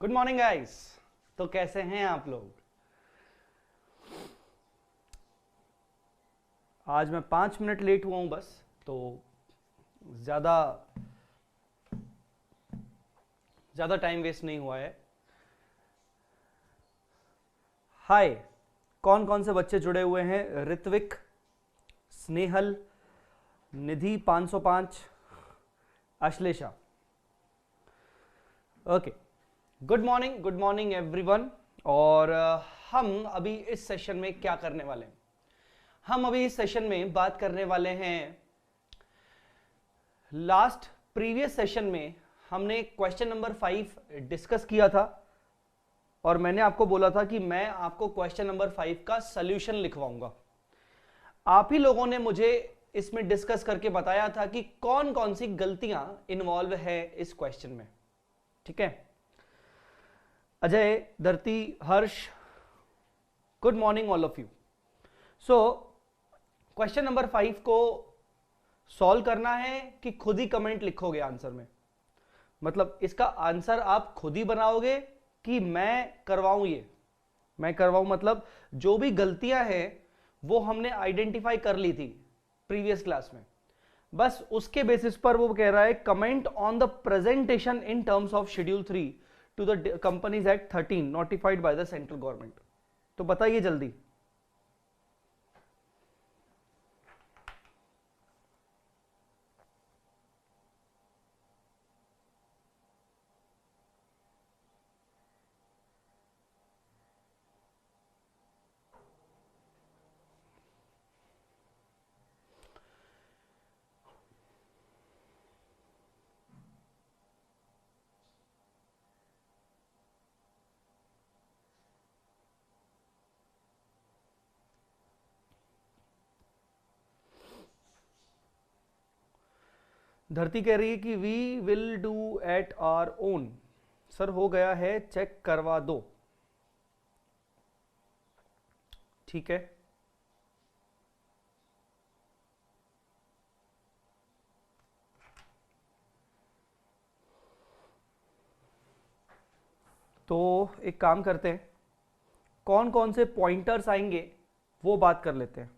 Good morning guys. तो कैसे हैं आप लोग? आज मैं 5 मिनट लेट हुआ हूं बस, तो ज़्यादा ज़्यादा टाइम वेस्ट नहीं हुआ है। हाय, कौन कौन से बच्चे जुड़े हुए हैं? ऋत्विक, स्नेहल, निधि 505, Ashlesha. Okay, good morning everyone. और हम अभी इस सेशन में क्या करने वाले हैं? हम अभी इस सेशन में बात करने वाले हैं, लास्ट प्रीवियस सेशन में हमने क्वेश्चन नंबर 5 डिस्कस किया था और मैंने आपको बोला था कि मैं आपको क्वेश्चन नंबर 5 का सॉल्यूशन लिखवाऊंगा। आप ही लोगों ने मुझे इसमें डिस्कस करके बताया था कि कौन कौन सी गलतियां इन्वॉल्व है इस क्वेश्चन में। ठीक है, Ajay, Dharti, Harsh, good morning all of you. So question number 5 को सॉल्व करना है कि खुद ही कमेंट लिखोगे आंसर में? मतलब इसका आंसर आप खुद ही बनाओगे कि मैं करवाऊं? ये मैं करवाऊं मतलब जो भी गलतियां हैं वो हमने आइडेंटिफाई कर ली थी प्रीवियस क्लास में, बस उसके बेसिस पर वो कह रहा है comment on the presentation in terms of schedule 3 to the companies at 13 notified by the central government. तो बताइए जल्दी। धरती कह रही है कि we will do at our own. Sir हो गया है, चेक करवा दो। ठीक है, तो एक काम करते हैं, कौन कौन से पॉइंटर्स आएंगे वो बात कर लेते हैं।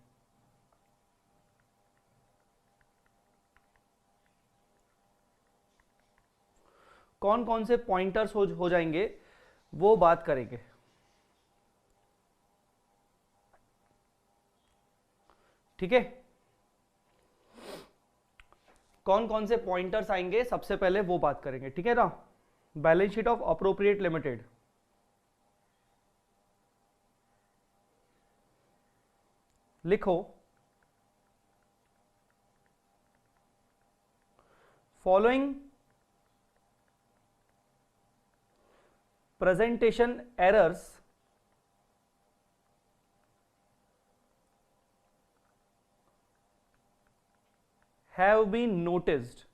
कौन कौन से पॉइंटर्स हो जाएंगे वो बात करेंगे। ठीक है, कौन कौन से पॉइंटर्स आएंगे सबसे पहले वो बात करेंगे। ठीक है ना? Balance sheet of appropriate limited, लिखो following presentation errors have been noticed.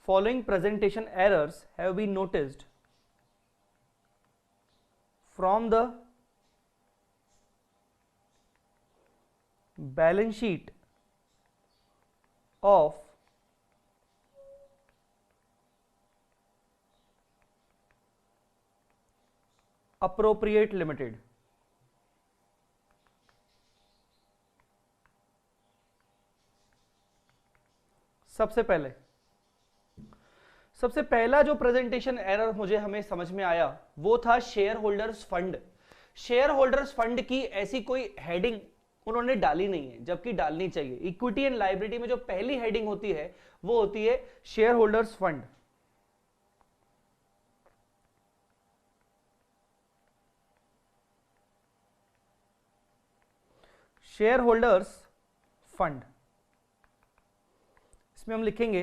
Following presentation errors have been noticed from the balance sheet of appropriate limited। सबसे पहला जो प्रेजेंटेशन एरर मुझे हमें समझ में आया वो था share holders fund. Share holders fund की ऐसी कोई हेडिंग उन्होंने डाली नहीं है, जबकि डालनी चाहिए। इक्विटी एंड लायबिलिटी में जो पहली हेडिंग होती है वो होती है share holders fund. Share holders fund, इसमें हम लिखेंगे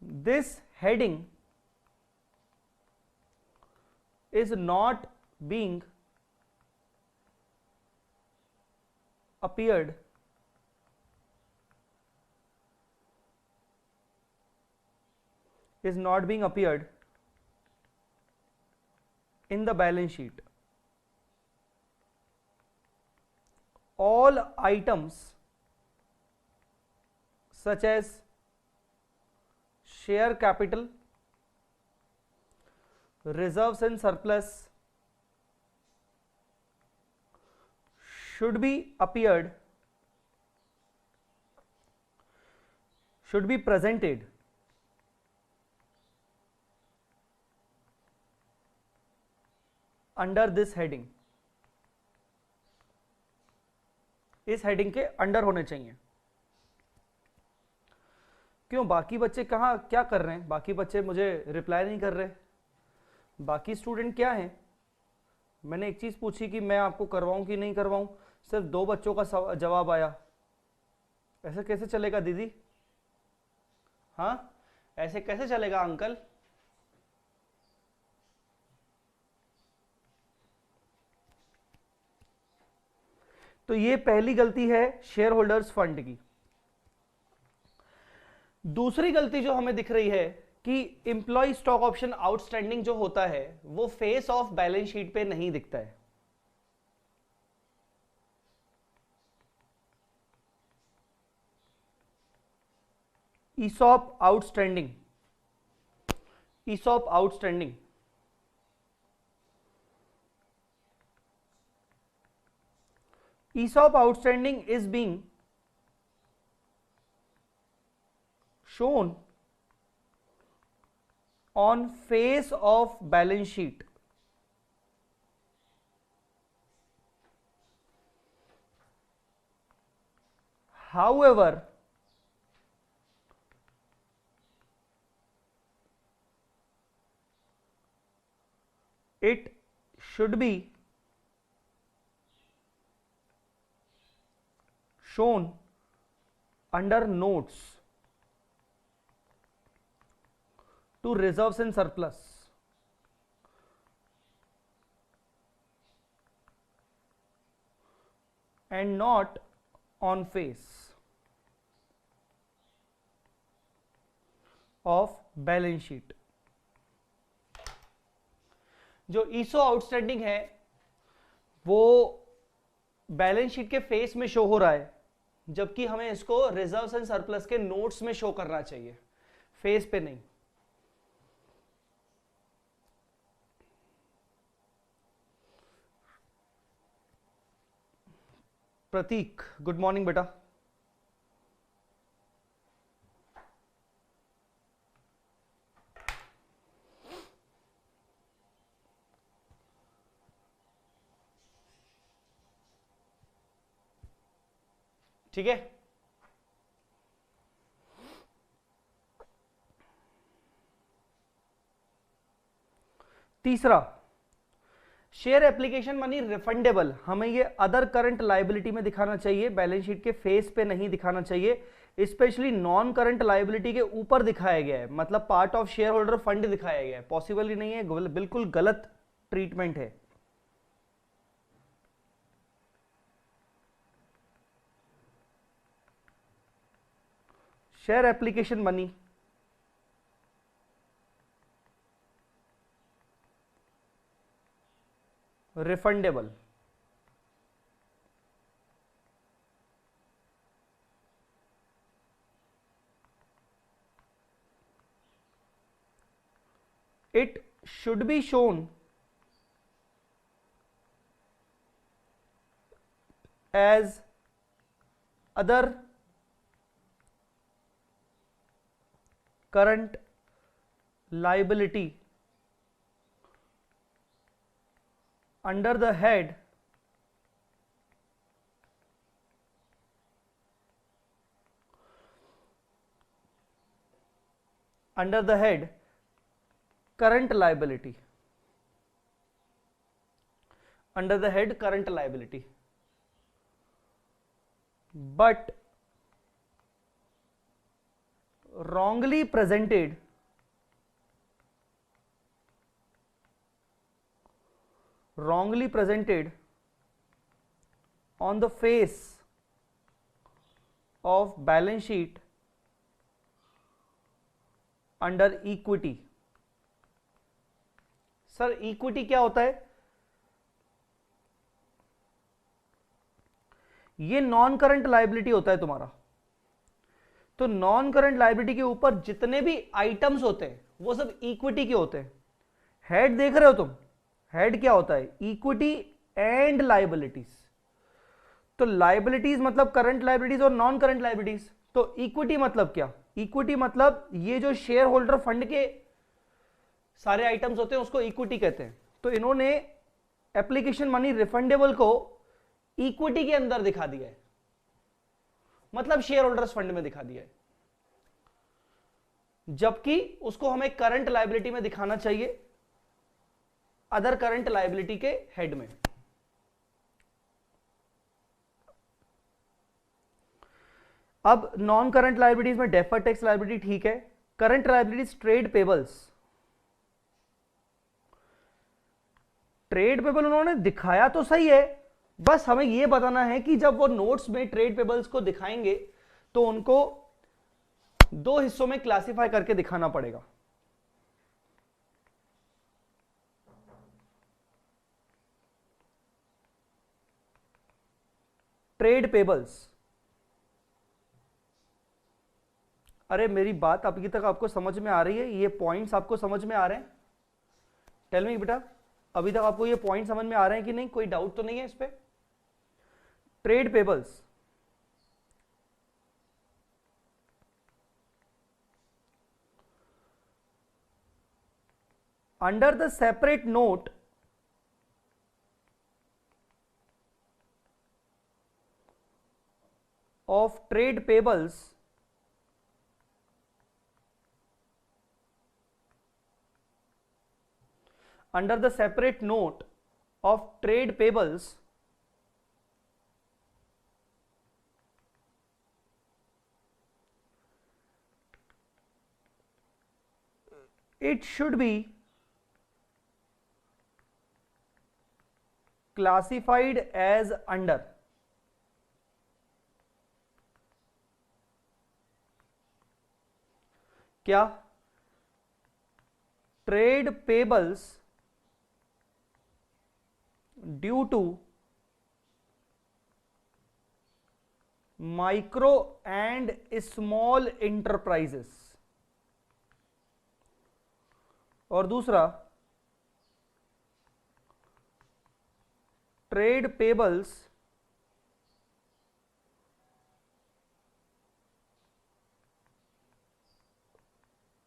this heading is not being appeared in the balance sheet. All items such as share capital, reserves and surplus should be presented under this heading, इस heading के under होने चाहिए। क्यों बाकी बच्चे कहाँ क्या कर रहे हैं? बाकी बच्चे मुझे रिप्लाई नहीं कर रहे। बाकी स्टूडेंट क्या हैं? मैंने एक चीज पूछी कि मैं आपको करवाऊं कि नहीं करवाऊं, सिर्फ 2 बच्चों का जवाब आया। ऐसे कैसे चलेगा दीदी? हाँ, ऐसे कैसे चलेगा अंकल? तो ये पहली गलती है शेयर होल्डर्स फंड की। दूसरी गलती जो हमें दिख रही है कि इंप्लॉय स्टॉक ऑप्शन आउटस्टैंडिंग जो होता है वो फेस ऑफ बैलेंस शीट पे नहीं दिखता है। ESOP outstanding, ESOP outstanding ESOP outstanding is being shown on face of balance sheet. However, it should be shown under notes to reserves and surplus and not on face of balance sheet। जो ईसो outstanding है वो balance sheet के face में show हो रहा है, जबकि हमें इसको रिजर्व्स एंड सरप्लस के नोट्स में शो करना चाहिए, फेस पे नहीं। प्रतीक, गुड मॉर्निंग बेटा। ठीक है, तीसरा, शेयर एप्लीकेशन मनी रिफंडेबल। हमें ये अदर करंट लायबिलिटी में दिखाना चाहिए, बैलेंस शीट के फेस पे नहीं दिखाना चाहिए। स्पेशली नॉन करंट लायबिलिटी के ऊपर दिखाया गया है, मतलब part of share holder fund दिखाया गया है। पॉसिबल ही नहीं है, बिल्कुल गलत ट्रीटमेंट है। Share application money refundable, it should be shown as other current liability under the head current liability, under the head current liability, but wrongly presented on the face of balance sheet under equity। Sir equity क्या होता है? ये non current liability होता है तुम्हारा। तो non current liability के ऊपर जितने भी आइटम्स होते हैं वो सब इक्विटी के होते हैं। हेड देख रहे हो तुम, हेड क्या होता है, इक्विटी एंड लायबिलिटीज। तो लायबिलिटीज मतलब करंट लायबिलिटीज और नॉन करंट लायबिलिटीज। तो इक्विटी मतलब क्या, इक्विटी मतलब ये जो शेयर होल्डर फंड के सारे आइटम्स होते हैं उसको इक्विटी कहते हैं। तो इन्होंने एप्लीकेशन मनी रिफंडेबल को इक्विटी के अंदर दिखा दिया है, मतलब शेयर होल्डर्स फंड में दिखा दिया है, जबकि उसको हमें करंट लायबिलिटी में दिखाना चाहिए, अदर करंट लायबिलिटी के हेड में। अब नॉन करंट लायबिलिटीज में डेफर्ड टैक्स लायबिलिटी ठीक है। Current liabilities trade payables, trade payable उन्होंने दिखाया तो सही है, बस हमें यह बताना है कि जब वो नोट्स में ट्रेड पेबल्स को दिखाएंगे तो उनको दो हिस्सों में क्लासिफाई करके दिखाना पड़ेगा। ट्रेड पेबल्स, अरे मेरी बात अभी तक आपको समझ में आ रही है, ये पॉइंट्स आपको समझ में आ रहे हैं? टेल मी बेटा, अभी तक आपको ये पॉइंट समझ में आ रहे हैं कि नहीं, कोई डाउट तो नहीं है इस पे? Trade payables, under the separate note of trade payables, under the separate note of trade payables, it should be classified as under। क्या? Trade payables due to micro and small enterprises, और दूसरा trade payables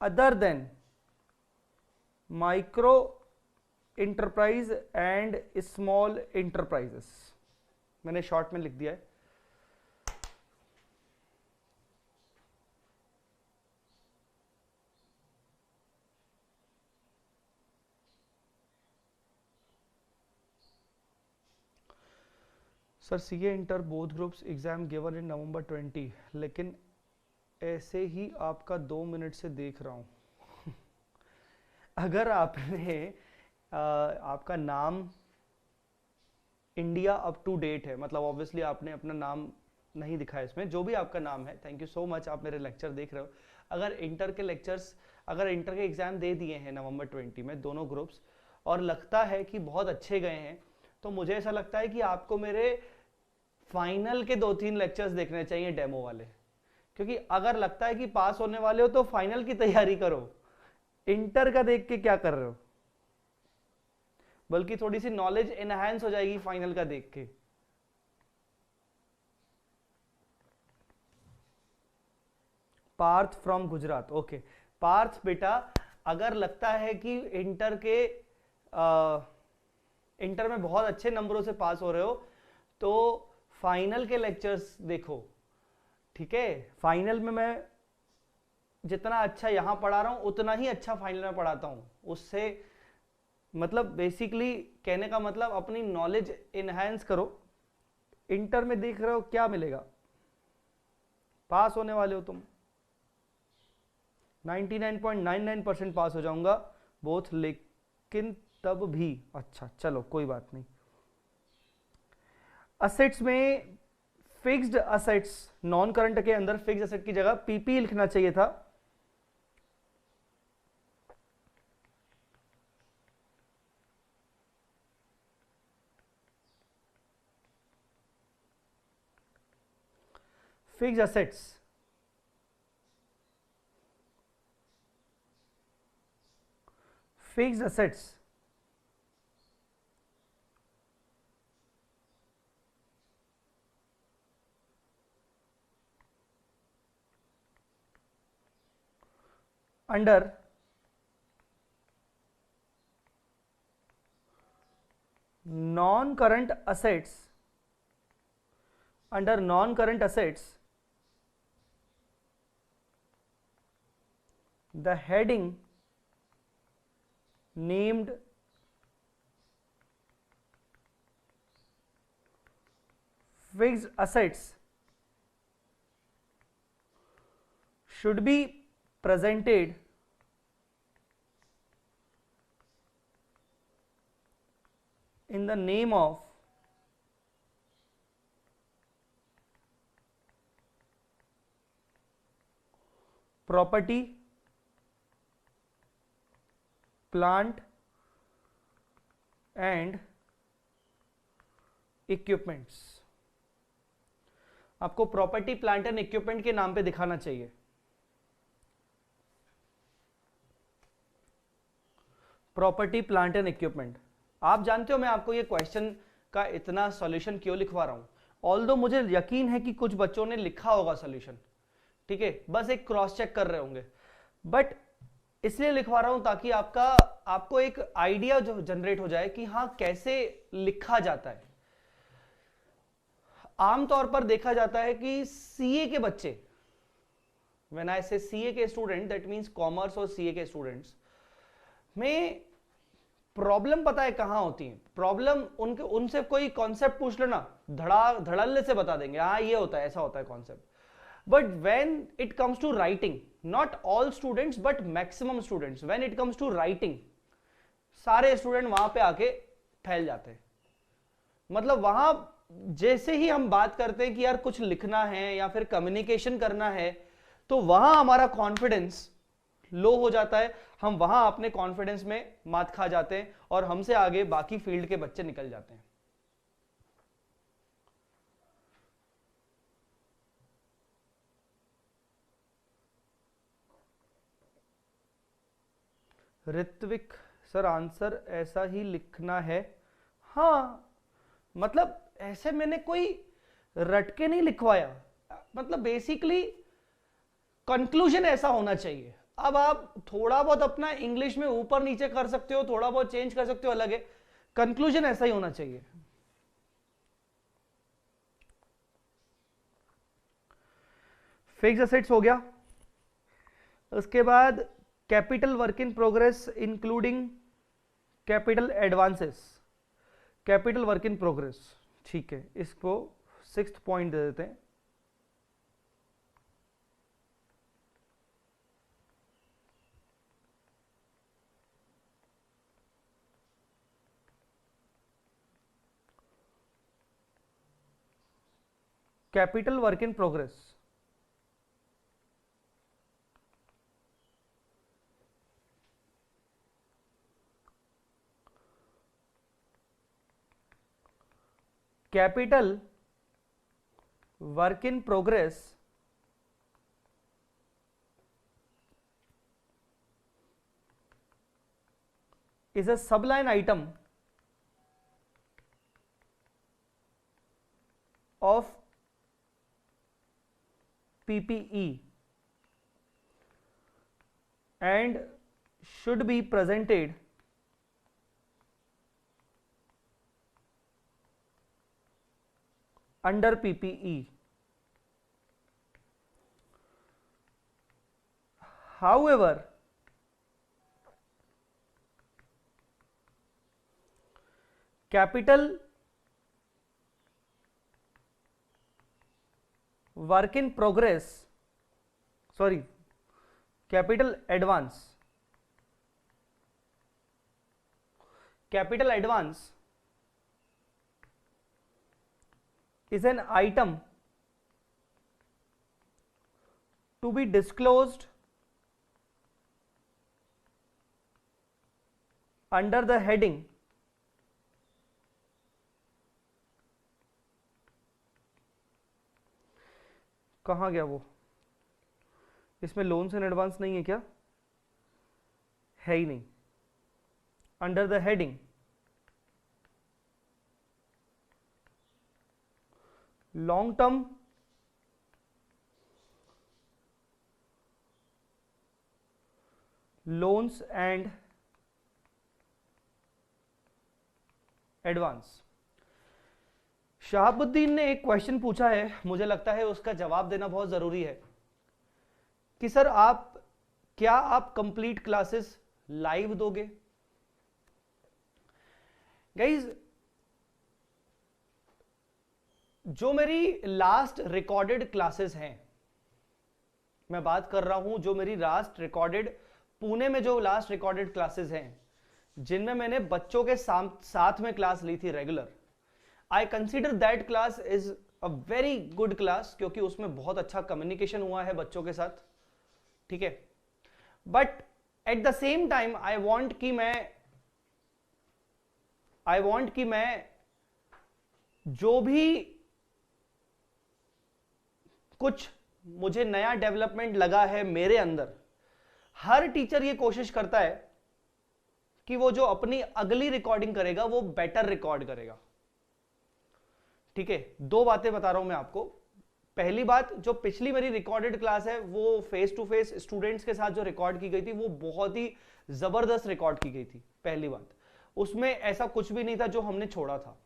other than micro enterprise and small enterprises. मैंने short में लिख दिया है। Sir CA inter both groups exam given in November 20, लेकिन ऐसे ही आपका 2 मिनट से देख रहा हूं। अगर आपने आपका नाम इंडिया अप टू डेट है, मतलब ऑब्वियसली आपने अपना नाम नहीं दिखाया इसमें, जो भी आपका नाम है, थैंक यू सो मच, आप मेरे लेक्चर देख रहे हो। अगर इंटर के लेक्चर्स, अगर इंटर के एग्जाम दे दिए हैं नवंबर 20 में दोनों ग्रुप्स, और लगता है कि बहुत अच्छे गए हैं, तो मुझे ऐसा लगता है कि आपको मेरे फाइनल के 2-3 लेक्चर्स देखने चाहिए डेमो वाले, क्योंकि अगर लगता है कि पास होने वाले हो तो फाइनल की तैयारी करो, इंटर का देख के क्या कर रहे हो? बल्कि थोड़ी सी नॉलेज एनहांस हो जाएगी फाइनल का देख के। पार्थ फ्रॉम गुजरात, ओके पार्थ बेटा, अगर लगता है कि इंटर में बहुत अच्छे नंबरों से पास हो रहे हो तो फाइनल के लेक्चर्स देखो, ठीक है? फाइनल में मैं जितना अच्छा यहां पढ़ा रहा हूं उतना ही अच्छा फाइनल में पढ़ाता हूं, उससे मतलब बेसिकली कहने का मतलब अपनी नॉलेज इनहैंस करो। इंटर में देख रहे हो क्या मिलेगा, पास होने वाले हो तुम, 99.99% पास हो जाऊंगा बोथ, लेकिन तब भी अच्छा चलो कोई बात नहीं। असेट्स में फिक्स्ड असेट्स, नॉन करंट के अंदर फिक्स्ड असेट की जगह पीपी लिखना चाहिए था। Fixed assets fixed assets under non-current assets, under non-current assets, the heading named fixed assets should be presented in the name of property, plant and equipments. आपको property, plant and equipment के नाम पे दिखाना चाहिए। Property, plant and equipment. आप जानते हो मैं आपको ये क्वेश्चन का इतना सॉल्यूशन क्यों लिखवा रहा हूं? ऑल्दो मुझे यकीन है कि कुछ बच्चों ने लिखा होगा सॉल्यूशन, ठीक है, बस एक क्रॉस चेक कर रहे होंगे, बट इसलिए लिखवा रहा हूं ताकि आपको एक आइडिया जो जनरेट हो जाए कि हाँ कैसे लिखा जाता है। आमतौर पर देखा जाता है कि सीए के बच्चे, व्हेन आई से सीए के स्टूडेंट, दैट मींस कॉमर्स और सीए के स्टूडेंट्स में प्रॉब्लम पता है कहां होती है? प्रॉब्लम उनसे कोई कॉन्सेप्ट पूछ लो ना, धड़ल्ले से बता देंगे, हाँ ये होता है, ऐसा होता है concept. But when it comes to writing, not all students but maximum students, when it comes to writing, सारे स्टूडेंट वहां पे आके फैल जाते हैं। मतलब वहां जैसे ही हम बात करते हैं कि यार कुछ लिखना है या फिर कम्युनिकेशन करना है, तो वहां हमारा कॉन्फिडेंस लो हो जाता है, हम वहां अपने कॉन्फिडेंस में मात खा जाते हैं और हमसे आगे बाकी फील्ड के बच्चे निकल जाते हैं। ऋत्विक सर, आंसर ऐसा ही लिखना है। हाँ, मतलब ऐसे मैंने कोई रट के नहीं लिखवाया, मतलब बेसिकली कंक्लूजन ऐसा होना चाहिए। अब आप थोड़ा बहुत अपना इंग्लिश में ऊपर नीचे कर सकते हो, थोड़ा बहुत चेंज कर सकते हो, अलग है, कंक्लूजन ऐसा ही होना चाहिए। फिक्स्ड एसेट्स हो गया। उसके बाद capital work in progress including capital advances, capital work in progress, ठीक है, इसको 6th पॉइंट दे देते हैं। Capital work in progress, capital work in progress is a subline item of PPE and should be presented under PPE. However, capital work in progress, sorry, capital advance is an item to be disclosed under the heading कहाँ गया वो? इसमें loans and advance नहीं है क्या? है ही नहीं। under the heading long term loans and advance. Shahabuddin ने एक क्वेश्चन पूछा है, मुझे लगता है उसका जवाब देना बहुत जरूरी है कि सर क्या आप कंप्लीट क्लासेस लाइव दोगे? गाइज, जो मेरी लास्ट रिकॉर्डेड क्लासेस हैं, मैं बात कर रहा हूं जो मेरी लास्ट रिकॉर्डेड पुणे में जो लास्ट रिकॉर्डेड क्लासेस हैं, जिनमें मैंने बच्चों के साथ में क्लास ली थी regular, I consider that class is a very good class, क्योंकि उसमें बहुत अच्छा कम्युनिकेशन हुआ है बच्चों के साथ, ठीक है। But at the same time I want कि मैं जो भी कुछ मुझे नया डेवलपमेंट लगा है मेरे अंदर, हर टीचर ये कोशिश करता है कि वो जो अपनी अगली रिकॉर्डिंग करेगा वो बेटर रिकॉर्ड करेगा, ठीक है। दो बातें बता रहा हूं मैं आपको। पहली बात, जो पिछली मेरी रिकॉर्डेड क्लास है वो फेस टू फेस स्टूडेंट्स के साथ जो रिकॉर्ड की गई थी वो बहुत ही जबरदस्त रिकॉर्ड की गई थी। पहली बात, उसमें ऐसा कुछ भी नहीं था जो हमने छोड़ा था।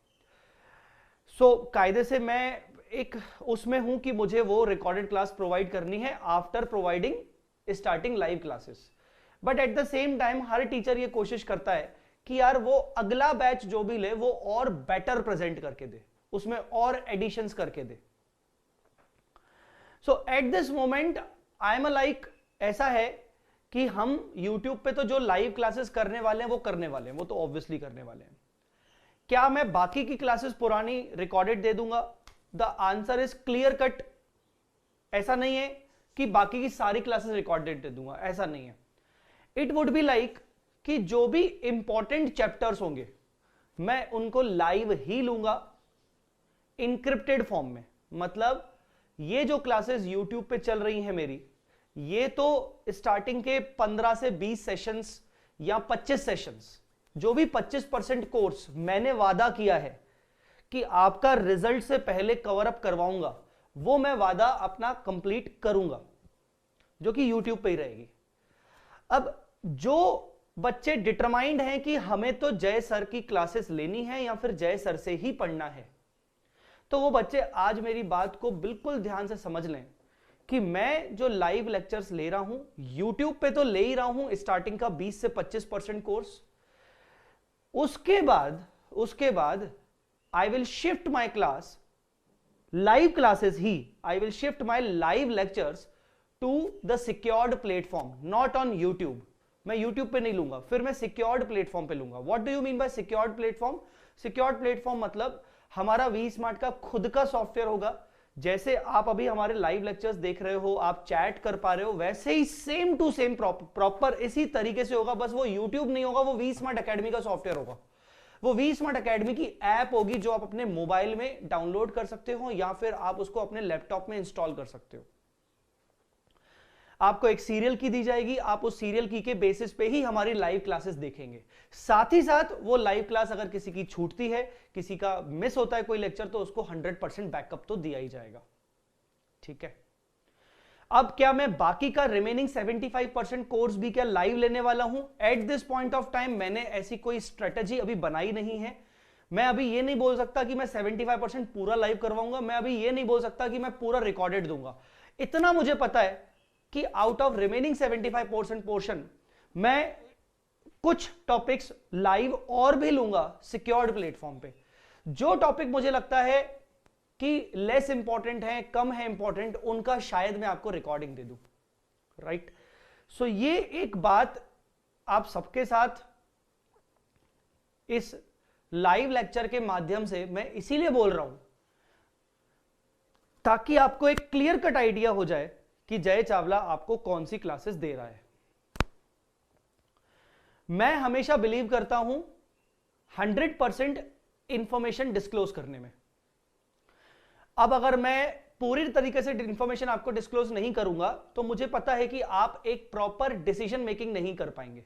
सो कायदे से मैं एक उसमें हूं कि मुझे वो रिकॉर्डेड क्लास प्रोवाइड करनी है after providing starting live classes. But at the same time her teacher ये कोशिश करता है कि यार वो अगला बैच जो भी ले वो और बेटर प्रेजेंट करके दे, उसमें और एडिशंस करके दे। So at this moment I am like, ऐसा है कि हम YouTube पे तो जो लाइव क्लासेस करने वाले हैं वो करने वाले हैं, वो तो ऑब्वियसली करने वाले हैं। क्या मैं बाकी की क्लासेस पुरानी रिकॉर्डेड दे दूंगा? The answer is clear cut. ऐसा नहीं है कि बाकी की सारी क्लासेस रिकॉर्डेड दे दूंगा, ऐसा नहीं है। इट वुड बी लाइक कि जो भी इंपॉर्टेंट चैप्टर्स होंगे मैं उनको लाइव ही लूंगा इनक्रिप्टेड फॉर्म में। मतलब ये जो क्लासेस YouTube पे चल रही हैं मेरी, ये तो स्टार्टिंग के 15 से 20 सेशंस या 25 सेशंस, जो भी 25% कोर्स मैंने वादा किया है कि आपका रिजल्ट से पहले कवर अप करवाऊंगा, वो मैं वादा अपना कंप्लीट करूंगा, जो कि YouTube पे ही रहेगी। अब जो बच्चे डिटरमाइंड हैं कि हमें तो जय सर की क्लासेस लेनी है या फिर जय सर से ही पढ़ना है, तो वो बच्चे आज मेरी बात को बिल्कुल ध्यान से समझ लें कि मैं जो लाइव लेक्चर्स ले रहा हूं YouTube पे तो ले ही रहा हूं स्टार्टिंग का 20 से 25% कोर्स। उसके बाद I will shift my class, live classes ही, I will shift my live lectures to the secured platform, not on YouTube। मैं YouTube पे नहीं लूंगा, फिर मैं सिक्योर्ड प्लेटफॉर्म पे लूंगा। What do you mean by secured platform? Secured platform मतलब हमारा वी स्मार्ट का खुद का सॉफ्टवेयर होगा। जैसे आप अभी हमारे लाइव लेक्चर्स देख रहे हो, आप चैट कर पा रहे हो, वैसे ही सेम टू सेम प्रॉपर इसी तरीके से होगा। बस वो YouTube नहीं होगा, वो वी स्मार्ट अकेडमी का सॉफ्टवेयर होगा। वो वी स्मार्ट अकेडमी की ऐप होगी जो आप अपने मोबाइल में डाउनलोड कर सकते हो या फिर आप उसको अपने लैपटॉप में इंस्टॉल कर सकते हो। आपको एक सीरियल की दी जाएगी, आप उस सीरियल की के बेसिस पे ही हमारी लाइव क्लासेस देखेंगे। साथ ही साथ वो लाइव क्लास अगर किसी की छूटती है, किसी का मिस होता है कोई लेक्चर, तो उसको 100% बैकअप तो दिया ही जाएगा, ठीक है। अब क्या मैं बाकी का रिमेनिंग 75% कोर्स भी क्या लाइव लेने वाला हूं? At this point of time मैंने ऐसी कोई स्ट्रेटेजी अभी बनाई नहीं है। मैं अभी ये नहीं बोल सकता कि मैं 75% पूरा लाइव करवाऊंगा, मैं अभी ये नहीं बोल सकता कि मैं पूरा रिकॉर्डेड दूंगा। इतना मुझे पता है कि आउट ऑफ रिमेनिंग 75% पोर्शन मैं कुछ टॉपिक्स लाइव और भी लूंगा सिक्योर्ड प्लेटफॉर्म पे। जो टॉपिक मुझे लगता है कि लेस इंपॉर्टेंट है, कम है इंपॉर्टेंट, उनका शायद मैं आपको रिकॉर्डिंग दे दूं, राइट। सो ये एक बात आप सबके साथ इस लाइव लेक्चर के माध्यम से मैं इसीलिए बोल रहा हूं ताकि आपको एक क्लियर कट आइडिया हो जाए कि जय चावला आपको कौन सी क्लासेस दे रहा है। मैं हमेशा बिलीव करता हूं 100% इंफॉर्मेशन डिस्क्लोज करने में। अब अगर मैं पूरी तरीके से इंफॉर्मेशन आपको डिस्क्लोज नहीं करूंगा तो मुझे पता है कि आप एक प्रॉपर डिसीजन मेकिंग नहीं कर पाएंगे।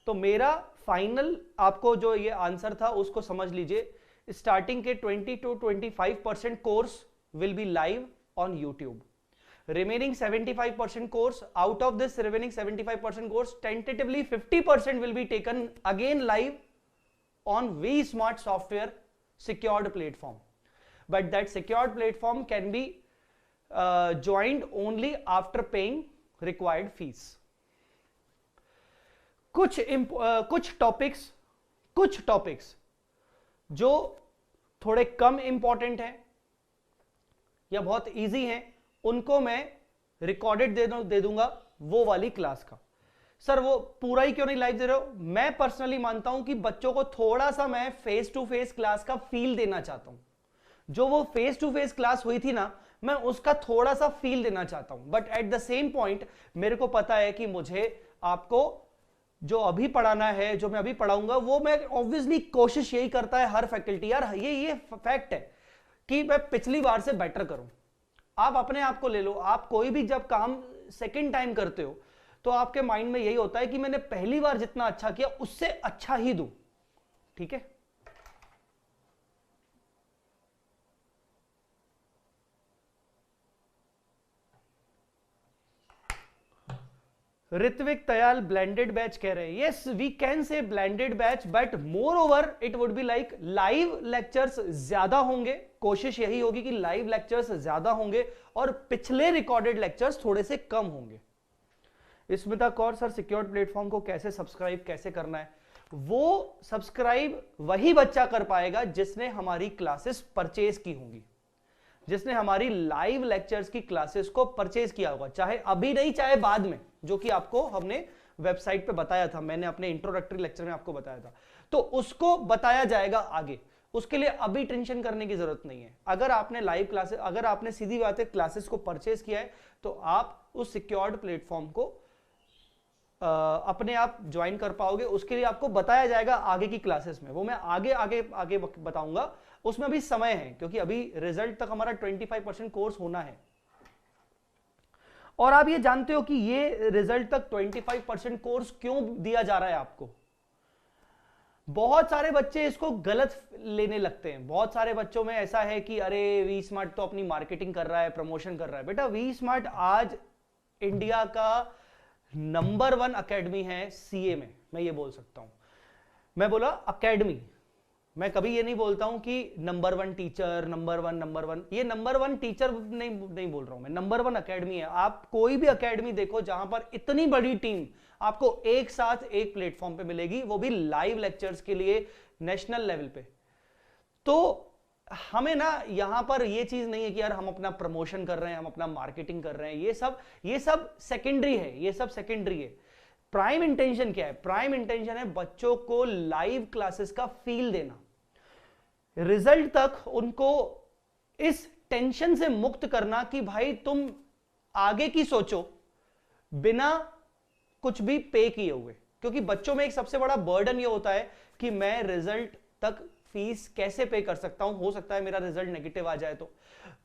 तो मेरा फाइनल आपको जो ये आंसर था उसको समझ लीजिए, स्टार्टिंग के 20 to 25% course will be live on YouTube, remaining 75% course, out of this remaining 75% course, tentatively 50% will be taken again live on vSmart software secured platform, but that secured platform can be joined only after paying required fees. कुछ topics जो थोड़े कम important हैं या बहुत easy हैं, उनको मैं recorded दे दूंगा वो वाली क्लास का। सर वो पूरा ही क्यों नहीं लाइव दे रहे हो? मैं पर्सनली मानता हूं कि बच्चों को थोड़ा सा मैं फेस टू फेस क्लास का फील देना चाहता हूं। जो वो फेस टू फेस क्लास हुई थी ना, मैं उसका थोड़ा सा फील देना चाहता हूं, but at the same point मेरे को पता है कि मुझे आपको जो अभी पढ़ाना है, जो मैं अभी पढ़ाऊंगा, वो मैं ऑब्वियसली कोशिश यही करता है हर फैकल्टी, यार ये फैक्ट है कि मैं पिछली बार से बेटर करूं। आप अपने आप को ले लो, आप कोई भी जब काम सेकंड टाइम करते हो तो आपके माइंड में यही होता है कि मैंने पहली बार जितना अच्छा किया उससे अच्छा ही दूं, ठीक है? ऋत्विक तयाल ब्लेंडेड बैच कह रहे हैं, yes we can say blended batch, but moreover it would be like live lectures ज्यादा होंगे, कोशिश यही होगी कि लाइव लेक्चर्स ज्यादा होंगे और पिछले रिकॉर्डेड लेक्चर्स थोड़े से कम होंगे। Smita Kaur, sir secured platform को कैसे सब्सक्राइब कैसे करना है? वो सब्सक्राइब वही बच्चा कर पाएगा जिसने हमारी क्लासेस परचेज की होंगी, जिसने हमारी लाइव लेक्चर्स की क्लासेस को परचेज किया होगा, चाहे अभी नहीं चाहे बाद में, जो कि आपको हमने वेबसाइट पे बताया था, मैंने अपने इंट्रोडक्टरी लेक्चर में आपको बताया था, तो उसको बताया जाएगा आगे। उसके लिए अभी टेंशन करने की जरूरत नहीं है। अगर आपने लाइव क्लासेस, अगर आपने सीधी बात है क्लासेस को परचेज किया है, तो आप उस सिक्योर्ड प्लेटफॉर्म को अपने आप ज्वाइन कर पाओगे। उसके लिए आपको बताया जाएगा आगे की क्लासेस में, वो मैं आगे आगे आगे बताऊंगा। उसमें अभी समय है, क्योंकि अभी रिजल्ट तक हमारा 25% कोर्स होना है। और आप ये जानते हो कि ये रिजल्ट तक 25% कोर्स क्यों दिया जा रहा है आपको? बहुत सारे बच्चे इसको गलत लेने लगते हैं। बहुत सारे बच्चों में ऐसा है कि अरे वी स्मार्ट तो अपनी मार्केटिंग कर रहा है, प्रमोशन कर रहा है। बेटा वी स्मार्ट आज इंडिया का नंबर 1 अकेडमी है सीए में, मैं ये बोल सकता हूं। मैं बोला अकेडमी, मैं कभी ये नहीं बोलता हूं कि नंबर 1 टीचर, नंबर वन। ये नंबर 1 टीचर नहीं बोल रहा हूं मैं, नंबर 1 अकेडमी है। आप कोई भी अकेडमी देखो जहां पर इतनी बड़ी टीम आपको एक साथ एक प्लेटफॉर्म पे मिलेगी, वो भी लाइव लेक्चर्स के लिए नेशनल लेवल पे। तो हमें ना यहां पर ये चीज नहीं है कि यार हम अपना प्रमोशन कर रहे हैं, हम अपना मार्केटिंग कर रहे हैं, ये सब सेकेंडरी है, ये सब सेकेंडरी है। प्राइम इंटेंशन क्या है? प्राइम इंटेंशन है बच्चों को लाइव क्लासेस का फील देना, रिजल्ट तक उनको इस टेंशन से मुक्त करना कि भाई तुम आगे की सोचो बिना कुछ भी पे किए हुए। क्योंकि बच्चों में एक सबसे बड़ा बर्डन ये होता है कि मैं रिजल्ट तक फीस कैसे पे कर सकता हूं, हो सकता है मेरा रिजल्ट नेगेटिव आ जाए। तो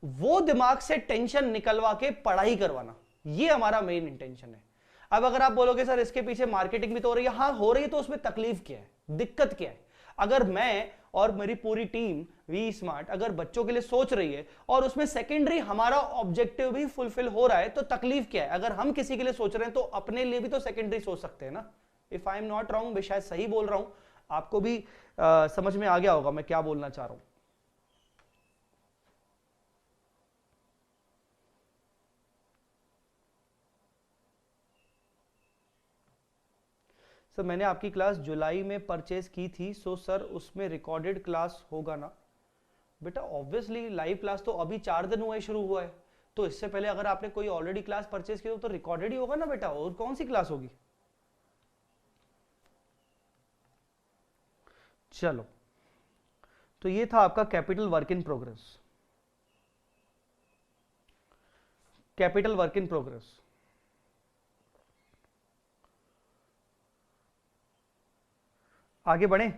वो दिमाग से टेंशन निकलवा के पढ़ाई करवाना, ये हमारा मेन इंटेंशन है। अब अगर आप बोलोगे सर इसके पीछे मार्केटिंग भी तो हो रही है, हाँ हो रही है, तो उसमें तकलीफ क्या है, दिक्कत क्या है? अगर मैं और मेरी पूरी टीम वी स्मार्ट अगर बच्चों के लिए सोच रही है और उसमें सेकेंडरी हमारा ऑब्जेक्टिव भी फुलफिल हो रहा है, तो तकलीफ क्या है? अगर हम किसी के लिए सोच रहे हैं तो अपने लिए भी तो सेकेंडरी सोच सकते हैं ना। If I am not wrong, मैं शायद सही बोल रहा हूं, आपको भी समझ में आ गया होगा मैं क्या बोलना चाह रहा हूं। सर मैंने आपकी क्लास जुलाई में परचेज की थी, सो सर उसमें रिकॉर्डेड क्लास होगा ना? बेटा ऑब्वियसली लाइव क्लास तो अभी 4 दिन हुआ है, शुरू हुआ है, तो इससे पहले अगर आपने कोई ऑलरेडी क्लास परचेज की तो रिकॉर्डेड ही होगा ना बेटा, और कौन सी क्लास होगी? चलो, तो ये था आपका capital work in progress. Capital work in progress आगे बढ़े।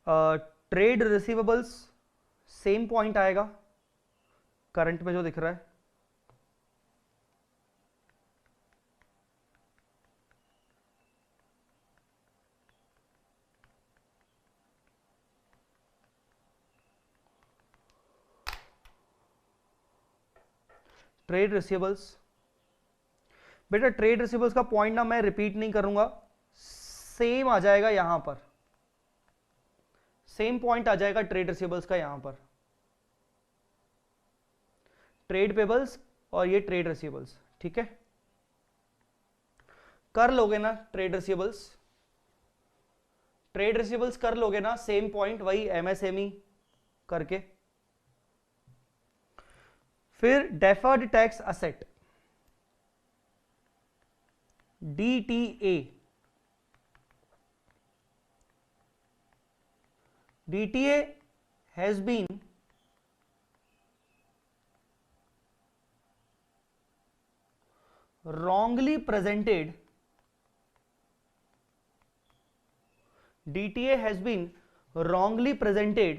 ट्रेड रिसीवेबल्स सेम पॉइंट आएगा करंट में जो दिख रहा है। ट्रेड रिसीवेबल्स, बेटा ट्रेड रिसीवेबल्स का पॉइंट ना मैं रिपीट नहीं करूंगा, सेम आ जाएगा यहां पर, सेम पॉइंट आ जाएगा ट्रेड रिसीवेबल्स का यहां पर, ट्रेड पेबल्स और ये ट्रेड रिसीवेबल्स, ठीक है। कर लोगे ना ट्रेड रिसीवेबल्स, ट्रेड रिसीवेबल्स कर लोगे ना, सेम पॉइंट वही एमएसएमई करके। फिर deferred tax asset DTA, DTA has been wrongly presented, DTA has been wrongly presented,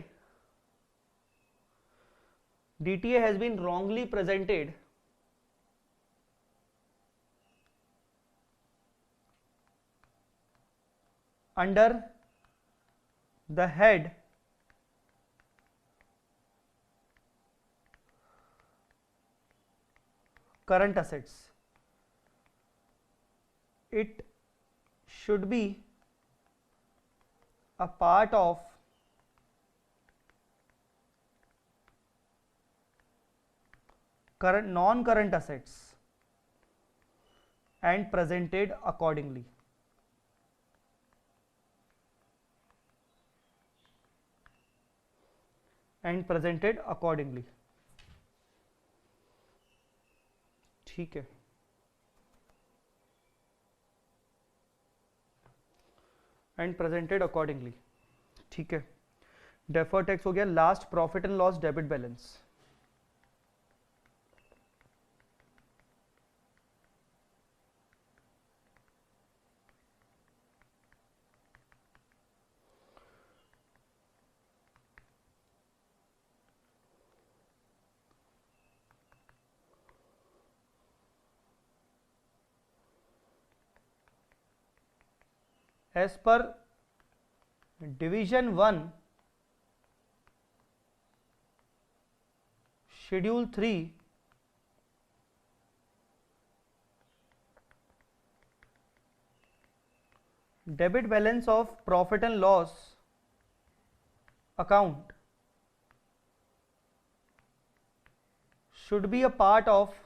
DTA has been wrongly presented under the head current assets. It should be a part of current non-current assets and presented accordingly. And presented accordingly. ठीक है, and presented accordingly, ठीक है। Deferred tax हो गया। Last profit and loss debit balance, as per division 1 schedule 3 debit balance of profit and loss account should be a part of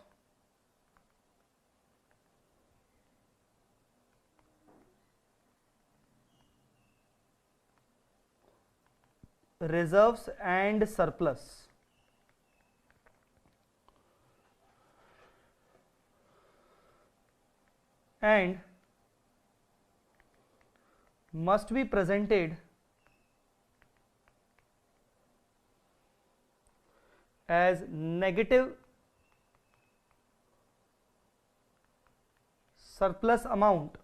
reserves and surplus, and must be presented as negative surplus amount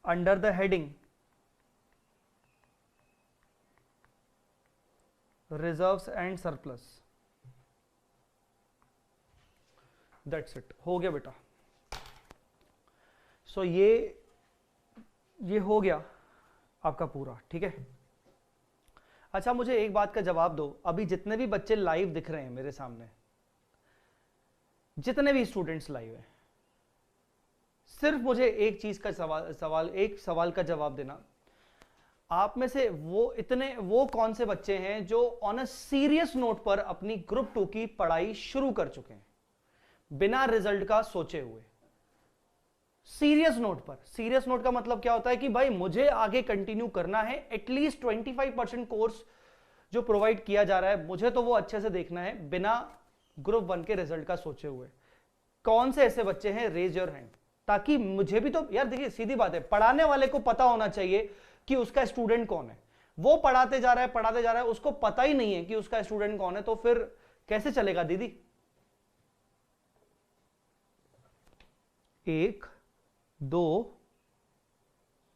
under the heading reserves and surplus. That's it, हो गया बेटा। सो ये हो गया आपका पूरा, ठीक है। अच्छा मुझे एक बात का जवाब दो, अभी जितने भी बच्चे लाइव दिख रहे हैं मेरे सामने, जितने भी स्टूडेंट्स लाइव हैं, सिर्फ मुझे एक चीज का एक सवाल का जवाब देना। आप में से वो कौन से बच्चे हैं जो ऑन अ सीरियस नोट पर अपनी ग्रुप 2 की पढ़ाई शुरू कर चुके हैं बिना रिजल्ट का सोचे हुए? सीरियस नोट पर। सीरियस नोट का मतलब क्या होता है कि भाई मुझे आगे कंटिन्यू करना है, एटलीस्ट 25% कोर्स जो प्रोवाइड किया जा रहा है मुझे तो वो अच्छे से देखना है बिना ग्रुप 1 के रिजल्ट का सोचे हुए। कौन से ऐसे बच्चे हैं? रेज योर हैंड, ताकि मुझे भी तो, यार देखिए सीधी बात है, पढ़ाने वाले को पता होना चाहिए कि उसका स्टूडेंट कौन है। वो पढ़ाते जा रहा है, उसको पता ही नहीं है कि उसका स्टूडेंट कौन है, तो फिर कैसे चलेगा दीदी? 1 2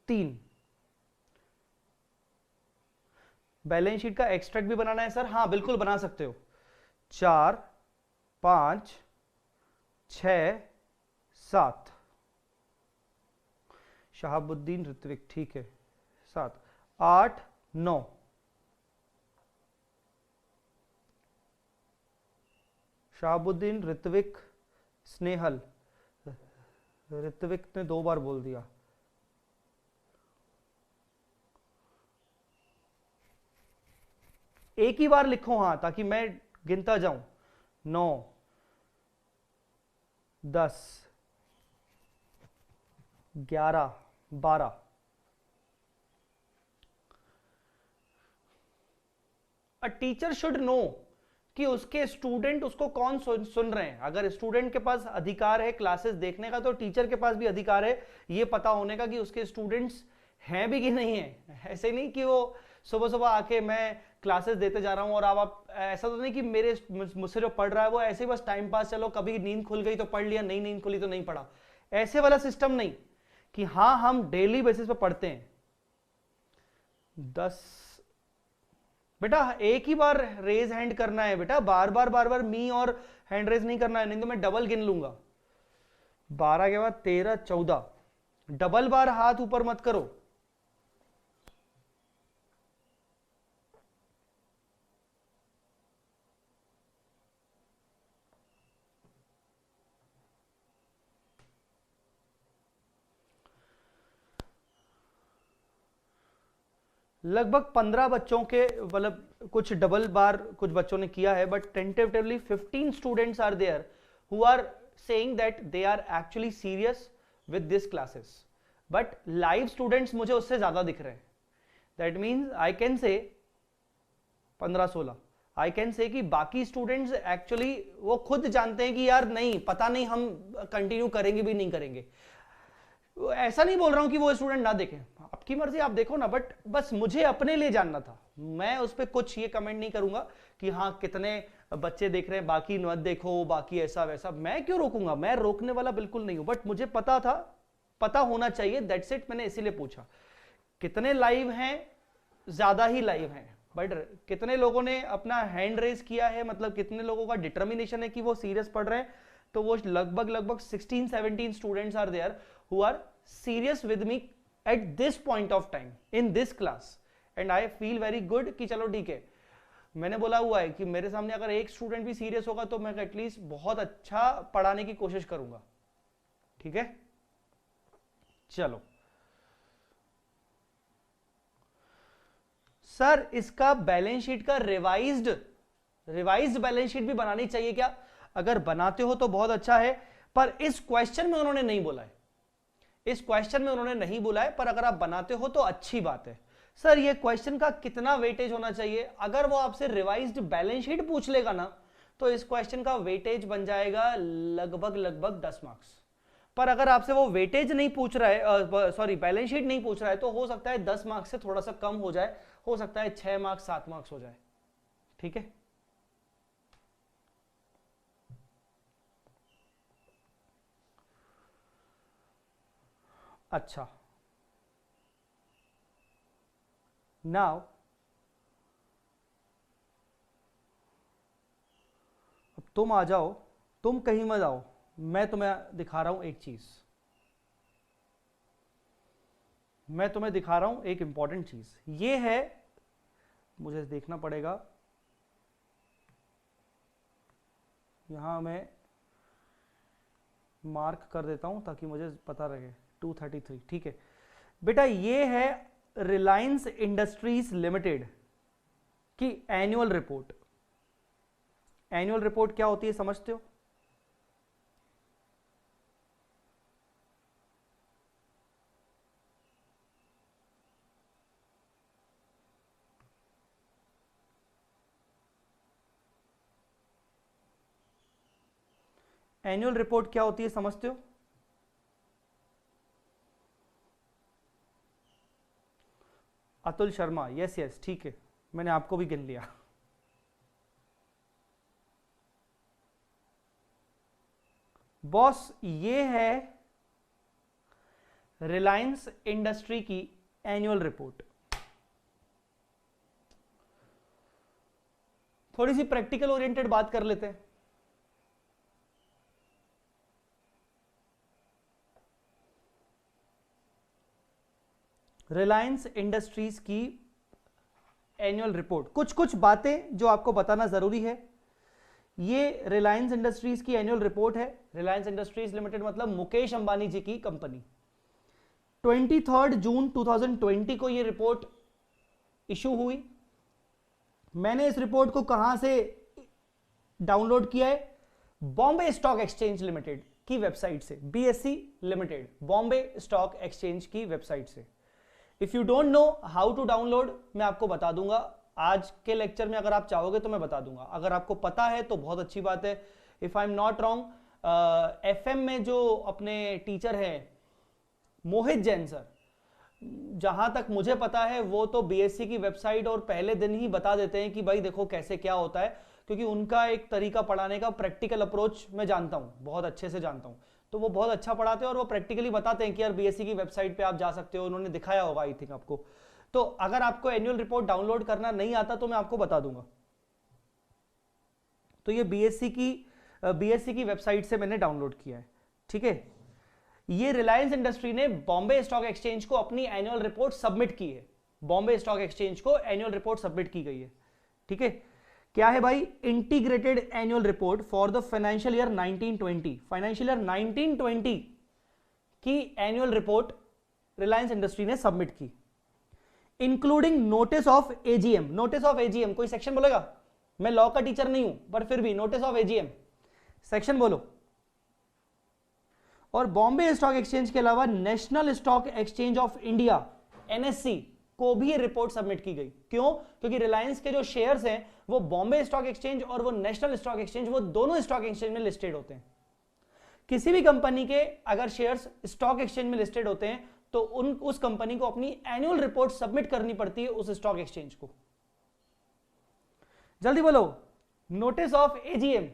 3 बैलेंस शीट का एक्सट्रैक्ट भी बनाना है सर? हाँ बिल्कुल बना सकते हो। 4 5 6 7 शहाबुद्दीन ऋत्विक, ठीक है। 7 8 9 शाहबुद्दीन, ऋत्विक, स्नेहल, ऋत्विक ने 2 बार बोल दिया। एक ही बार लिखो हाँ, ताकि मैं गिनता जाऊं। 9, 10, 11, 12। अ टीचर शुड नो कि उसके स्टूडेंट उसको कौन सुन रहे हैं। अगर स्टूडेंट के पास अधिकार है क्लासेस देखने का, तो टीचर के पास भी अधिकार है ये पता होने का कि उसके स्टूडेंट्स हैं भी कि नहीं है। ऐसे नहीं कि वो सुबह सुबह आके मैं क्लासेस देते जा रहा हूं और आप ऐसा तो नहीं कि मेरे मुझसे जो पढ़ रहा है वो ऐसे ही बस टाइम पास, चलो कभी नींद खुल गई तो पढ़ लिया, नहीं नींद खुली तो नहीं पढ़ा। ऐसे वाला सिस्टम नहीं कि हाँ हम डेली बेसिस पे पढ़ते हैं। 10 बेटा एक ही बार रेज हैंड करना है बेटा, बार बार मी और हैंड रेज नहीं करना है, नहीं तो मैं डबल गिन लूंगा। 12 के बाद 13, 14। डबल बार हाथ ऊपर मत करो। लगभग 15 बच्चों के, मतलब कुछ डबल बार कुछ बच्चों ने किया है, but tentatively 15 students are there who are saying that they are actually serious with this classes. But live students मुझे उससे ज्यादा दिख रहे हैं। That means I can say 15-16 I can say कि बाकी स्टूडेंट्स एक्चुअली वो खुद जानते हैं कि यार नहीं पता नहीं हम कंटिन्यू करेंगे भी नहीं करेंगे। ऐसा नहीं बोल रहा हूं कि वो स्टूडेंट ना देखें, आपकी मर्जी आप देखो ना, बट बस मुझे अपने लिए जानना था। मैं उस पर कुछ ये कमेंट नहीं करूंगा कि हाँ कितने बच्चे देख रहे हैं बाकी मत देखो, बाकी ऐसा वैसा। मैं क्यों रोकूंगा, मैं रोकने वाला बिल्कुल नहीं हूं, बट मुझे पता था, पता होना चाहिए, दैट्स इट। मैंने इसीलिए पूछा कितने लाइव हैं, ज्यादा ही लाइव हैं, बट कितने लोगों ने अपना हैंड रेज किया है, मतलब कितने लोगों का डिटर्मिनेशन है कि वो सीरियस पढ़ रहे हैं। तो वो लगभग 16-17 students are there who are serious with me at this point of time in this class and I feel very good कि चलो ठीक है। मैंने बोला हुआ है कि मेरे सामने अगर एक स्टूडेंट भी सीरियस होगा तो मैं एटलीस्ट बहुत अच्छा पढ़ाने की कोशिश करूंगा। ठीक है, चलो सर इसका बैलेंस शीट का रिवाइज्ड बैलेंस शीट भी बनानी चाहिए क्या? अगर बनाते हो तो बहुत अच्छा है, पर इस क्वेश्चन में उन्होंने नहीं बोला है, इस क्वेश्चन में उन्होंने नहीं बोला है, पर अगर आप बनाते हो तो अच्छी बात है। सर ये क्वेश्चन का कितना वेटेज होना चाहिए? अगर वो आपसे रिवाइज्ड बैलेंस शीट पूछ लेगा ना, तो इस क्वेश्चन का वेटेज बन जाएगा लगभग 10 मार्क्स। पर अगर आपसे वो वेटेज नहीं पूछ रहा है, सॉरी बैलेंस शीट नहीं पूछ रहा है, तो हो सकता है 10 मार्क्स से थोड़ा सा कम हो जाए, हो सकता है 6 मार्क्स 7 मार्क्स हो जाए। ठीक है, अच्छा नाउ अब तुम आ जाओ, तुम कहीं मत आओ, मैं तुम्हें दिखा रहा हूं एक चीज, मैं तुम्हें दिखा रहा हूं एक इंपॉर्टेंट चीज। ये है, मुझे देखना पड़ेगा, यहां मैं मार्क कर देता हूं ताकि मुझे पता रहे। 233 ठीक है बेटा, ये है रिलायंस इंडस्ट्रीज लिमिटेड की एनुअल रिपोर्ट। एनुअल रिपोर्ट क्या होती है समझते हो? एनुअल रिपोर्ट क्या होती है समझते हो? अतुल शर्मा, यस यस ठीक है, मैंने आपको भी गिन लिया। बॉस ये है रिलायंस इंडस्ट्री की एनुअल रिपोर्ट। थोड़ी सी प्रैक्टिकल ओरिएंटेड बात कर लेते हैं। रिलायंस इंडस्ट्रीज की एनुअल रिपोर्ट, कुछ कुछ बातें जो आपको बताना जरूरी है। ये रिलायंस इंडस्ट्रीज की एनुअल रिपोर्ट है। रिलायंस इंडस्ट्रीज लिमिटेड मतलब मुकेश अंबानी जी की कंपनी। 23 जून 2020 को ये रिपोर्ट इशू हुई। मैंने इस रिपोर्ट को कहां से डाउनलोड किया है? बॉम्बे स्टॉक एक्सचेंज लिमिटेड की वेबसाइट से, BSC limited, Bombay stock exchange की वेबसाइट से। If you don't know how to download, मैं आपको बता दूंगा आज के लेक्चर में। अगर आप चाहोगे तो मैं बता दूंगा, अगर आपको पता है तो बहुत अच्छी बात है। If I am not wrong, FM में जो अपने टीचर हैं मोहित जैन सर, जहां तक मुझे पता है वो तो बीएससी की वेबसाइट और पहले दिन ही बता देते हैं कि भाई देखो कैसे क्या होता है, क्योंकि उनका एक तरीका पढ़ाने का, प्रैक्टिकल अप्रोच मैं जानता हूं, बहुत अच्छे से जानता हूं। तो वो बहुत अच्छा पढ़ाते हैं और वो प्रैक्टिकली बताते हैं कि यार बीएससी की वेबसाइट पे आप जा सकते हो, उन्होंने दिखाया होगा आई थिंक आपको। तो अगर आपको एनुअल रिपोर्ट डाउनलोड करना नहीं आता तो मैं आपको बता दूंगा। तो ये बीएससी की वेबसाइट से मैंने डाउनलोड किया है, ठीक है। ये रिलायंस इंडस्ट्री ने बॉम्बे स्टॉक एक्सचेंज को अपनी एनुअल रिपोर्ट सबमिट की है। बॉम्बे स्टॉक एक्सचेंज को एनुअल रिपोर्ट सबमिट की गई है, ठीक है। क्या है भाई? Integrated annual report for the financial year 1920। Financial year 1920 की एनुअल रिपोर्ट रिलायंस इंडस्ट्री ने सबमिट की, including notice of AGM. Notice of AGM कोई सेक्शन बोलेगा? मैं लॉ का टीचर नहीं हूं, पर फिर भी नोटिस ऑफ एजीएम सेक्शन बोलो। और बॉम्बे स्टॉक एक्सचेंज के अलावा national stock exchange of India, NSC, को भी ये रिपोर्ट सबमिट की गई। क्यों? क्योंकि रिलायंस के जो शेयर्स हैं वो बॉम्बे स्टॉक एक्सचेंज और वो नेशनल स्टॉक एक्सचेंज, वो दोनों स्टॉक एक्सचेंज में लिस्टेड होते हैं। किसी भी कंपनी के अगर शेयर्स स्टॉक एक्सचेंज में लिस्टेड होते हैं तो उस कंपनी को अपनी एनुअल रिपोर्ट सबमिट करनी पड़ती है उस स्टॉक एक्सचेंज को। जल्दी बोलो, नोटिस ऑफ एजीएम।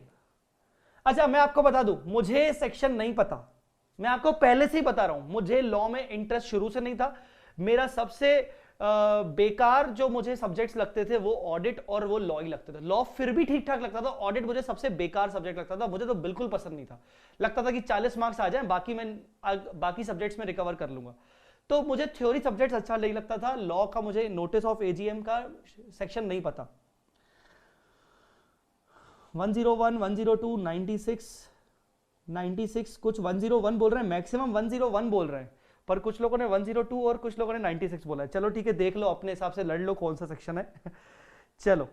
अच्छा मैं आपको बता दूं, मुझे सेक्शन नहीं पता, मैं आपको पहले से ही बता रहा हूं, मुझे लॉ में इंटरेस्ट शुरू से नहीं था। मेरा सबसे बेकार जो मुझे सब्जेक्ट्स लगते थे वो ऑडिट और वो लॉ ही लगते थे। लॉ फिर भी ठीक ठाक लगता था, ऑडिट मुझे सबसे बेकार सब्जेक्ट लगता था, मुझे तो बिल्कुल पसंद नहीं था। लगता था कि 40 मार्क्स आ जाएं, बाकी सब्जेक्ट्स में रिकवर कर लूंगा। तो मुझे थ्योरी सब्जेक्ट्स अच्छा नहीं लगता था। लॉ का मुझे नोटिस ऑफ एजीएम का सेक्शन नहीं पता। 101, 102, 96 कुछ 101 बोल रहे हैं, मैक्सिमम 101 बोल रहे हैं, पर कुछ लोगों ने 102 और कुछ लोगों ने 96 बोला है। चलो ठीक है, देख लो अपने हिसाब से, लड़ लो कौन सा सेक्शन है। चलो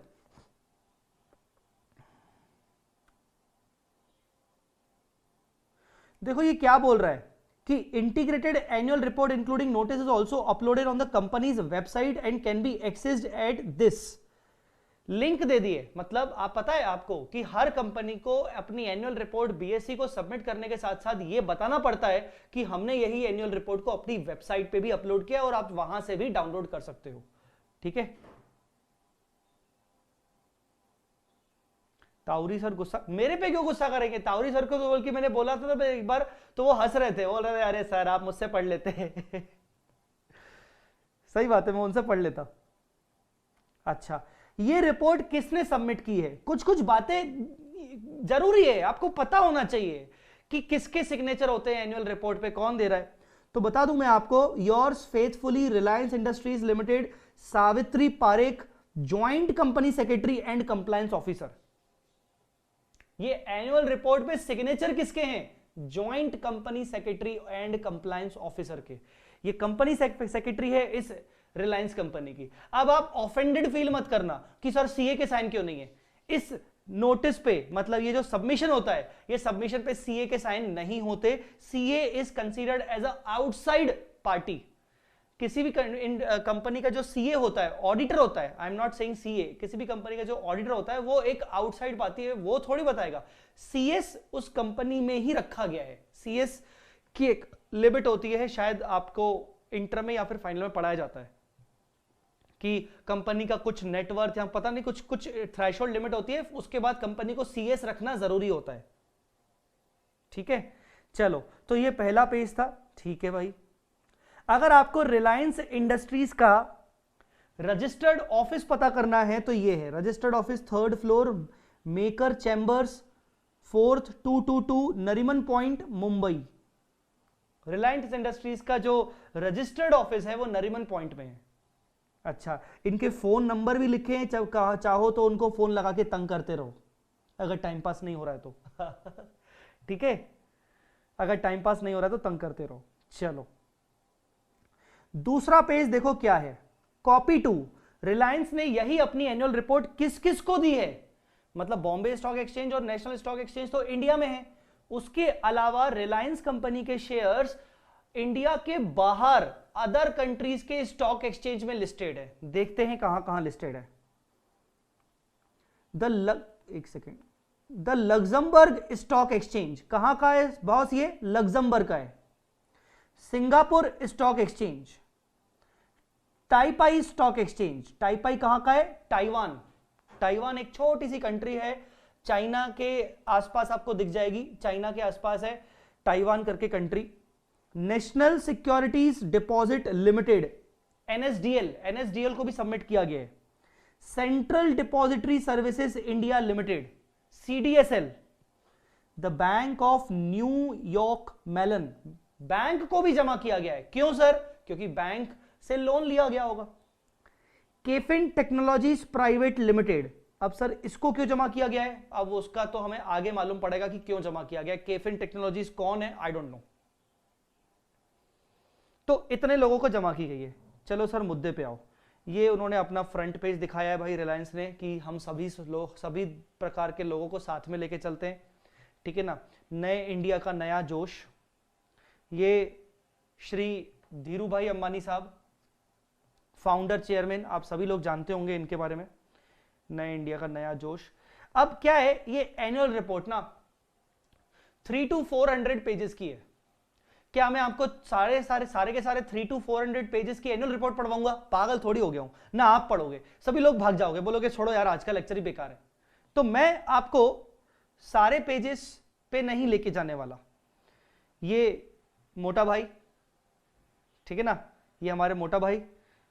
देखो ये क्या बोल रहा है कि integrated annual report including notice is also uploaded on the company's website and can be accessed at this. Link दे दिए, मतलब आप पता है आपको कि हर कंपनी को अपनी एनुअल रिपोर्ट बीएससी को सबमिट करने के साथ साथ ये बताना पड़ता है कि हमने यही एनुअल रिपोर्ट को अपनी वेबसाइट पे भी अपलोड किया और आप वहां से भी डाउनलोड कर सकते हो, ठीक है। ताउरी सर गुस्सा मेरे पे क्यों गुस्सा करेंगे? ताउरी सर को तो बोल के मैंने बोला था तो एक बार, तो वो हंस रहे थे, बोल रहे अरे सर आप मुझसे पढ़ लेते। सही बात है, मैं उनसे पढ़ लेता। अच्छा ये रिपोर्ट किसने सबमिट की है? कुछ कुछ बातें जरूरी है, आपको पता होना चाहिए कि किसके सिग्नेचर होते हैं एनुअल रिपोर्ट पे, कौन दे रहा है। तो बता दूं मैं आपको, yours faithfully Reliance industries limited, Savitri Parekh, joint company secretary and compliance officer. ये एनुअल रिपोर्ट पे सिग्नेचर किसके हैं? Joint company secretary and compliance officer के। ये कंपनी सेक्रेटरी है इस रिलायंस कंपनी की। अब आप ऑफेंडेड फील मत करना कि सर सीए के साइन क्यों नहीं है इस नोटिस पे, मतलब ये जो सबमिशन होता है, ये सबमिशन पे सीए के साइन नहीं होते। CA is considered as a outside party. किसी भी कंपनी का जो सीए होता है, ऑडिटर होता है, I am not saying CA, किसी भी कंपनी का जो ऑडिटर होता है वो एक आउटसाइड पार्टी है, वो थोड़ी बताएगा। सीएस उस कंपनी में ही रखा गया है। सीएस की एक लिमिट होती है, शायद आपको इंटर में या फिर फाइनल में पढ़ाया जाता है कि कंपनी का कुछ नेटवर्थ या पता नहीं कुछ थ्रेशोल्ड लिमिट होती है, उसके बाद कंपनी को सीएस रखना जरूरी होता है, ठीक है। चलो तो ये पहला पेज था, ठीक है भाई। अगर आपको रिलायंस इंडस्ट्रीज का रजिस्टर्ड ऑफिस पता करना है तो ये है registered office, 3rd floor, maker chambers, 4th 222 Nariman point, Mumbai. Reliance industries का जो रजिस्टर्ड ऑफिस है वो नरीमन पॉइंट में है। अच्छा इनके फोन नंबर भी लिखे हैं, चाहो तो उनको फोन लगा के तंग करते रहो, अगर टाइम पास नहीं हो रहा है तो ठीक है, अगर टाइम पास नहीं हो रहा है तो तंग करते रहो। चलो दूसरा पेज देखो क्या है, कॉपी टू। रिलायंस ने यही अपनी एनुअल रिपोर्ट किस किस को दी है, मतलब बॉम्बे स्टॉक एक्सचेंज और नेशनल स्टॉक एक्सचेंज तो इंडिया में है, उसके अलावा रिलायंस कंपनी के शेयर्स इंडिया के बाहर अदर कंट्रीज के स्टॉक एक्सचेंज में लिस्टेड है। देखते हैं कहां कहां लिस्टेड है। एक second, the Luxembourg stock exchange कहां का है बॉस, ये लग्जमबर्ग का है। Singapore stock exchange, Taipei stock exchange, Taipei कहां का है, ताइवान। ताइवान एक छोटी सी कंट्री है, चाइना के आसपास आपको दिख जाएगी, चाइना के आसपास है ताइवान करके country. National securities deposit limited, NSDL, NSDL को भी सबमिट किया गया है। Central depository services India limited, CDSL. The bank of New York Mellon, bank को भी जमा किया गया है। क्यों सर, क्योंकि बैंक से लोन लिया गया होगा। केफिन टेक्नोलॉजीज प्राइवेट लिमिटेड, अब सर इसको क्यों जमा किया गया है, अब उसका तो हमें आगे मालूम पड़ेगा कि क्यों जमा किया गया है। केफिन टेक्नोलॉजीज कौन है, आई डोंट नो। तो इतने लोगों को जमा की गई है। चलो सर मुद्दे पे आओ। ये उन्होंने अपना फ्रंट पेज दिखाया है भाई रिलायंस ने कि हम सभी प्रकार के लोगों को साथ में लेके चलते हैं, ठीक है ना। नए इंडिया का नया जोश, ये श्री धीरू भाई अंबानी साहब, फाउंडर चेयरमैन, आप सभी लोग जानते होंगे इनके बारे में। नए इंडिया का नया जोश। अब क्या है, ये एनुअल रिपोर्ट ना 300 to 400 पेजेस की है। क्या मैं आपको सारे के सारे 300 to 400 पेजेस की एनुअल रिपोर्ट पढ़वाऊंगा, पागल थोड़ी हो गया हूं ना। आप पढ़ोगे, सभी लोग भाग जाओगे, बोलोगे छोड़ो यार आज का लेक्चर ही बेकार है। तो मैं आपको सारे पेजेस पे नहीं लेके जाने वाला। ये मोटा भाई, ठीक है ना, ये हमारे मोटा भाई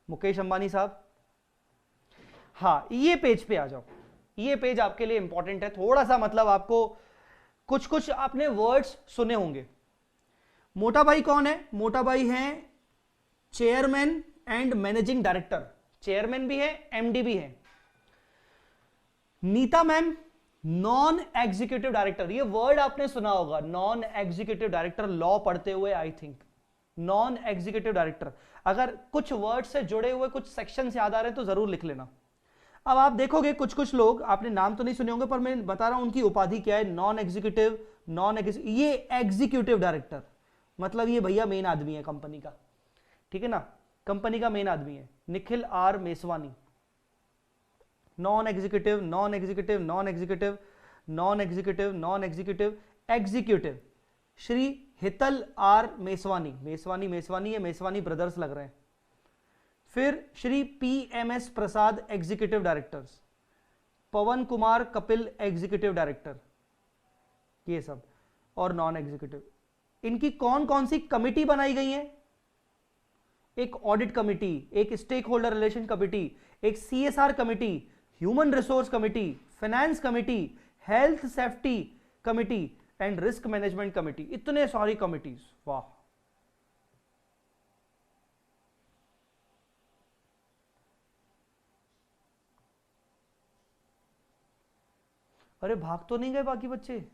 मुकेश अंबानी साहब। हाँ, ये पेज पे आ जाओ। ये पेज आपके लिए इंपॉर्टेंट है थोड़ा सा, मतलब आपको कुछ कुछ आपने वर्ड्स सुने होंगे। मोटा भाई कौन है, मोटा भाई हैं chairman and managing director, chairman भी है एमडी भी है। Nita ma'am non executive director, ये वर्ड आपने सुना होगा, नॉन एग्जीक्यूटिव डायरेक्टर, लॉ पढ़ते हुए I think. Non executive director, अगर कुछ वर्ड से जुड़े हुए कुछ सेक्शन याद आ रहे हैं तो जरूर लिख लेना। अब आप देखोगे कुछ कुछ लोग, आपने नाम तो नहीं सुने होंगे पर मैं बता रहा हूं उनकी उपाधि क्या है। नॉन एग्जीक्यूटिव, ये एग्जीक्यूटिव डायरेक्टर, मतलब ये भैया मेन आदमी है कंपनी का, ठीक है ना, कंपनी का मेन आदमी है। Nikhil R Meswani, non executive, non executive, non executive, non executive, non executive, executive Shri Hital R Meswani, Meswani ये मेसवानी ब्रदर्स लग रहे हैं। फिर Shri PMS Prasad executive directors, Pawan Kumar Kapil executive director, ये सब और नॉन एग्जीक्यूटिव। इनकी कौन कौन सी कमिटी बनाई गई है, एक ऑडिट कमिटी, एक स्टेक होल्डर रिलेशन कमिटी, एक CSR committee, human resource committee, finance committee, health safety committee and risk management committee. इतने सारी कमिटीज, वाह। अरे भाग तो नहीं गए बाकी बच्चे।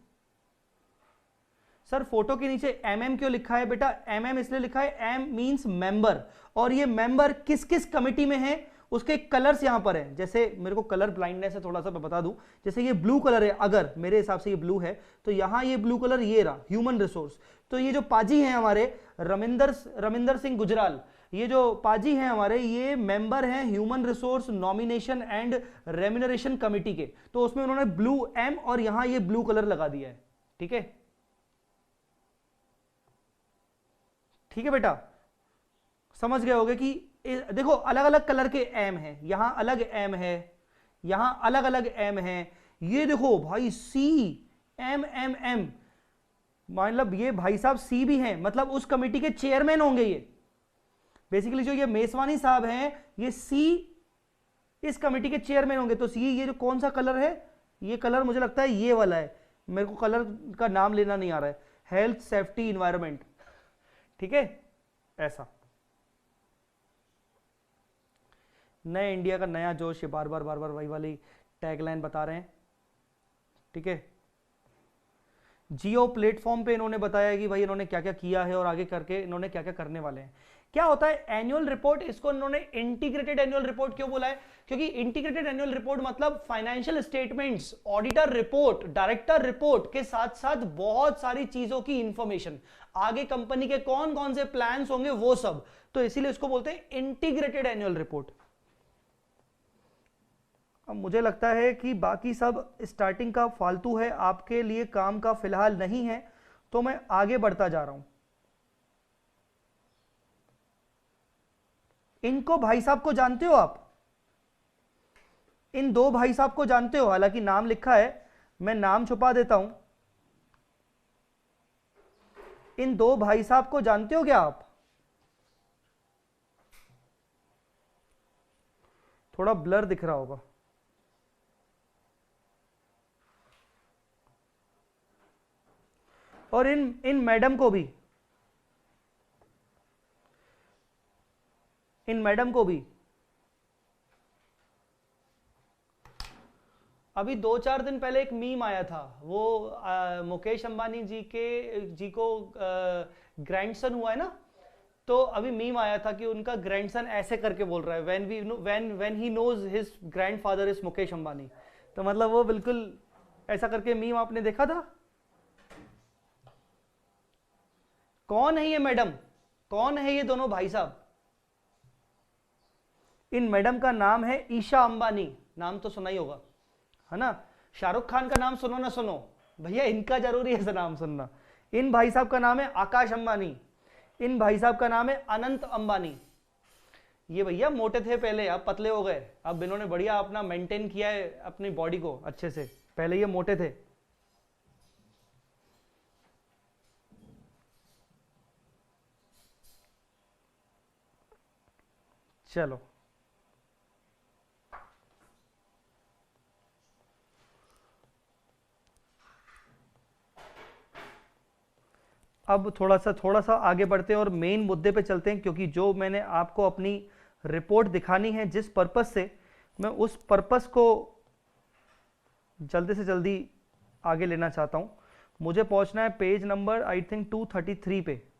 सर फोटो के नीचे एमएम क्यों लिखा है बेटा, एमएम इसलिए लिखा है, एम मींस मेंबर, और ये मेंबर किस किस कमिटी में है उसके कलर्स यहां पर है। जैसे मेरे को कलर ब्लाइंडनेस है थोड़ा सा, मैं बता दूं, जैसे ये ब्लू कलर है, अगर मेरे हिसाब से ये ब्लू है तो यहां ये ब्लू कलर ये रहा ह्यूमन रिसोर्स। तो ये जो पाजी हैं हमारे रमिंदर सिंह गुजराल, ये जो पाजी हैं हमारे, ये मेंबर हैं human resource nomination and remuneration committee के। तो उसमें उन्होंने ब्लू एम और यहां ये ब्लू कलर लगा दिया है, ठीक है, ठीक है बेटा, समझ गए होगे कि देखो अलग अलग कलर के एम है, यहां अलग एम है, यहां अलग अलग एम है। ये देखो भाई सी एम एम एम, मतलब ये भाई साहब सी भी हैं, मतलब उस कमेटी के चेयरमैन होंगे ये। बेसिकली जो ये मेसवानी साहब हैं ये सी इस कमेटी के चेयरमैन होंगे। तो सी ये जो कौन सा कलर है, ये कलर मुझे लगता है ये वाला है, मेरे को कलर का नाम लेना नहीं आ रहा है, हेल्थ सेफ्टी इन्वायरमेंट, ठीक है, ऐसा। नए इंडिया का नया जोश, ये बार बार वही वाली टैगलाइन बता रहे हैं। ठीक है। जियो प्लेटफॉर्म पे इन्होंने बताया कि भाई इन्होंने क्या क्या किया है और आगे करके इन्होंने क्या क्या करने वाले हैं। क्या होता है एनुअल रिपोर्ट, इसको इन्होंने इंटीग्रेटेड एनुअल रिपोर्ट क्यों बोला है? क्योंकि इंटीग्रेटेड एनुअल रिपोर्ट मतलब financial statements, auditor report, director report के साथ साथ बहुत सारी चीजों की इंफॉर्मेशन, आगे कंपनी के कौन कौन से प्लान्स होंगे वो सब, तो इसीलिए इसको बोलते हैं इंटीग्रेटेड एनुअल रिपोर्ट। अब मुझे लगता है कि बाकी सब स्टार्टिंग का फालतू है, आपके लिए काम का फिलहाल नहीं है, तो मैं आगे बढ़ता जा रहा हूं। इनको भाई साहब को जानते हो आप? इन दो भाई साहब को जानते हो? हालांकि नाम लिखा है, मैं नाम छुपा देता हूं। इन दो भाई साहब को जानते हो क्या आप? थोड़ा ब्लर दिख रहा होगा। और इन मैडम को भी, इन मैडम को भी अभी 2-4 दिन पहले एक मीम आया था, वो मुकेश अंबानी जी को ग्रैंडसन हुआ है ना, तो अभी मीम आया था कि उनका ग्रैंडसन ऐसे करके बोल रहा है, when he knows his grandfather is Mukesh Ambani. तो मतलब वो बिल्कुल ऐसा करके मीम आपने देखा था। कौन है ये मैडम, कौन है ये दोनों भाई साहब? इन मैडम का नाम है ईशा अंबानी, नाम तो सुना ही होगा, है ना? शाहरुख खान का नाम सुनो ना सुनो भैया, इनका जरूरी है नाम सुनना। इन भाई साहब का नाम है आकाश अंबानी, इन भाई साहब का नाम है अनंत अंबानी। ये भैया मोटे थे पहले, अब पतले हो गए, अब इन्होंने बढ़िया अपना मेंटेन किया है अपनी बॉडी को अच्छे से, पहले ये मोटे थे। चलो अब थोड़ा सा आगे बढ़ते हैं और मेन मुद्दे पे चलते हैं, क्योंकि जो मैंने आपको अपनी रिपोर्ट दिखानी है जिस पर्पस से, मैं उस पर्पस को जल्दी से जल्दी आगे लेना चाहता हूं। मुझे पहुंचना है पेज नंबर आई थिंक 233 पे।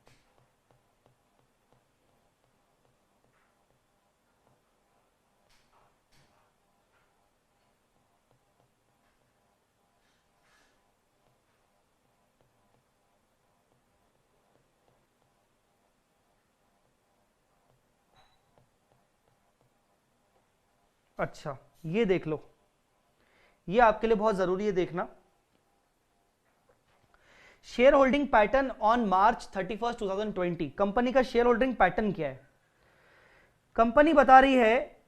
अच्छा ये देख लो, ये आपके लिए बहुत जरूरी है देखना। Share holding pattern on March 31, 2020। Company का शेयर होल्डिंग पैटर्न क्या है? कंपनी बता रही है,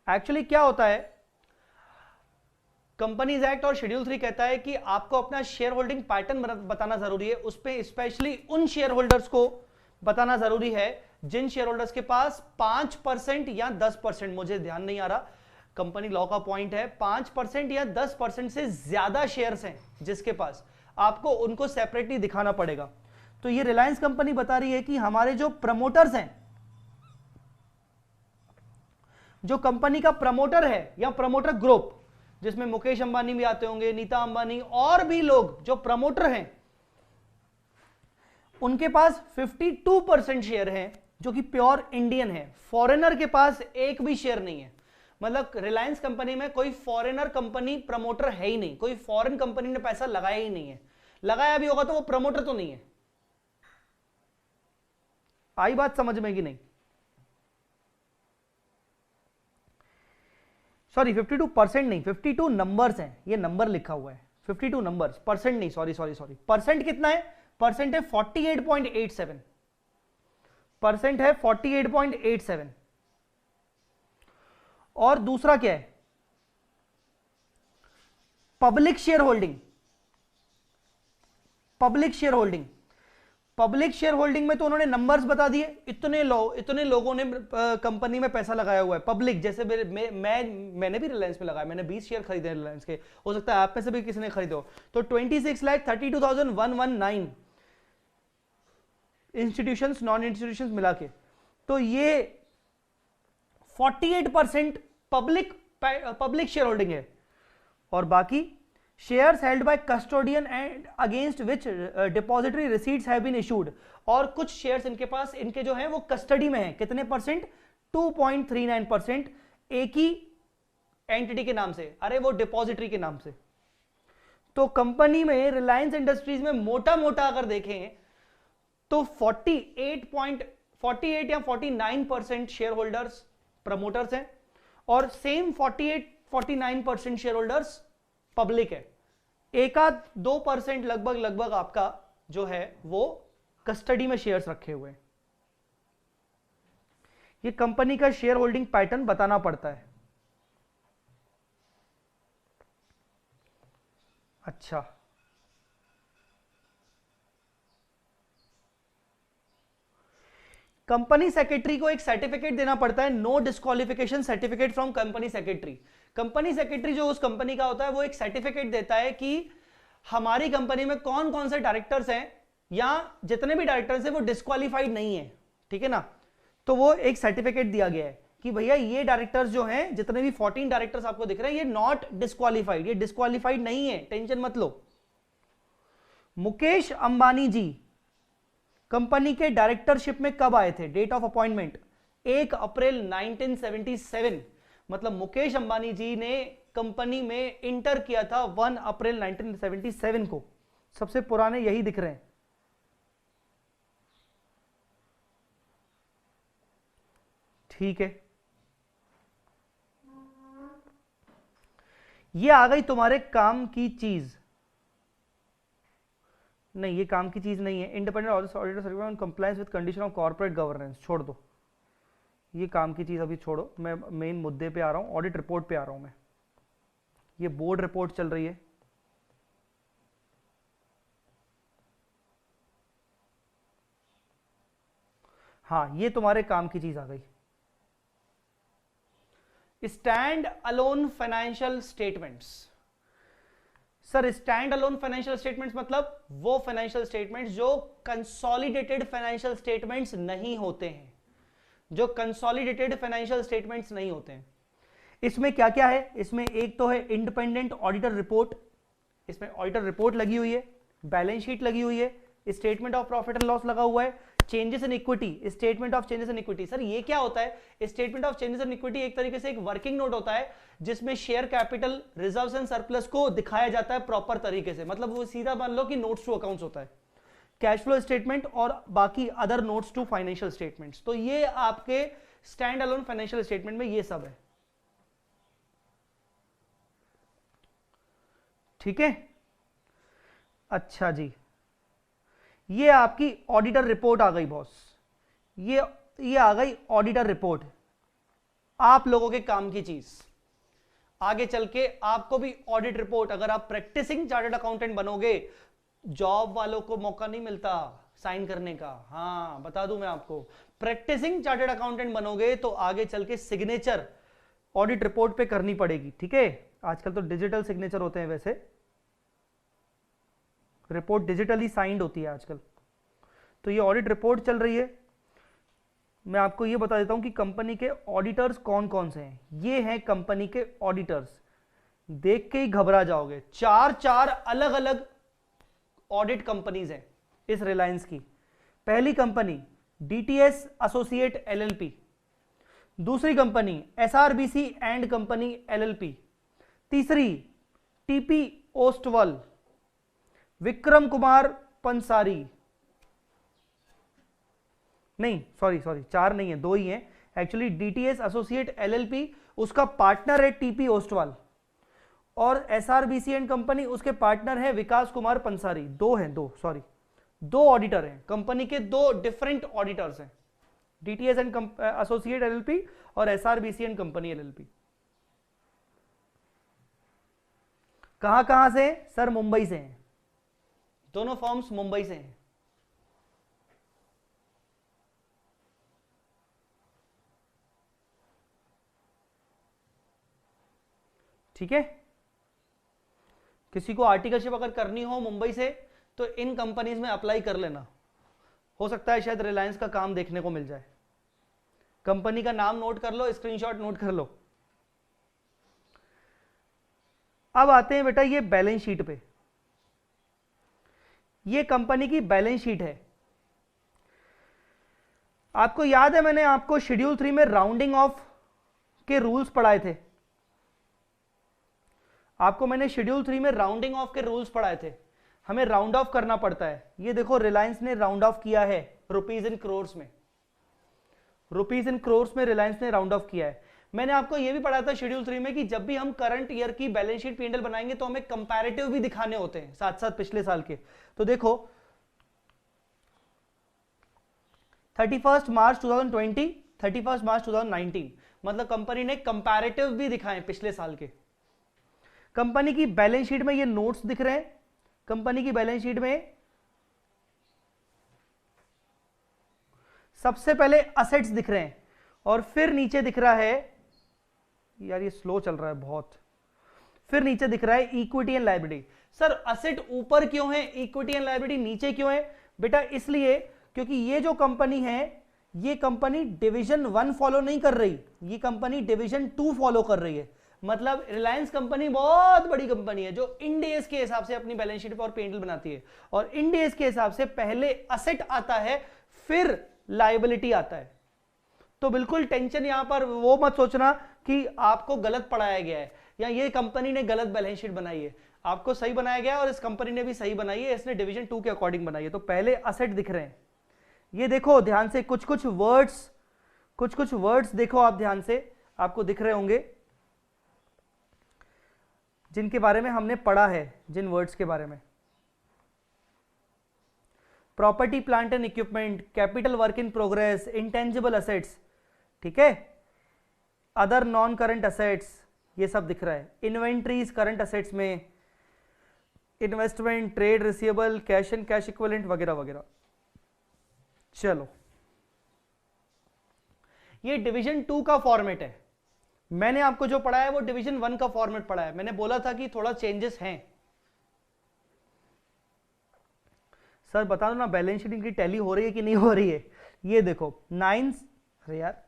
एक्चुअली क्या होता है, कंपनीज एक्ट और शेड्यूल 3 कहता है कि आपको अपना शेयर होल्डिंग पैटर्न बताना जरूरी है। उस पर स्पेशली उन शेयर होल्डर्स को बताना जरूरी है जिन शेयर होल्डर्स के पास 5% या 10%, मुझे ध्यान नहीं आ रहा, कंपनी लॉ का पॉइंट है 5% या 10% से ज्यादा शेयर्स हैं जिसके पास, आपको उनको सेपरेटली दिखाना पड़ेगा। तो ये रिलायंस कंपनी बता रही है कि हमारे जो प्रमोटर्स हैं, जो कंपनी का प्रमोटर है या प्रमोटर ग्रुप, जिसमें मुकेश अंबानी भी आते होंगे, नीता अंबानी और भी लोग जो प्रमोटर हैं, उनके पास 52% शेयर हैं जो कि प्योर इंडियन है। फॉरेनर के पास एक भी शेयर नहीं है। मतलब रिलायंस कंपनी में कोई फॉरेनर कंपनी प्रमोटर है ही नहीं, कोई फॉरेन कंपनी ने पैसा लगाया ही नहीं है, लगाया भी होगा तो वो प्रमोटर तो नहीं है। आई बात समझ में कि नहीं? सॉरी 52% नहीं, 52 नंबर्स हैं, ये नंबर लिखा हुआ है 52 नंबर्स, परसेंट नहीं, सॉरी परसेंट कितना है? परसेंट है 48.87 परसेंट है 48.87। और दूसरा क्या है? Public share holding. Public share holding, public share holding में तो उन्होंने नंबर्स बता दिए, इतने लोगों ने कंपनी में पैसा लगाया हुआ है। पब्लिक जैसे मैंने भी रिलायंस में लगाया, मैंने 20 शेयर खरीदे रिलायंस के, हो सकता है आप में से भी किसी ने खरीदे हो। तो 26,32,119 इंस्टीट्यूशंस नॉन इंस्टीट्यूशंस मिला के, तो ये 48% पब्लिक पब्लिक शेयर होल्डिंग है। और बाकी shares held by custodian and against which depository receipts have been issued, और कुछ शेयर्स इनके पास, इनके जो है वो कस्टडी में है, कितने परसेंट, 2.39%, एक ही एंटिटी के नाम से, अरे वो डिपॉजिटरी के नाम से। तो कंपनी में रिलायंस इंडस्ट्रीज में मोटा मोटा अगर देखें तो 48 या 49% शेयर होल्डर्स प्रमोटर्स हैं, और सेम 48-49% शेयर होल्डर्स पब्लिक है। एक आध 2% लगभग आपका जो है वो कस्टडी में शेयर्स रखे हुए हैं। ये कंपनी का शेयर होल्डिंग पैटर्न बताना पड़ता है। अच्छा, कंपनी सेक्रेटरी को एक सर्टिफिकेट देना पड़ता है, no disqualification certificate from company secretary. Company secretary जो उस कंपनी का होता है वो एक सर्टिफिकेट देता है कि हमारी कंपनी में कौन कौन से डायरेक्टर्स हैं, या जितने भी डायरेक्टर्स हैं वो डिस्क्वालिफाइड नहीं है, ठीक है ना। तो वो एक सर्टिफिकेट दिया गया है कि भैया ये डायरेक्टर्स जो हैं, जितने भी 14 डायरेक्टर्स आपको दिख रहे हैं, ये नॉट डिस्क्वालिफाइड, ये डिस्क्वालिफाइड नहीं है, टेंशन मत लो। मुकेश अंबानी जी कंपनी के डायरेक्टरशिप में कब आए थे, डेट ऑफ अपॉइंटमेंट 1 अप्रैल 1977, मतलब मुकेश अंबानी जी ने कंपनी में इंटर किया था 1 अप्रैल 1977 को। सबसे पुराने यही दिख रहे हैं। ठीक है, ये आ गई तुम्हारे काम की चीज। नहीं, ये काम की चीज नहीं है। Independent auditor certificate on compliance with condition of corporate governance, छोड़ दो ये काम की चीज, अभी छोड़ो। मैं मेन मुद्दे पे आ रहा हूं, ऑडिट रिपोर्ट पे आ रहा हूं मैं। ये बोर्ड रिपोर्ट चल रही है। हाँ, ये तुम्हारे काम की चीज आ गई। Stand alone financial statements. Sir, stand alone financial statements मतलब वो फाइनेंशियल स्टेटमेंट्स जो कंसोलिडेटेड फाइनेंशियल स्टेटमेंट्स नहीं होते हैं, जो कंसोलिडेटेड फाइनेंशियल स्टेटमेंट्स नहीं होते हैं। इसमें क्या क्या है, इसमें एक तो है इंडिपेंडेंट ऑडिटर रिपोर्ट, इसमें ऑडिटर रिपोर्ट लगी हुई है, बैलेंस शीट लगी हुई है, statement of profit and loss लगा हुआ है, changes in equity, statement of changes in equity. Sir ये क्या होता है, statement of changes in equity एक तरीके से एक वर्किंग नोट होता है जिसमें share capital, reserves and surplus को दिखाया जाता है प्रॉपर तरीके से, मतलब वो सीधा मान लो कि नोट्स टू अकाउंट्स होता है, कैश फ्लो स्टेटमेंट और बाकी other notes to financial statements. तो ये आपके स्टैंड अलोन फाइनेंशियल स्टेटमेंट में ये सब है, ठीक है। अच्छा जी, ये आपकी ऑडिटर रिपोर्ट आ गई बॉस, ये आ गई ऑडिटर रिपोर्ट, आप लोगों के काम की चीज। आगे चल के आपको भी ऑडिट रिपोर्ट, अगर आप प्रैक्टिसिंग चार्टर्ड अकाउंटेंट बनोगे, जॉब वालों को मौका नहीं मिलता साइन करने का। हाँ बता दूं मैं आपको, प्रैक्टिसिंग चार्टर्ड अकाउंटेंट बनोगे तो आगे चल के सिग्नेचर ऑडिट रिपोर्ट पे करनी पड़ेगी, ठीक है। आजकल तो डिजिटल सिग्नेचर होते हैं, वैसे रिपोर्ट डिजिटली साइंड होती है आजकल। तो ये ऑडिट रिपोर्ट चल रही है। मैं आपको ये बता देता हूं कि कंपनी के ऑडिटर्स कौन कौन से हैं। ये हैं कंपनी के ऑडिटर्स, देख के ही घबरा जाओगे। चार अलग अलग ऑडिट कंपनीज हैं इस रिलायंस की। पहली कंपनी डीटीएस एसोसिएट एलएलपी, दूसरी कंपनी एसआरबीसी एंड कंपनी एलएलपी, तीसरी टीपी ओस्टवाल, विक्रम कुमार पंसारी, नहीं सॉरी 4 नहीं है, 2 ही है एक्चुअली। डीटीएस एसोसिएट एलएलपी, उसका पार्टनर है टीपी ओस्टवाल, और एसआरबीसी एंड कंपनी, उसके पार्टनर है विकास कुमार पंसारी। 2 हैं, 2 ऑडिटर हैं कंपनी के, 2 डिफरेंट ऑडिटर्स हैं, डीटीएस एंड एसोसिएट एलएलपी और एसआरबीसी एंड कंपनी एलएलपी। कहां से? सर मुंबई से हैं, दोनों फॉर्म्स मुंबई से हैं। ठीक है, किसी को आर्टिकलशिप अगर करनी हो मुंबई से तो इन कंपनीज में अप्लाई कर लेना, हो सकता है शायद रिलायंस का काम देखने को मिल जाए। कंपनी का नाम नोट कर लो, स्क्रीनशॉट नोट कर लो। अब आते हैं बेटा ये बैलेंस शीट पे। ये कंपनी की बैलेंस शीट है। आपको याद है मैंने आपको शेड्यूल 3 में राउंडिंग ऑफ के रूल्स पढ़ाए थे। आपको मैंने शेड्यूल 3 में राउंडिंग ऑफ के रूल्स पढ़ाए थे। हमें राउंड ऑफ करना पड़ता है। ये देखो रिलायंस ने राउंड ऑफ किया है रुपीज इन क्रोर्स में। रुपीज इन क्रोर्स में रिलायंस ने राउंड ऑफ किया है। मैंने आपको यह भी पढ़ा था शेड्यूल 3 में कि जब भी हम करंट ईयर की बैलेंस शीट P&L बनाएंगे तो हमें कंपैरेटिव भी दिखाने होते हैं साथ साथ पिछले साल के। तो देखो 31 मार्च 2020, 31 मार्च 2019, मतलब कंपनी ने कंपैरेटिव भी दिखाए पिछले साल के। कंपनी की बैलेंस शीट में ये नोट्स दिख रहे हैं। कंपनी की बैलेंस शीट में सबसे पहले असेट्स दिख रहे हैं और फिर नीचे दिख रहा है, यार ये स्लो चल रहा है बहुत, फिर नीचे दिख रहा है equity and liability. Sir asset ऊपर क्यों है, इक्विटी एंड लायबिलिटी नीचे क्यों है? बेटा इसलिए क्योंकि ये जो कंपनी है ये कंपनी डिवीजन 1 फॉलो नहीं कर रही, ये कंपनी डिवीजन 2 फॉलो कर रही है। मतलब रिलायंस कंपनी बहुत बड़ी कंपनी है जो इंड एज के हिसाब से अपनी बैलेंस शीट और P&L बनाती है, और इंड एज के हिसाब से पहले असेट आता है फिर लायबिलिटी आता है। तो बिल्कुल टेंशन यहां पर वो मत सोचना कि आपको गलत पढ़ाया गया है या ये कंपनी ने गलत बैलेंस शीट बनाई है। आपको सही बनाया गया है और इस कंपनी ने भी सही बनाई है, इसने डिवीजन 2 के अकॉर्डिंग बनाई है। तो पहले असेट दिख रहे हैं, ये देखो ध्यान से, कुछ कुछ वर्ड्स देखो आप ध्यान से, आपको दिख रहे होंगे जिनके बारे में हमने पढ़ा है, जिन वर्ड्स के बारे में। Property plant and equipment, capital work in progress, intangible assets, ठीक है, अदर नॉन करंट असेट्स, ये सब दिख रहा है। इन्वेंट्रीज करंट असेट्स में, investment, trade receivable, cash and cash equivalent वगैरह वगैरह। चलो ये डिवीजन 2 का फॉर्मेट है। मैंने आपको जो पढ़ाया है वो डिवीजन 1 का फॉर्मेट पढ़ा है। मैंने बोला था कि थोड़ा चेंजेस हैं। सर बता दो ना बैलेंस शीट की टैली हो रही है कि नहीं हो रही है? ये देखो 9, अरे यार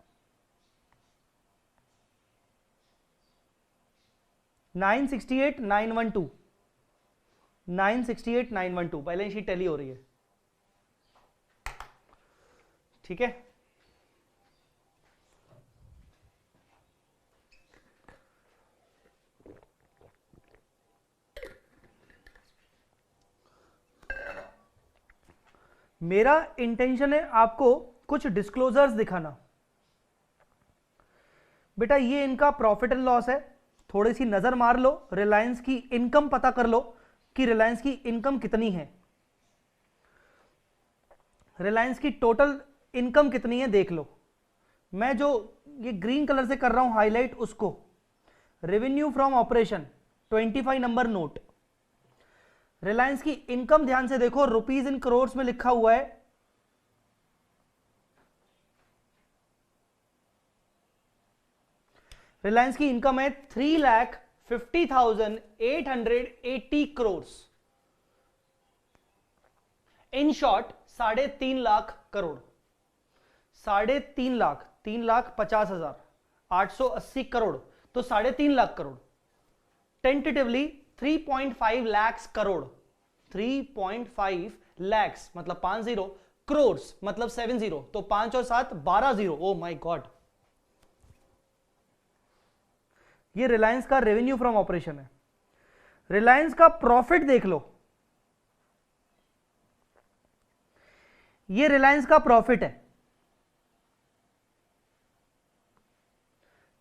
968,912, 968,912 बैलेंस शीट टैली हो रही है, ठीक है। मेरा इंटेंशन है आपको कुछ डिस्क्लोजर्स दिखाना। बेटा ये इनका प्रॉफिट एंड लॉस है, थोड़ी सी नजर मार लो, रिलायंस की इनकम पता कर लो कि रिलायंस की इनकम कितनी है, रिलायंस की टोटल इनकम कितनी है देख लो। मैं जो ये ग्रीन कलर से कर रहा हूं हाईलाइट उसको, revenue from operation 25 number note. Reliance की इनकम ध्यान से देखो, रुपीज इन करोड़ में लिखा हुआ है। रिलायंस की इनकम है 3,50,880 करोड़। इन शॉर्ट 3.5 लाख करोड़, 3.5 लाख, 3,50,880 करोड़, तो 3.5 लाख करोड़। टेंटेटिवली 3.5 लाख करोड़, 3.5 लाख मतलब 50, करोड़ मतलब 70, तो 5 और 7 12 ओ माय गॉड। ये रिलायंस का रेवेन्यू फ्रॉम ऑपरेशन है। रिलायंस का प्रॉफिट देख लो, ये रिलायंस का प्रॉफिट है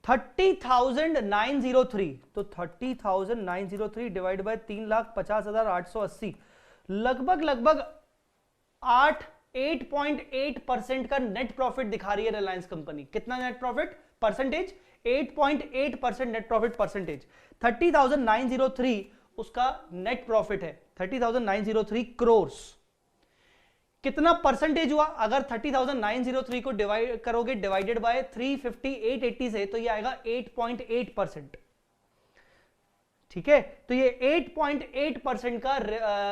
30,903, तो 30,903 डिवाइड बाय 3,50,880, लगभग 8.8% का नेट प्रॉफिट दिखा रही है रिलायंस कंपनी। कितना net profit percentage? 8.8% net profit percentage. 30,903 उसका नेट प्रॉफिट है, 30,903 करोड़। कितना परसेंटेज हुआ? अगर 30,903 को डिवाइड करोगे डिवाइडेड बाय 350,880 से, तो ये आएगा 8.8%, ठीक है। तो ये 8.8% का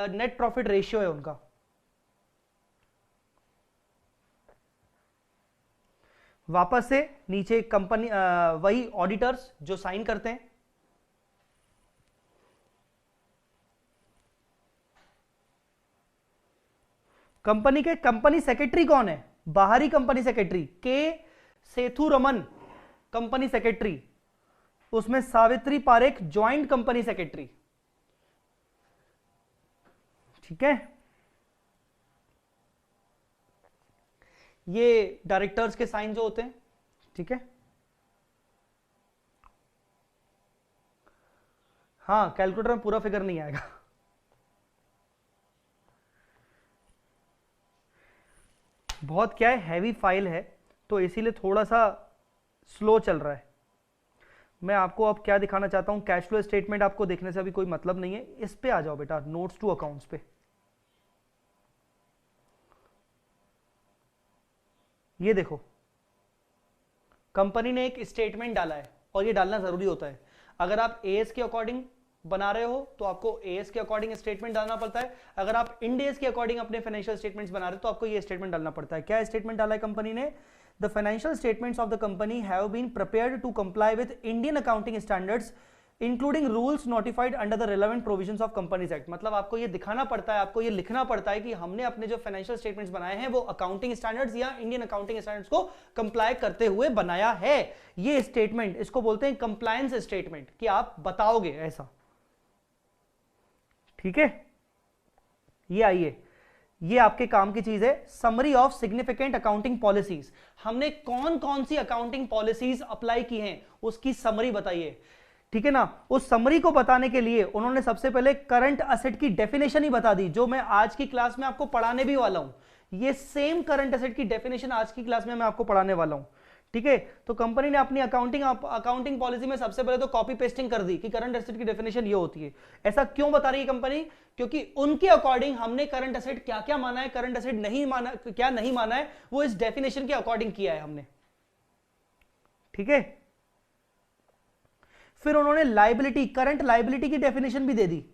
नेट प्रॉफिट रेशियो है उनका। वापस से नीचे कंपनी वही ऑडिटर्स जो साइन करते हैं, कंपनी के कंपनी सेक्रेटरी कौन है? बाहरी कंपनी सेक्रेटरी के सेथुरमन कंपनी सेक्रेटरी, उसमें Savitri Parekh joint company secretary. ठीक है, ये डायरेक्टर्स के साइन जो होते हैं। ठीक है, हाँ कैलकुलेटर में पूरा फिगर नहीं आएगा। बहुत क्या है, हैवी फाइल है तो इसीलिए थोड़ा सा स्लो चल रहा है। मैं आपको अब क्या दिखाना चाहता हूं, कैश फ्लो स्टेटमेंट आपको देखने से अभी कोई मतलब नहीं है। इस पे आ जाओ बेटा, नोट्स टू अकाउंट्स पे। ये देखो, कंपनी ने एक स्टेटमेंट डाला है और ये डालना जरूरी होता है। अगर आप एएस के अकॉर्डिंग बना रहे हो तो आपको एएस के अकॉर्डिंग स्टेटमेंट डालना पड़ता है। अगर आप इंड एएस के अकॉर्डिंग अपने फाइनेंशियल स्टेटमेंट्स बना रहे हो तो आपको ये स्टेटमेंट डालना पड़ता है। क्या स्टेटमेंट डाला है कंपनी ने? The financial statements of the company have been prepared to comply with Indian accounting standards including rules notified under the relevant provisions of companies act. मतलब आपको ये दिखाना पड़ता है, आपको ये लिखना पड़ता है कि हमने अपने जो फाइनेंशियल स्टेटमेंट्स बनाए हैं वो अकाउंटिंग स्टैंडर्ड्स या इंडियन अकाउंटिंग स्टैंडर्ड्स को कंप्लाई करते हुए बनाया है। ये स्टेटमेंट, इसको बोलते हैं कंप्लायंस स्टेटमेंट, कि आप बताओगे ऐसा। ठीक है, ये आइए, ये आपके काम की चीज है, summary of significant accounting policies. हमने कौन कौन सी अकाउंटिंग पॉलिसीज अप्लाई की हैं उसकी समरी बताइए। ठीक है ना, उस समरी को बताने के लिए उन्होंने सबसे पहले करंट असेट की डेफिनेशन ही बता दी, जो मैं आज की क्लास में आपको पढ़ाने भी वाला हूं। ये सेम करंट असेट की डेफिनेशन आज की क्लास में मैं आपको पढ़ाने वाला हूं। ठीक है, तो कंपनी ने अपनी अकाउंटिंग पॉलिसी में सबसे पहले तो कॉपी पेस्टिंग कर दी कि करंट एसेट की डेफिनेशन ये होती है। ऐसा क्यों बता रही है कंपनी? क्योंकि उनके अकॉर्डिंग हमने करंट एसेट क्या क्या माना है, करंट एसेट नहीं माना, क्या नहीं माना है, वो इस डेफिनेशन के अकॉर्डिंग किया है हमने। ठीक है, फिर उन्होंने लायबिलिटी, करंट लायबिलिटी की डेफिनेशन भी दे दी।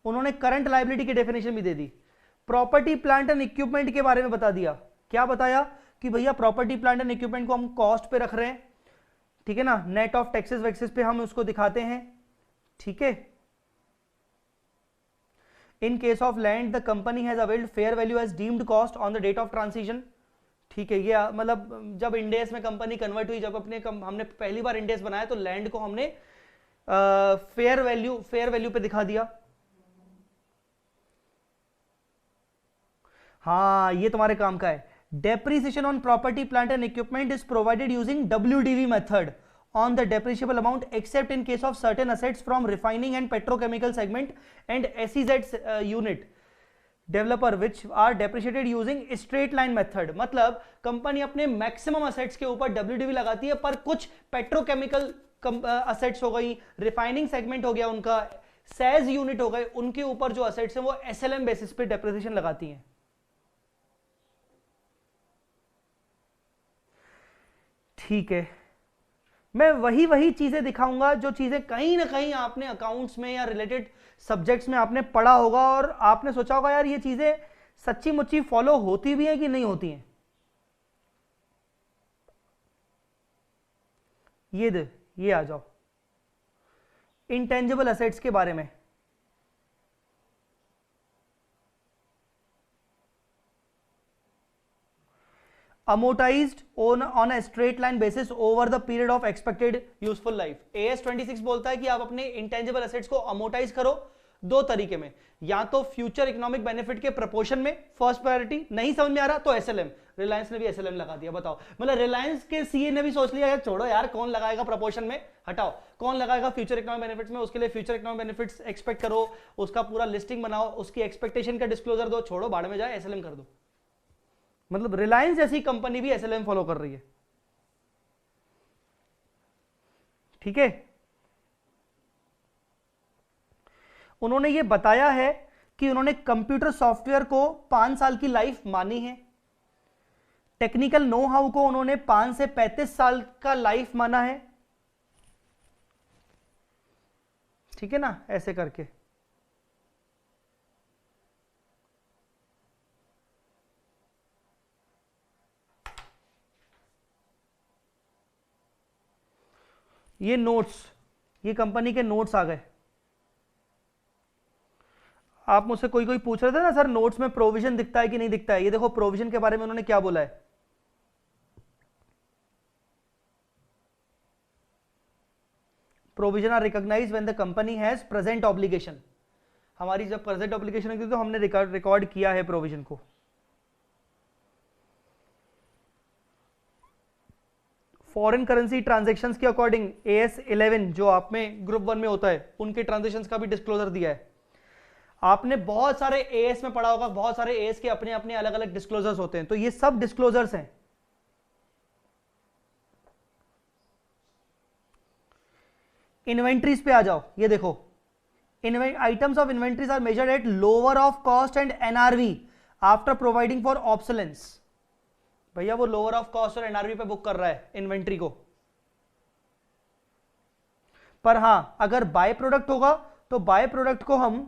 उन्होंने करंट लायबिलिटी की डेफिनेशन भी दे दी। प्रॉपर्टी प्लांट एंड इक्विपमेंट के बारे में बता दिया। क्या बताया? कि भैया प्रॉपर्टी प्लांट एंड इक्विपमेंट को हम कॉस्ट पे रख रहे हैं। ठीक है ना, नेट ऑफ टैक्सेस वैक्सेस पे हम उसको दिखाते हैं। ठीक है, in case of land the company has availed fair value as deemed cost on the date of transition. ठीक है, ये मतलब जब इंडेस में कंपनी कन्वर्ट हुई, जब हमने पहली बार इंडेस बनाया तो लैंड को हमने फेयर वैल्यू पे दिखा दिया। हाँ, ये तुम्हारे काम का है। Depreciation on property plant and equipment is provided using WDV method on the depreciable amount except in case of certain assets from refining and petrochemical segment and SEZ unit developer which are depreciated using straight line method। मतलब company अपने maximum assets के ऊपर WDV लगाती है, पर कुछ petrochemical assets हो गई, रिफाइनिंग सेगमेंट हो गया उनका, सेज यूनिट हो गए, उनके ऊपर जो असेट्स हैं वो SLM बेसिस पे डेप्रिसिएशन लगाती हैं। ठीक है, मैं वही चीजें दिखाऊंगा जो चीजें कहीं ना कहीं आपने अकाउंट्स में या रिलेटेड सब्जेक्ट्स में आपने पढ़ा होगा और आपने सोचा होगा यार ये चीजें सच्ची मुच्ची फॉलो होती भी हैं कि नहीं होती हैं। ये आ जाओ, इंटेंजिबल असेट्स के बारे में। amortized on a straight line basis over the period of expected useful life। AS 26 बोलता है कि आप अपने इंटेंजिबल एसेट्स को अमोटाइज करो दो तरीके में, या तो फ्यूचर इकोनॉमिक बेनिफिट के प्रोपोर्शन में, फर्स्ट प्रायोरिटी, नहीं समझ में आ रहा तो SLM। रिलायंस ने भी SLM लगा दिया, बताओ। मतलब रिलायंस के सीए ने भी सोच लिया यार छोड़ो यार, कौन लगाएगा प्रोपोर्शन में, हटाओ, कौन लगाएगा फ्यूचर इकोनॉमिक बेनिफिट्स में, उसके लिए फ्यूचर इकोनॉमिक बेनिफिट्स एक्सपेक्ट करो, उसका पूरा लिस्टिंग बनाओ, उसकी एक्सपेक्टेशन का डिस्क्लोजर दो, छोड़ो बाढ़ में जाए, SLM कर दो। मतलब रिलायंस जैसी कंपनी भी SLM फॉलो कर रही है। ठीक है, उन्होंने ये बताया है कि उन्होंने कंप्यूटर सॉफ्टवेयर को 5 साल की लाइफ मानी है। टेक्निकल नो हाउ को उन्होंने 5 से 35 साल का लाइफ माना है। ठीक है ना, ऐसे करके। ये नोट्स, ये कंपनी के नोट्स आ गए। आप मुझसे कोई कोई पूछ रहे थे ना सर नोट्स में प्रोविजन दिखता है कि नहीं दिखता है, ये देखो प्रोविजन के बारे में उन्होंने क्या बोला है। Provision are recognised when the company has present obligation. हमारी जब प्रेजेंट ऑब्लिगेशन होगी तो हमने रिकॉर्ड किया है प्रोविजन को। फॉरेन करेंसी ट्रांजैक्शंस के अकॉर्डिंग AS11 जो आप में ग्रुप 1 में होता है उनके ट्रांजैक्शंस का भी डिस्क्लोजर दिया है। आपने बहुत सारे AS में पढ़ा होगा, बहुत सारे AS के अपने अपने अलग अलग डिस्क्लोजर्स होते हैं, तो ये सब डिस्क्लोजर्स हैं। इन्वेंट्रीज पे आ जाओ, ये देखो items of inventories are measured at lower of cost and NRV after providing for obsolescence. भैया वो लोअर ऑफ कॉस्ट और NRV पे बुक कर रहा है इन्वेंट्री को, पर हां अगर बाय प्रोडक्ट होगा तो बाय प्रोडक्ट को हम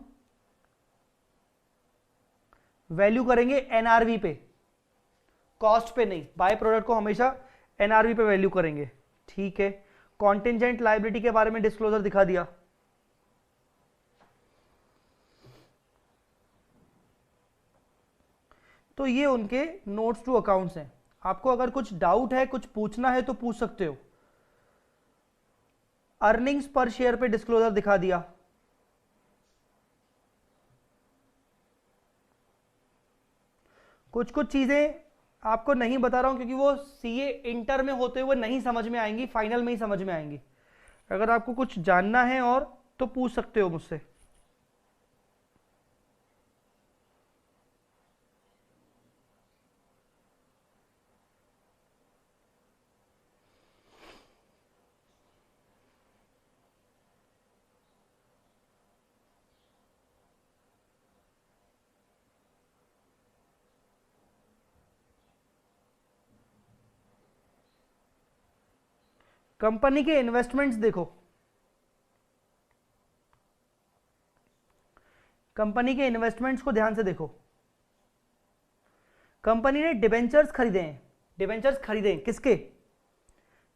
वैल्यू करेंगे NRV पे, कॉस्ट पे नहीं। बाय प्रोडक्ट को हमेशा NRV पे वैल्यू करेंगे, ठीक है। कॉन्टिंजेंट लायबिलिटी के बारे में डिस्क्लोजर दिखा दिया। तो ये उनके नोट्स टू अकाउंट्स हैं। आपको अगर कुछ डाउट है, कुछ पूछना है तो पूछ सकते हो। अर्निंग्स पर शेयर पे डिस्क्लोजर दिखा दिया। कुछ कुछ चीजें आपको नहीं बता रहा हूं क्योंकि वो CA इंटर में होते हुए नहीं समझ में आएंगी, फाइनल में ही समझ में आएंगी। अगर आपको कुछ जानना है और तो पूछ सकते हो मुझसे। कंपनी के इन्वेस्टमेंट्स देखो, कंपनी के इन्वेस्टमेंट्स को ध्यान से देखो। कंपनी ने डिबेंचर्स खरीदे हैं। डिबेंचर्स खरीदे हैं किसके?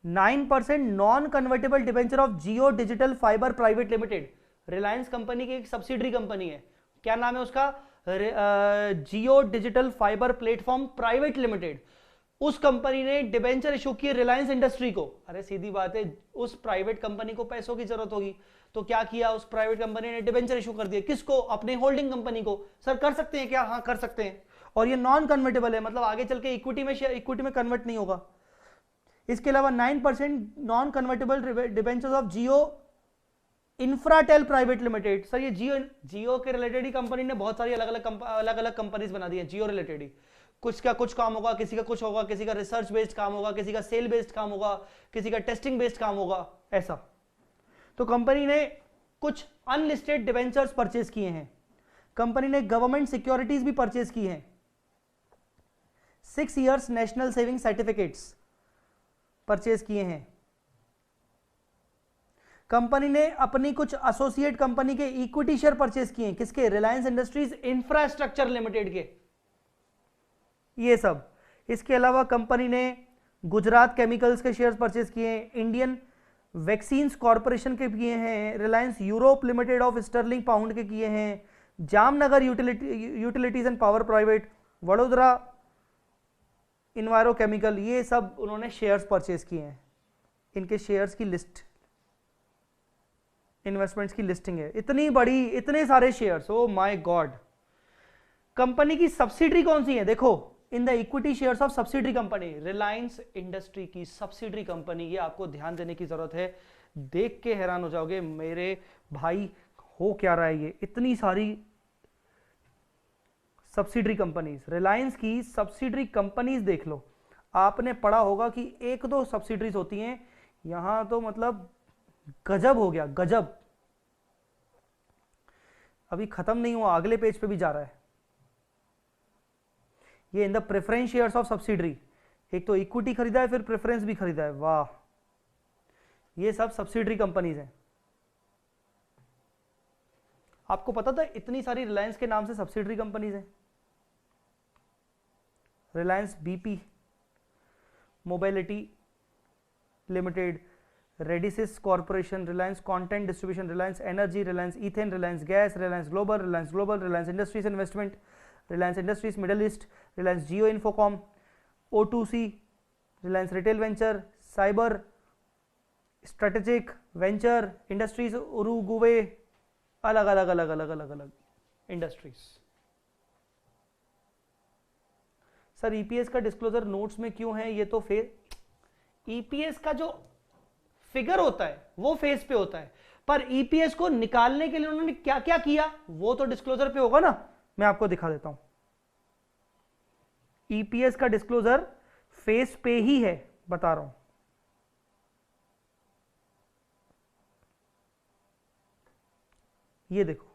9% non convertible debenture of Jio digital fibre private limited. Reliance company की एक सब्सिडरी कंपनी है, क्या नाम है उसका? Jio digital fibre platform private limited. उस कंपनी ने डिबेंचर इशू किए रिलायंस इंडस्ट्री को। अरे सीधी बात है, उस प्राइवेट कंपनी को पैसों की जरूरत होगी तो क्या किया, उस प्राइवेट कंपनी ने डिबेंचर इशू कर दिए। किसको? अपने होल्डिंग कंपनी को। सर कर सकते हैं क्या? हाँ कर सकते हैं। और ये नॉन कन्वर्टेबल है, मतलब आगे चल के इक्विटी में कन्वर्ट नहीं होगा। इसके अलावा 9% non convertible debentures of Jio Infratel private limited. Sir ये जियो के रिलेटेड ही कंपनी ने बहुत सारी अलग अलग कंपनीज बना दी है जियो रिलेटेड ही। कुछ का कुछ काम होगा, किसी का कुछ होगा, किसी का रिसर्च बेस्ड काम होगा, किसी का सेल बेस्ड काम होगा, किसी का टेस्टिंग बेस्ड काम होगा, ऐसा। तो कंपनी ने कुछ अनलिस्टेड डिबेंचर्स परचेज किए हैं। कंपनी ने गवर्नमेंट सिक्योरिटीज भी परचेज की हैं। 6 years national saving certificates purchase किए हैं। कंपनी ने अपनी कुछ एसोसिएट कंपनी के इक्विटी शेयर परचेज किए हैं। किसके? रिलायंस इंडस्ट्रीज इंफ्रास्ट्रक्चर लिमिटेड के, ये सब। इसके अलावा कंपनी ने गुजरात केमिकल्स के शेयर्स परचेज किए हैं, इंडियन वैक्सीन्स कॉर्पोरेशन के किए हैं, Reliance Europe limited of sterling pound के किए हैं, Jamnagar utilities and power private, Vadodara इन्वायरो chemical, ये सब उन्होंने शेयर्स परचेज किए हैं। इनके शेयर्स की लिस्ट, इन्वेस्टमेंट्स की लिस्टिंग है इतनी बड़ी, इतने सारे shares, oh my God. Company की सब्सिडरी कौन सी है? देखो, in the equity shares of subsidiary company, Reliance industry की सब्सिडरी कंपनी, ये आपको ध्यान देने की जरूरत है। देख के हैरान हो जाओगे मेरे भाई, हो क्या रहा है ये, इतनी सारी सब्सिडरी कंपनीज। रिलायंस की सब्सिडरी कंपनीज देख लो। आपने पढ़ा होगा कि 1-2 सब्सिडरीज होती हैं, यहां तो मतलब गजब हो गया, गजब। अभी खत्म नहीं हुआ, अगले पेज पे भी जा रहा है। ये in the preference shares of subsidiary, एक तो इक्विटी खरीदा है, फिर प्रेफरेंस भी खरीदा है, वाह। ये सब सब्सिडरी कंपनीज हैं। आपको पता था इतनी सारी रिलायंस के नाम से सब्सिडरी कंपनीज हैं? Reliance BP mobility limited, Radisys corporation, Reliance content distribution, Reliance energy, Reliance ethane, Reliance gas, Reliance global, Reliance industries investment, Reliance industries middle east, Reliance Jio infocomm, O2C, Reliance retail venture, cyber strategic venture industries, Uruguay, अलग अलग अलग अलग अलग अलग इंडस्ट्रीज। सर ईपीएस का डिस्क्लोजर नोट्स में क्यों है? ये तो ईपीएस का जो फिगर होता है वो फेस पे होता है, पर ईपीएस को निकालने के लिए उन्होंने क्या क्या किया वो तो डिस्क्लोजर पे होगा ना। मैं आपको दिखा देता हूं, ईपीएस का डिस्क्लोजर फेस पे ही है, बता रहा हूं। ये देखो,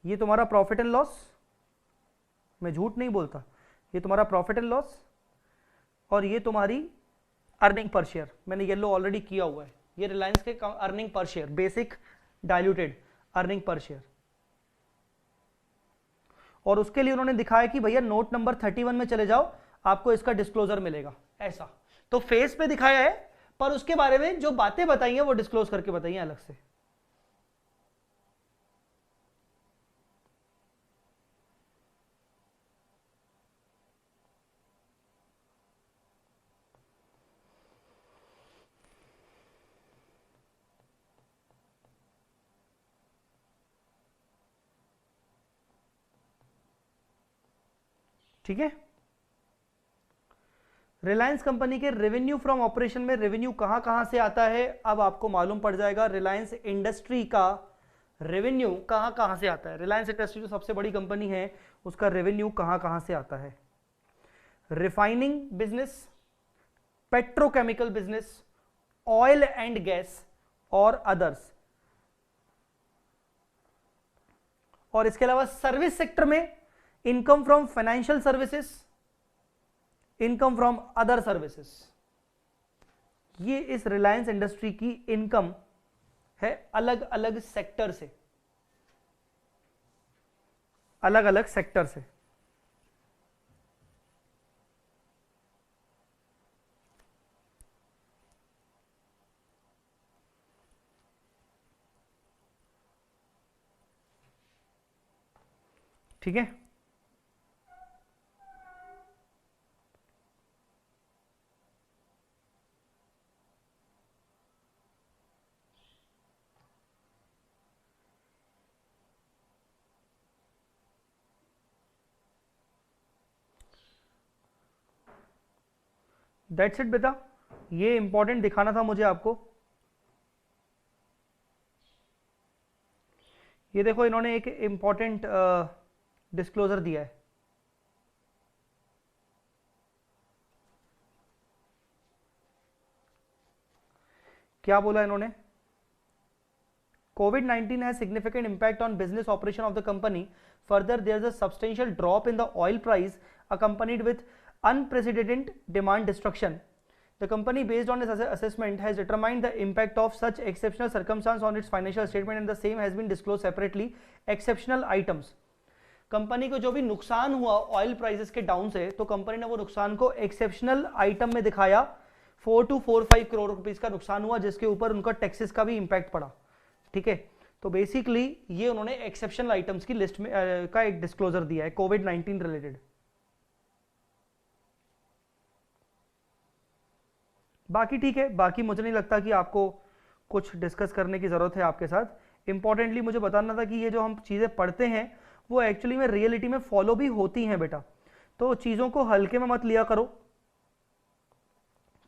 ये तुम्हारा प्रॉफिट एंड लॉस, मैं झूठ नहीं बोलता, ये तुम्हारा प्रॉफिट एंड लॉस, और ये तुम्हारी अर्निंग पर शेयर, मैंने येलो ऑलरेडी किया हुआ है। ये रिलायंस के earning per share, basic diluted earning per share, और उसके लिए उन्होंने दिखाया कि भैया नोट नंबर 31 में चले जाओ, आपको इसका डिस्क्लोजर मिलेगा। ऐसा तो फेस पे दिखाया है, पर उसके बारे में जो बातें बताई हैं वो डिस्क्लोज करके बताई हैं अलग से। ठीक है, रिलायंस कंपनी के रेवेन्यू फ्रॉम ऑपरेशन में रेवेन्यू कहां कहां से आता है, अब आपको मालूम पड़ जाएगा। रिलायंस इंडस्ट्री का रेवेन्यू कहां कहां से आता है, रिलायंस इंडस्ट्री जो सबसे बड़ी कंपनी है उसका रेवेन्यू कहां कहां से आता है। Refining business, petrochemical business, oil and gas और अदर्स, और इसके अलावा सर्विस सेक्टर में income from financial services, income from other services. ये इस रिलायंस इंडस्ट्री की इनकम है अलग अलग सेक्टर से, अलग अलग सेक्टर से। ठीक है, दैट्स इट बेटा, ये इंपॉर्टेंट दिखाना था मुझे आपको। ये देखो, इन्होंने एक इंपॉर्टेंट डिस्क्लोजर दिया है। क्या बोला इन्होंने? COVID-19 has significant impact on business operation of the company. Further, there is a substantial drop in the oil price accompanied with unprecedented demand destruction. The company, based on its assessment, has determined the impact of such exceptional circumstance on its financial statement, and the same has been disclosed separately. Exceptional items. Company को जो भी नुकसान हुआ oil prices के down से, तो company ने वो नुकसान को एक्सेप्शनल आइटम में दिखाया। 4 to 4-5 करोड़ रुपीस का नुकसान हुआ, जिसके ऊपर उनका टैक्सेस का भी इंपैक्ट पड़ा। ठीक है, तो बेसिकली ये उन्होंने एक्सेप्शनल आइटम्स की लिस्ट में का एक डिस्क्लोजर दिया है कोविड-19 रिलेटेड। बाकी ठीक है, बाकी मुझे नहीं लगता कि आपको कुछ डिस्कस करने की जरूरत है आपके साथ। इंपॉर्टेंटली मुझे बताना था कि ये जो हम चीजें पढ़ते हैं वो एक्चुअली में रियलिटी में फॉलो भी होती हैं बेटा, तो चीजों को हल्के में मत लिया करो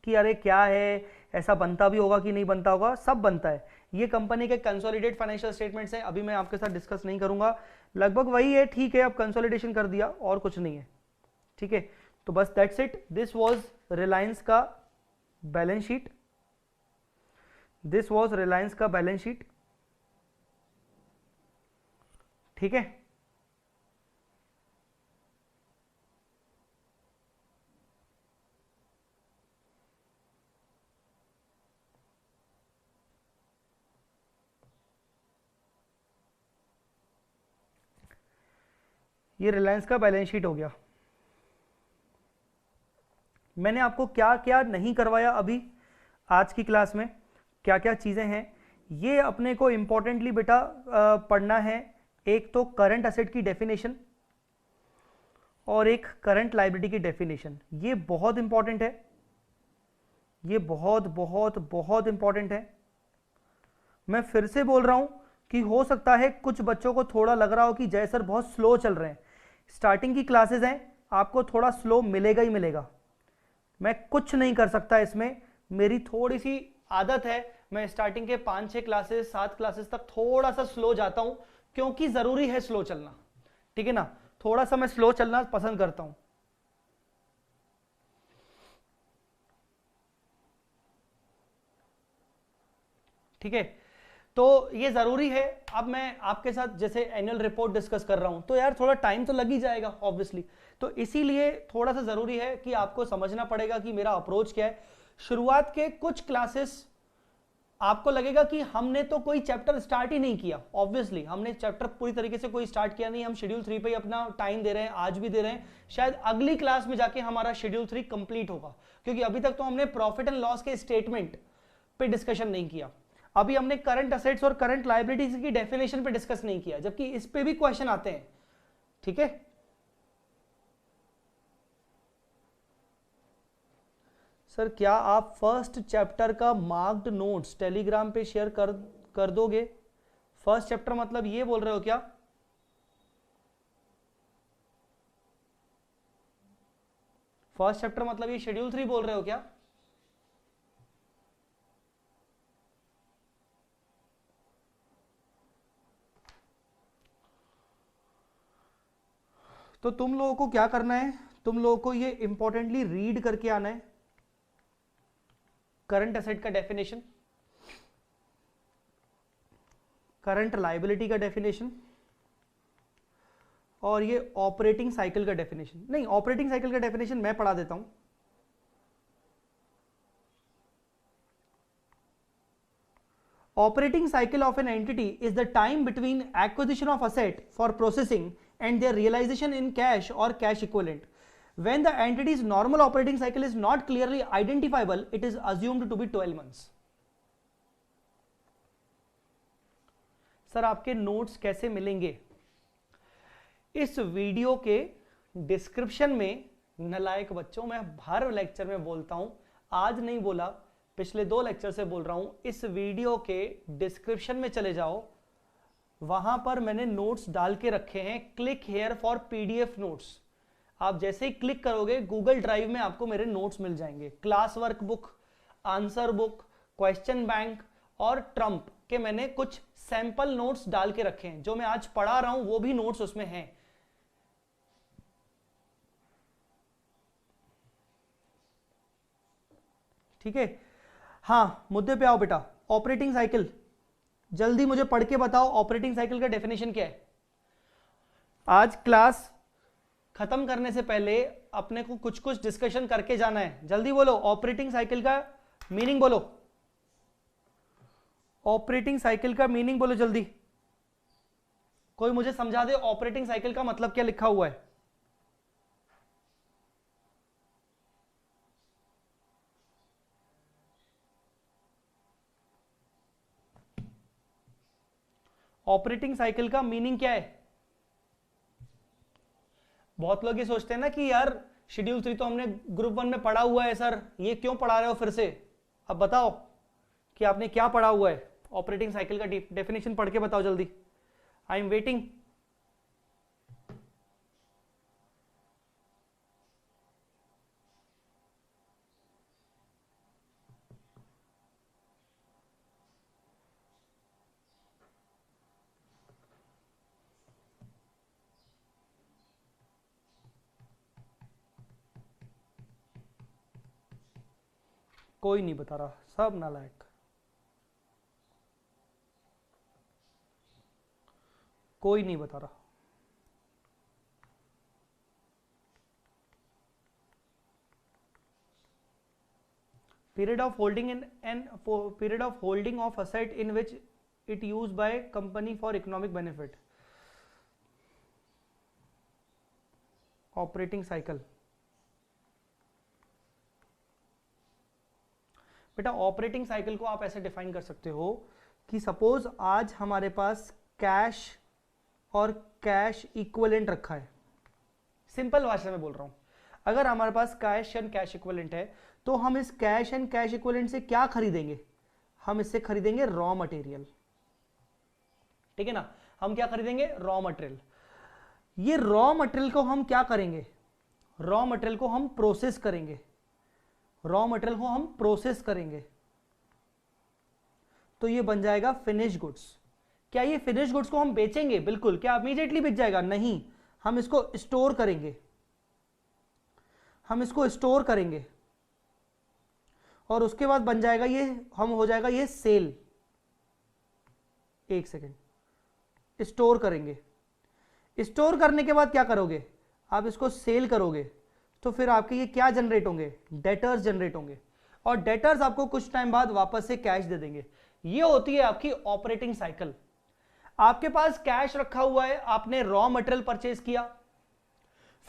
कि अरे क्या है, ऐसा बनता भी होगा कि नहीं बनता होगा, सब बनता है। ये कंपनी के कंसोलिडेट फाइनेंशियल स्टेटमेंट्स हैं, अभी मैं आपके साथ डिस्कस नहीं करूंगा, लगभग वही है। ठीक है, अब कंसोलिडेशन कर दिया और कुछ नहीं है। ठीक है, तो बस that's it. This was Reliance का balance sheet, this was Reliance का बैलेंस शीट। ठीक है, ये रिलायंस का बैलेंस शीट हो गया। मैंने आपको क्या क्या नहीं करवाया अभी आज की क्लास में, क्या क्या चीज़ें हैं ये अपने को इंपॉर्टेंटली बेटा पढ़ना है। एक तो करंट असेट की डेफिनेशन और एक करंट लायबिलिटी की डेफिनेशन, ये बहुत इंपॉर्टेंट है, ये बहुत बहुत बहुत इंपॉर्टेंट है। मैं फिर से बोल रहा हूं कि हो सकता है कुछ बच्चों को थोड़ा लग रहा हो कि जय सर बहुत स्लो चल रहे हैं, स्टार्टिंग की क्लासेस हैं, आपको थोड़ा स्लो मिलेगा ही मिलेगा, मैं कुछ नहीं कर सकता इसमें, मेरी थोड़ी सी आदत है, मैं स्टार्टिंग के 5-6 क्लासेस 7 क्लासेस तक थोड़ा सा स्लो जाता हूं, क्योंकि जरूरी है स्लो चलना, ठीक है ना, थोड़ा सा मैं स्लो चलना पसंद करता हूं। ठीक है, तो ये जरूरी है। अब मैं आपके साथ जैसे एनुअल रिपोर्ट डिस्कस कर रहा हूं तो यार थोड़ा टाइम तो लग ही जाएगा ऑब्वियसली, तो इसीलिए थोड़ा सा जरूरी है कि आपको समझना पड़ेगा कि मेरा अप्रोच क्या है। शुरुआत के कुछ क्लासेस आपको लगेगा कि हमने तो कोई चैप्टर स्टार्ट ही नहीं किया, ऑब्वियसली हमने चैप्टर पूरी तरीके से कोई स्टार्ट किया नहीं, हम शेड्यूल 3 पे ही अपना टाइम दे रहे हैं, आज भी दे रहे हैं, शायद अगली क्लास में जाके हमारा शेड्यूल 3 कंप्लीट होगा, क्योंकि अभी तक तो हमने प्रॉफिट एंड लॉस के स्टेटमेंट पे डिस्कशन नहीं किया, अभी हमने करंट असेट्स और करंट लायबिलिटीज की डेफिनेशन पे डिस्कस नहीं किया, जबकि इस पे भी क्वेश्चन आते हैं। ठीक है, सर क्या आप फर्स्ट चैप्टर का मार्क्ड नोट्स टेलीग्राम पे शेयर कर दोगे? फर्स्ट चैप्टर मतलब ये बोल रहे हो क्या? फर्स्ट चैप्टर मतलब ये शेड्यूल 3 बोल रहे हो क्या? तो तुम लोगों को क्या करना है, तुम लोगों को ये इंपॉर्टेंटली रीड करके आना है, करंट एसेट का डेफिनेशन, करंट लायबिलिटी का डेफिनेशन और ये ऑपरेटिंग साइकिल का डेफिनेशन। नहीं, ऑपरेटिंग साइकिल का डेफिनेशन मैं पढ़ा देता हूं। Operating cycle of an entity is the time between acquisition of asset for processing and their realization in cash or cash equivalent. When the entity's normal operating cycle is not clearly identifiable, it is assumed to be 12 months. Sir आपके notes कैसे मिलेंगे? इस video के description में, नालायक बच्चों, मैं हर lecture में बोलता हूं, आज नहीं बोला, पिछले 2 लेक्चर से बोल रहा हूं, इस वीडियो के डिस्क्रिप्शन में चले जाओ, वहां पर मैंने नोट्स डाल के रखे हैं, click here for PDF notes. आप जैसे ही क्लिक करोगे गूगल ड्राइव में आपको मेरे नोट्स मिल जाएंगे, class work book, answer book, question bank और ट्रम्प के मैंने कुछ सैंपल नोट्स डाल के रखे हैं, जो मैं आज पढ़ा रहा हूं वो भी नोट्स उसमें हैं। ठीक है, हाँ मुद्दे पे आओ बेटा। ऑपरेटिंग साइकिल, जल्दी मुझे पढ़ के बताओ ऑपरेटिंग साइकिल का डेफिनेशन क्या है। आज क्लास खत्म करने से पहले अपने को कुछ कुछ डिस्कशन करके जाना है, जल्दी बोलो ऑपरेटिंग साइकिल का मीनिंग बोलो, ऑपरेटिंग साइकिल का मीनिंग बोलो जल्दी, कोई मुझे समझा दे ऑपरेटिंग साइकिल का मतलब क्या लिखा हुआ है। ऑपरेटिंग साइकिल का मीनिंग क्या है? बहुत लोग ये सोचते हैं ना कि यार शेड्यूल 3 तो हमने ग्रुप 1 में पढ़ा हुआ है सर, ये क्यों पढ़ा रहे हो फिर से? अब बताओ कि आपने क्या पढ़ा हुआ है, ऑपरेटिंग साइकिल का डेफिनेशन पढ़ के बताओ जल्दी, आई एम वेटिंग। कोई नहीं बता रहा, सब नालायक, कोई नहीं बता रहा। Period of holding in an period of holding of asset in which it used by company for economic benefit. Operating cycle, बेटा ऑपरेटिंग साइकिल को आप ऐसे डिफाइन कर सकते हो कि सपोज आज हमारे पास कैश और कैश इक्विवेलेंट रखा है, सिंपल भाषा में बोल रहा हूं, अगर हमारे पास कैश एंड कैश इक्विवेलेंट है तो हम इस कैश एंड कैश इक्विवेलेंट से क्या खरीदेंगे, हम इससे खरीदेंगे रॉ मटेरियल, ठीक है ना, हम क्या खरीदेंगे, रॉ मटेरियल। ये रॉ मटेरियल को हम क्या करेंगे, रॉ मटेरियल को हम प्रोसेस करेंगे, रॉ मटेरियल को हम प्रोसेस करेंगे तो ये बन जाएगा फिनिश गुड्स। क्या ये फिनिश गुड्स को हम बेचेंगे, बिल्कुल, क्या इमीडिएटली बिक जाएगा, नहीं, हम इसको स्टोर करेंगे, हम इसको स्टोर करेंगे और उसके बाद बन जाएगा ये, हम हो जाएगा ये सेल, एक सेकेंड, स्टोर करेंगे, स्टोर करने के बाद क्या करोगे, आप इसको सेल करोगे तो फिर आपके ये क्या जनरेट होंगे, डेटर्स जनरेट होंगे और डेटर्स आपको कुछ टाइम बाद वापस से कैश दे देंगे। ये होती है आपकी ऑपरेटिंग साइकिल। आपके पास कैश रखा हुआ है, आपने रॉ मटेरियल परचेज किया,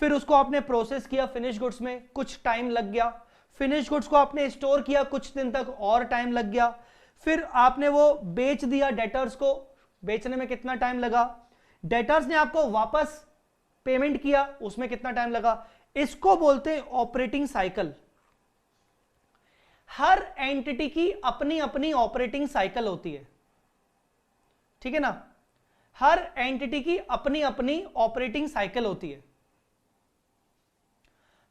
फिर उसको आपने प्रोसेस किया फिनिश गुड्स में, कुछ टाइम लग गया, फिनिश गुड्स को आपने स्टोर किया कुछ दिन तक और टाइम लग गया, फिर आपने वो बेच दिया डेटर्स को, बेचने में कितना टाइम लगा, डेटर्स ने आपको वापस पेमेंट किया, उसमें कितना टाइम लगा, इसको बोलते हैं ऑपरेटिंग साइकिल। हर एंटिटी की अपनी अपनी ऑपरेटिंग साइकिल होती है, ठीक है ना, हर एंटिटी की अपनी अपनी ऑपरेटिंग साइकिल होती है,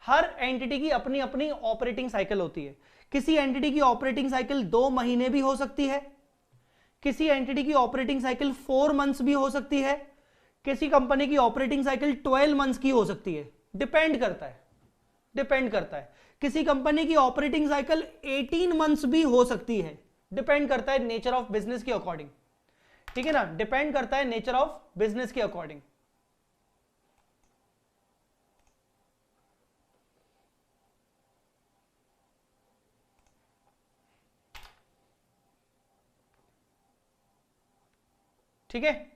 हर एंटिटी की अपनी अपनी ऑपरेटिंग साइकिल होती है। किसी एंटिटी की ऑपरेटिंग साइकिल 2 महीने भी हो सकती है, किसी एंटिटी की ऑपरेटिंग साइकिल 4 मंथ्स भी हो सकती है, किसी कंपनी की ऑपरेटिंग साइकिल 12 मंथ्स की हो सकती है, डिपेंड करता है, डिपेंड करता है। किसी कंपनी की ऑपरेटिंग साइकिल 18 मंथ्स भी हो सकती है, डिपेंड करता है नेचर ऑफ बिजनेस के अकॉर्डिंग, ठीक है ना, डिपेंड करता है नेचर ऑफ बिजनेस के अकॉर्डिंग। ठीक है,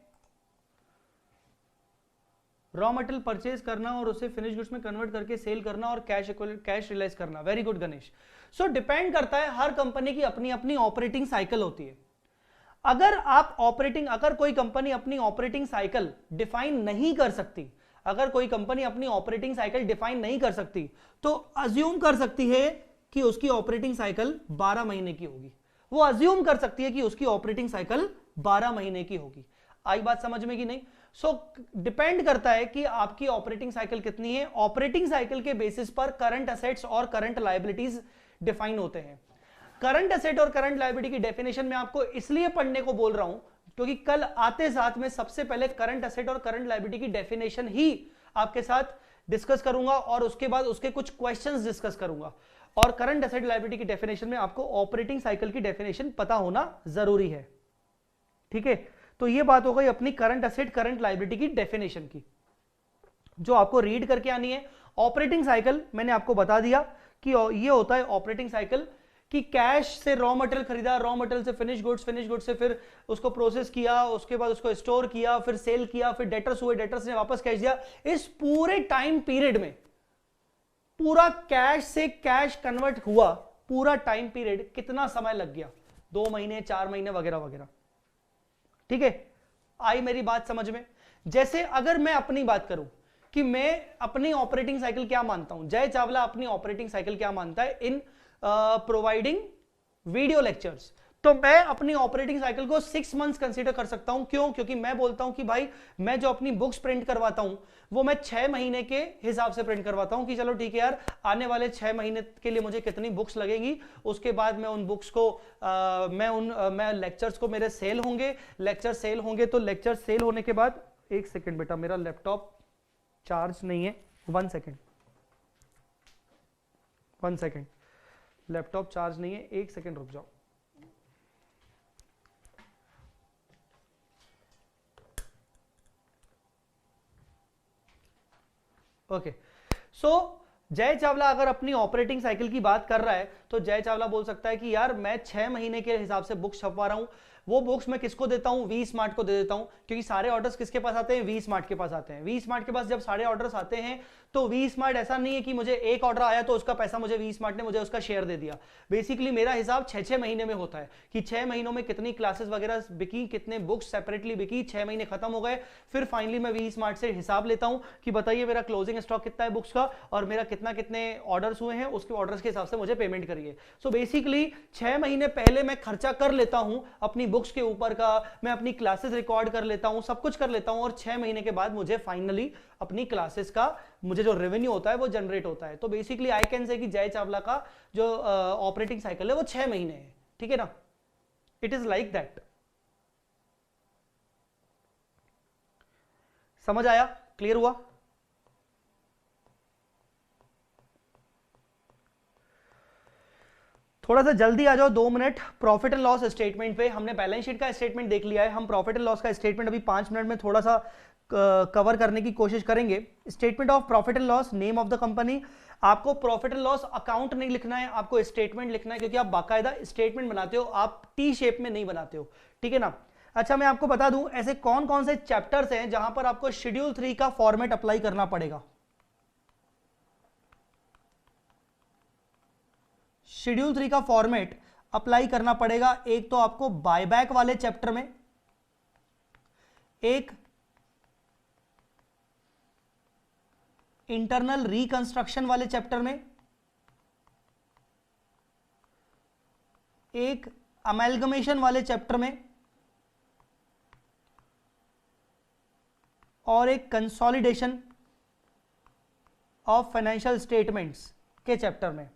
रॉ मटेरियल परचेज करना और उसे फिनिश गुड्स में कन्वर्ट करके सेल करना और कैश रियलाइज करना, वेरी गुड गणेश। सो डिपेंड करता है, हर कंपनी की अपनी अपनी ऑपरेटिंग साइकिल होती है। अगर कोई कंपनी अपनी ऑपरेटिंग साइकिल डिफाइन नहीं कर सकती, अगर कोई कंपनी अपनी ऑपरेटिंग साइकिल डिफाइन नहीं कर सकती तो अज्यूम कर सकती है कि उसकी ऑपरेटिंग साइकिल 12 महीने की होगी, वो अज्यूम कर सकती है कि उसकी ऑपरेटिंग साइकिल 12 महीने की होगी। आई बात समझ में कि नहीं? सो डिपेंड करता है कि आपकी ऑपरेटिंग साइकिल कितनी है। ऑपरेटिंग साइकिल के बेसिस पर करंट असेट्स और करंट लायबिलिटीज डिफाइन होते हैं। करंट असेट और करंट लायबिलिटी की डेफिनेशन में आपको इसलिए पढ़ने को बोल रहा हूं क्योंकि कल आते साथ में सबसे पहले करंट असेट और करंट लायबिलिटी की डेफिनेशन ही आपके साथ डिस्कस करूंगा और उसके बाद उसके कुछ क्वेश्चंस डिस्कस करूंगा। और करंट असेट लायबिलिटी की डेफिनेशन में आपको ऑपरेटिंग साइकिल की डेफिनेशन पता होना जरूरी है, ठीक है। तो ये बात हो गई अपनी करंट असेट करंट लायबिलिटी की डेफिनेशन की, जो आपको रीड करके आनी है। ऑपरेटिंग साइकिल मैंने आपको बता दिया कि ये होता है ऑपरेटिंग साइकिल कि कैश से रॉ मटेरियल खरीदा, रॉ मटेरियल से फिनिश गुड्स से फिर उसको प्रोसेस किया, उसके बाद उसको स्टोर किया, फिर सेल किया, फिर डेटर्स हुए, डेटर्स ने वापस कैश दिया। इस पूरे टाइम पीरियड में पूरा कैश से कैश कन्वर्ट हुआ, पूरा टाइम पीरियड कितना समय लग गया, 2 महीने 4 महीने वगैरह वगैरह, ठीक है। आई मेरी बात समझ में? जैसे अगर मैं अपनी बात करूं कि मैं अपनी ऑपरेटिंग साइकिल क्या मानता हूं, जय चावला अपनी ऑपरेटिंग साइकिल क्या मानता है इन प्रोवाइडिंग वीडियो लेक्चर्स, तो मैं अपनी ऑपरेटिंग साइकिल को 6 मंथ्स कंसीडर कर सकता हूं। क्यों? क्योंकि मैं बोलता हूं कि भाई मैं जो अपनी बुक्स प्रिंट करवाता हूं वो मैं 6 महीने के हिसाब से प्रिंट करवाता हूं कि चलो ठीक है यार, आने वाले 6 महीने के लिए मुझे कितनी बुक्स लगेगी, उसके बाद मैं उन बुक्स को मैं लेक्चर्स को मेरे सेल होंगे, लेक्चर सेल होंगे तो लेक्चर सेल होने के बाद, एक सेकेंड बेटा मेरा लैपटॉप चार्ज नहीं है, 1 सेकेंड, लैपटॉप चार्ज नहीं है, 1 सेकेंड रुक जाओ। ओके, सो जय चावला अगर अपनी ऑपरेटिंग साइकिल की बात कर रहा है तो जय चावला बोल सकता है कि यार मैं 6 महीने के हिसाब से बुक छपवा रहा हूं, वो बुक्स मैं किसको देता हूं, वी स्मार्ट को दे देता हूं, क्योंकि सारे ऑर्डर्स किसके पास आते हैं, वी स्मार्ट के पास आते हैं। वी स्मार्ट के पास जब सारे ऑर्डर्स आते हैं तो वी स्मार्ट ऐसा नहीं है कि मुझे एक ऑर्डर आया तो उसका पैसा मुझे वी स्मार्ट ने मुझे उसका शेयर दे दिया। बेसिकली मेरा हिसाब 6-6 महीने में होता है कि 6 महीनों में कितनी क्लासेस वगैरह बिकी, कितने बुक्स सेपरेटली बिकी, 6 महीने खत्म हो गए, फिर फाइनली मैं वी स्मार्ट से हिसाब लेता हूं कि बताइए मेरा क्लोजिंग स्टॉक कितना है बुक्स का और मेरा कितने ऑर्डर्स हुए हैं, उसके ऑर्डर्स के हिसाब से मुझे पेमेंट करिए। सो बेसिकली 6 महीने पहले मैं खर्चा कर लेता हूं अपनी बुक्स के ऊपर का, मैं अपनी क्लासेस रिकॉर्ड कर लेता हूं, सब कुछ कर लेता हूं, और 6 महीने के बाद मुझे फाइनली अपनी क्लासेस का मुझे जो रेवेन्यू होता है वो जनरेट होता है। तो बेसिकली आई कैन से कि जय चावला का जो ऑपरेटिंग साइकिल है वो 6 महीने है, ठीक है ना। It is like that. समझ आया, क्लियर हुआ? थोड़ा सा जल्दी आ जाओ, 2 minute. Profit and loss statement पे हमने बैलेंस शीट का स्टेटमेंट देख लिया है, हम प्रॉफिट एंड लॉस का स्टेटमेंट अभी 5 मिनट में थोड़ा सा कवर करने की कोशिश करेंगे। Statement of profit and loss, name of the company. आपको प्रॉफिट एंड लॉस अकाउंट नहीं लिखना है, आपको स्टेटमेंट लिखना है, क्योंकि आप बाकायदा स्टेटमेंट बनाते हो, आप टी शेप में नहीं बनाते हो, ठीक है ना। अच्छा, मैं आपको बता दूं ऐसे कौन कौन से चैप्टर्स हैं जहां पर आपको शेड्यूल 3 का फॉर्मेट अप्लाई करना पड़ेगा। शेड्यूल 3 का फॉर्मेट अप्लाई करना पड़ेगा। एक तो आपको बायबैक वाले चैप्टर में, एक इंटरनल रिकंस्ट्रक्शन वाले चैप्टर में, एक अमेलगमेशन वाले चैप्टर में, और एक कंसोलिडेशन ऑफ फाइनेंशियल स्टेटमेंट्स के चैप्टर में।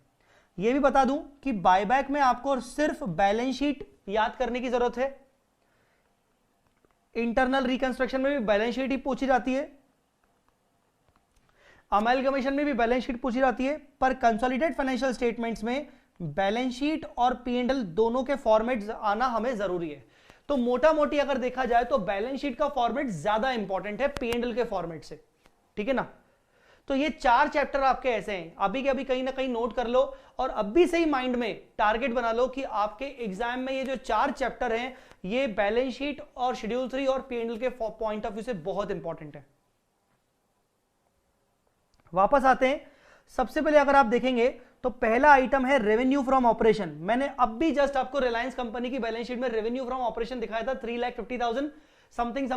यह भी बता दूं कि बायबैक में आपको सिर्फ बैलेंस शीट याद करने की जरूरत है। इंटरनल रिकंस्ट्रक्शन में भी बैलेंस शीट ही पूछी जाती है, अमेलगमेशन में भी बैलेंस शीट पूछी जाती है, पर कंसोलिडेटेड फाइनेंशियल स्टेटमेंट्स में बैलेंस शीट और पी&एल दोनों के फॉर्मेट्स आना हमें जरूरी है। तो मोटा मोटी अगर देखा जाए तो बैलेंस शीट का फॉर्मेट ज्यादा इंपॉर्टेंट है पी&एल के फॉर्मेट से, ठीक है ना। तो ये 4 चैप्टर आपके ऐसे हैं, अभी के अभी कहीं ना कहीं नोट कर लो और अभी से ही माइंड में टारगेट बना लो कि आपके एग्जाम में ये जो 4 चैप्टर हैं ये बैलेंस शीट और शेड्यूल 3 और पी&एल के पॉइंट ऑफ व्यू से बहुत इंपॉर्टेंट है। वापस आते हैं, सबसे पहले अगर आप देखेंगे तो पहला आइटम है रेवेन्यू फ्रॉम ऑपरेशन। मैंने अब भी जस्ट आपको रिलायंस कंपनी की बैलेंस शीट में रेवेन्यू फ्रॉम ऑपरेशन दिखाया था, 3,50,000 समथिंग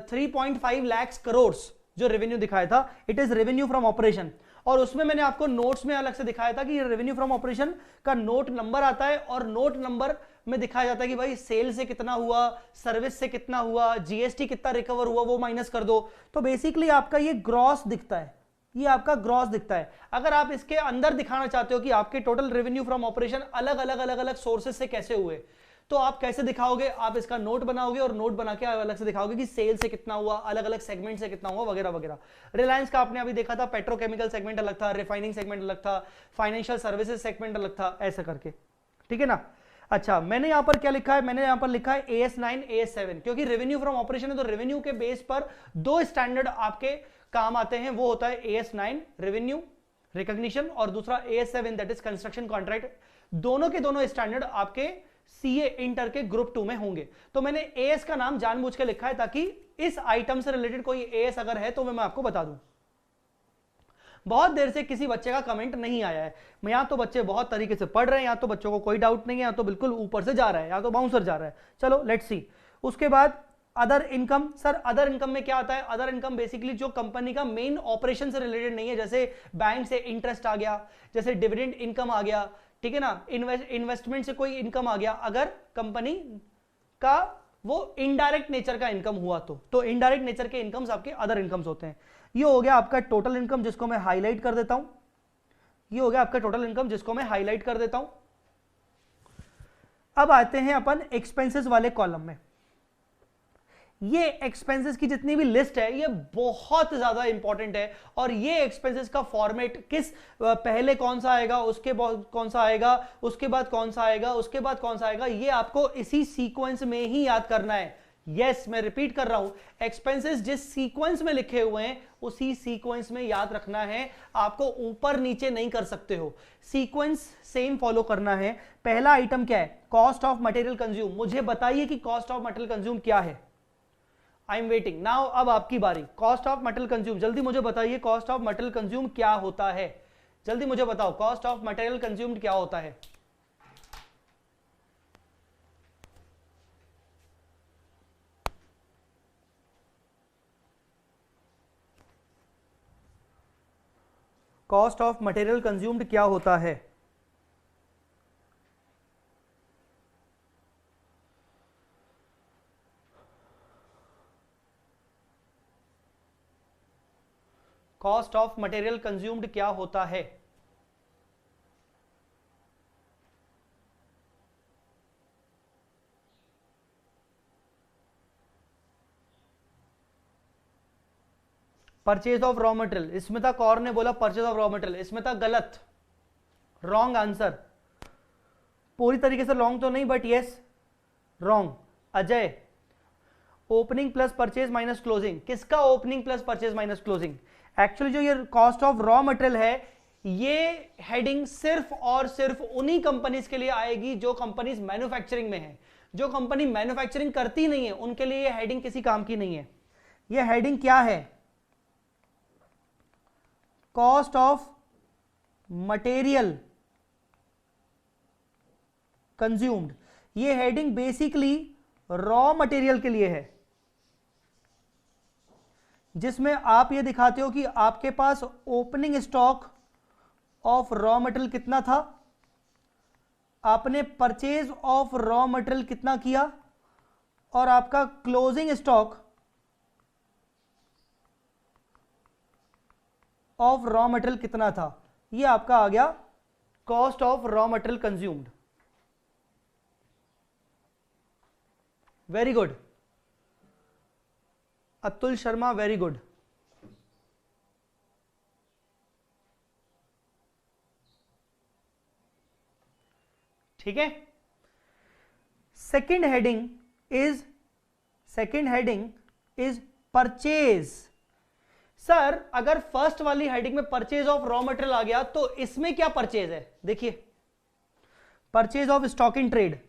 3.5 लाख करोड़ जो रेवेन्यू दिखाया था, it is revenue from operation. और उसमें मैंने आपको नोट्स में अलग से दिखाया था कि रेवेन्यू फ्रॉम ऑपरेशन का नोट नंबर आता है और नोट नंबर में दिखाया जाता है कि भाई सेल से कितना हुआ, सर्विस से कितना हुआ, जीएसटी कितना रिकवर हुआ वो माइनस कर दो। तो बेसिकली आपका ये ग्रॉस दिखता है, ये आपका ग्रॉस दिखता है। अगर आप इसके अंदर दिखाना चाहते हो कि आपके टोटल रेवेन्यू फ्रॉम ऑपरेशन अलग अलग सोर्सेज से कैसे हुए, तो आप कैसे दिखाओगे, आप इसका नोट बनाओगे और नोट बना के अलग से दिखाओगे कि सेल से कितना हुआ, अलग अलग सेगमेंट से कितना हुआ, वगैरह वगैरह। रिलायंस का आपने अभी देखा था, पेट्रोकेमिकल सेगमेंट अलग था, रिफाइनिंग सेगमेंट अलग था, फाइनेंशियल सर्विसेज सेगमेंट अलग था, ऐसा करके, ठीक है ना। अच्छा, मैंने यहां पर क्या लिखा है, मैंने यहां पर लिखा है AS9 AS7, क्योंकि रेवेन्यू फ्रॉम ऑपरेशन है तो रेवेन्यू के बेस पर 2 स्टैंडर्ड आपके काम आते हैं, वो होता है AS9 रेवेन्यू रिकॉग्निशन और दूसरा AS7 that is construction contract. दोनों के दोनों स्टैंडर्ड आपके सीए इंटर के ग्रुप 2 में होंगे। तो मैंने एएस का नाम जानबूझ के लिखा है ताकि इस आइटम से रिलेटेड कोई एएस अगर है तो मैं आपको बता दूं। बहुत देर से किसी बच्चे का कमेंट नहीं आया है, यहां तो बच्चे बहुत तरीके से पढ़ रहे हैं, यहां तो बच्चों को कोई डाउट नहीं है, यहां तो बिल्कुल ऊपर से जा रहा है, यहां तो बाउंसर जा रहा है। चलो लेट्स सी। उसके बाद other income. Sir other income में क्या आता है? अदर इनकम बेसिकली जो कंपनी का मेन ऑपरेशन से रिलेटेड नहीं है, जैसे बैंक से इंटरेस्ट आ गया, जैसे डिविडेंड इनकम आ गया, ठीक है ना, इन्वेस्टमेंट से कोई इनकम आ गया, अगर कंपनी का वो इनडायरेक्ट नेचर का इनकम हुआ तो इनडायरेक्ट नेचर के इनकम्स आपके अदर इनकम्स होते हैं। ये हो गया आपका टोटल इनकम जिसको मैं हाईलाइट कर देता हूं, ये हो गया आपका टोटल इनकम जिसको मैं हाईलाइट कर देता हूं। अब आते हैं अपन एक्सपेंसेस वाले कॉलम में। ये एक्सपेंसेस की जितनी भी लिस्ट है ये बहुत ज्यादा इंपॉर्टेंट है, और ये एक्सपेंसेस का फॉर्मेट किस पहले कौन सा आएगा, उसके बाद कौन सा आएगा, उसके बाद कौन सा आएगा, उसके बाद कौन सा आएगा, ये आपको इसी सीक्वेंस में ही याद करना है। यस मैं रिपीट कर रहा हूं, एक्सपेंसेस जिस सीक्वेंस में लिखे हुए हैं उसी सीक्वेंस में याद रखना है, आपको ऊपर नीचे नहीं कर सकते हो, सीक्वेंस सेम फॉलो करना है। पहला आइटम क्या है, कॉस्ट ऑफ मटेरियल कंज्यूम। मुझे बताइए कि कॉस्ट ऑफ मटेरियल कंज्यूम क्या है। आई एम वेटिंग नाउ, अब आपकी बारी। कॉस्ट ऑफ मटेरियल कंज्यूम, जल्दी मुझे बताइए कॉस्ट ऑफ मटेरियल कंज्यूम क्या होता है, जल्दी मुझे बताओ कॉस्ट ऑफ मटेरियल कंज्यूम्ड क्या होता है। कॉस्ट ऑफ मटेरियल कंज्यूम्ड क्या होता है। कॉस्ट ऑफ मटेरियल कंज्यूम्ड क्या होता है। Purchase of raw material, Smita Kaur ने बोला purchase of raw material. Smita गलत, रॉन्ग आंसर, पूरी तरीके से रॉन्ग तो नहीं but yes wrong. Ajay, opening plus purchase minus closing, किसका opening plus purchase minus closing. Actually जो ये कॉस्ट ऑफ रॉ मटेरियल है, ये हेडिंग सिर्फ और सिर्फ उन्हीं कंपनीज के लिए आएगी जो कंपनीज मैन्युफैक्चरिंग में है। जो कंपनी मैन्युफैक्चरिंग करती नहीं है उनके लिए ये हेडिंग किसी काम की नहीं है। ये हेडिंग क्या है, कॉस्ट ऑफ मटेरियल कंज्यूम्ड। ये हेडिंग बेसिकली रॉ मटेरियल के लिए है, जिसमें आप ये दिखाते हो कि आपके पास opening stock of raw material कितना था, आपने परचेज ऑफ रॉ मटेरियल कितना किया, और आपका closing stock of raw material कितना था। ये आपका आ गया cost of raw material consumed. Very good Atul Sharma, very good. ठीक है, second heading is purchase. Sir अगर फर्स्ट वाली हेडिंग में परचेज ऑफ रॉ मटेरियल आ गया तो इसमें क्या परचेज है, देखिए purchase of stock in trade.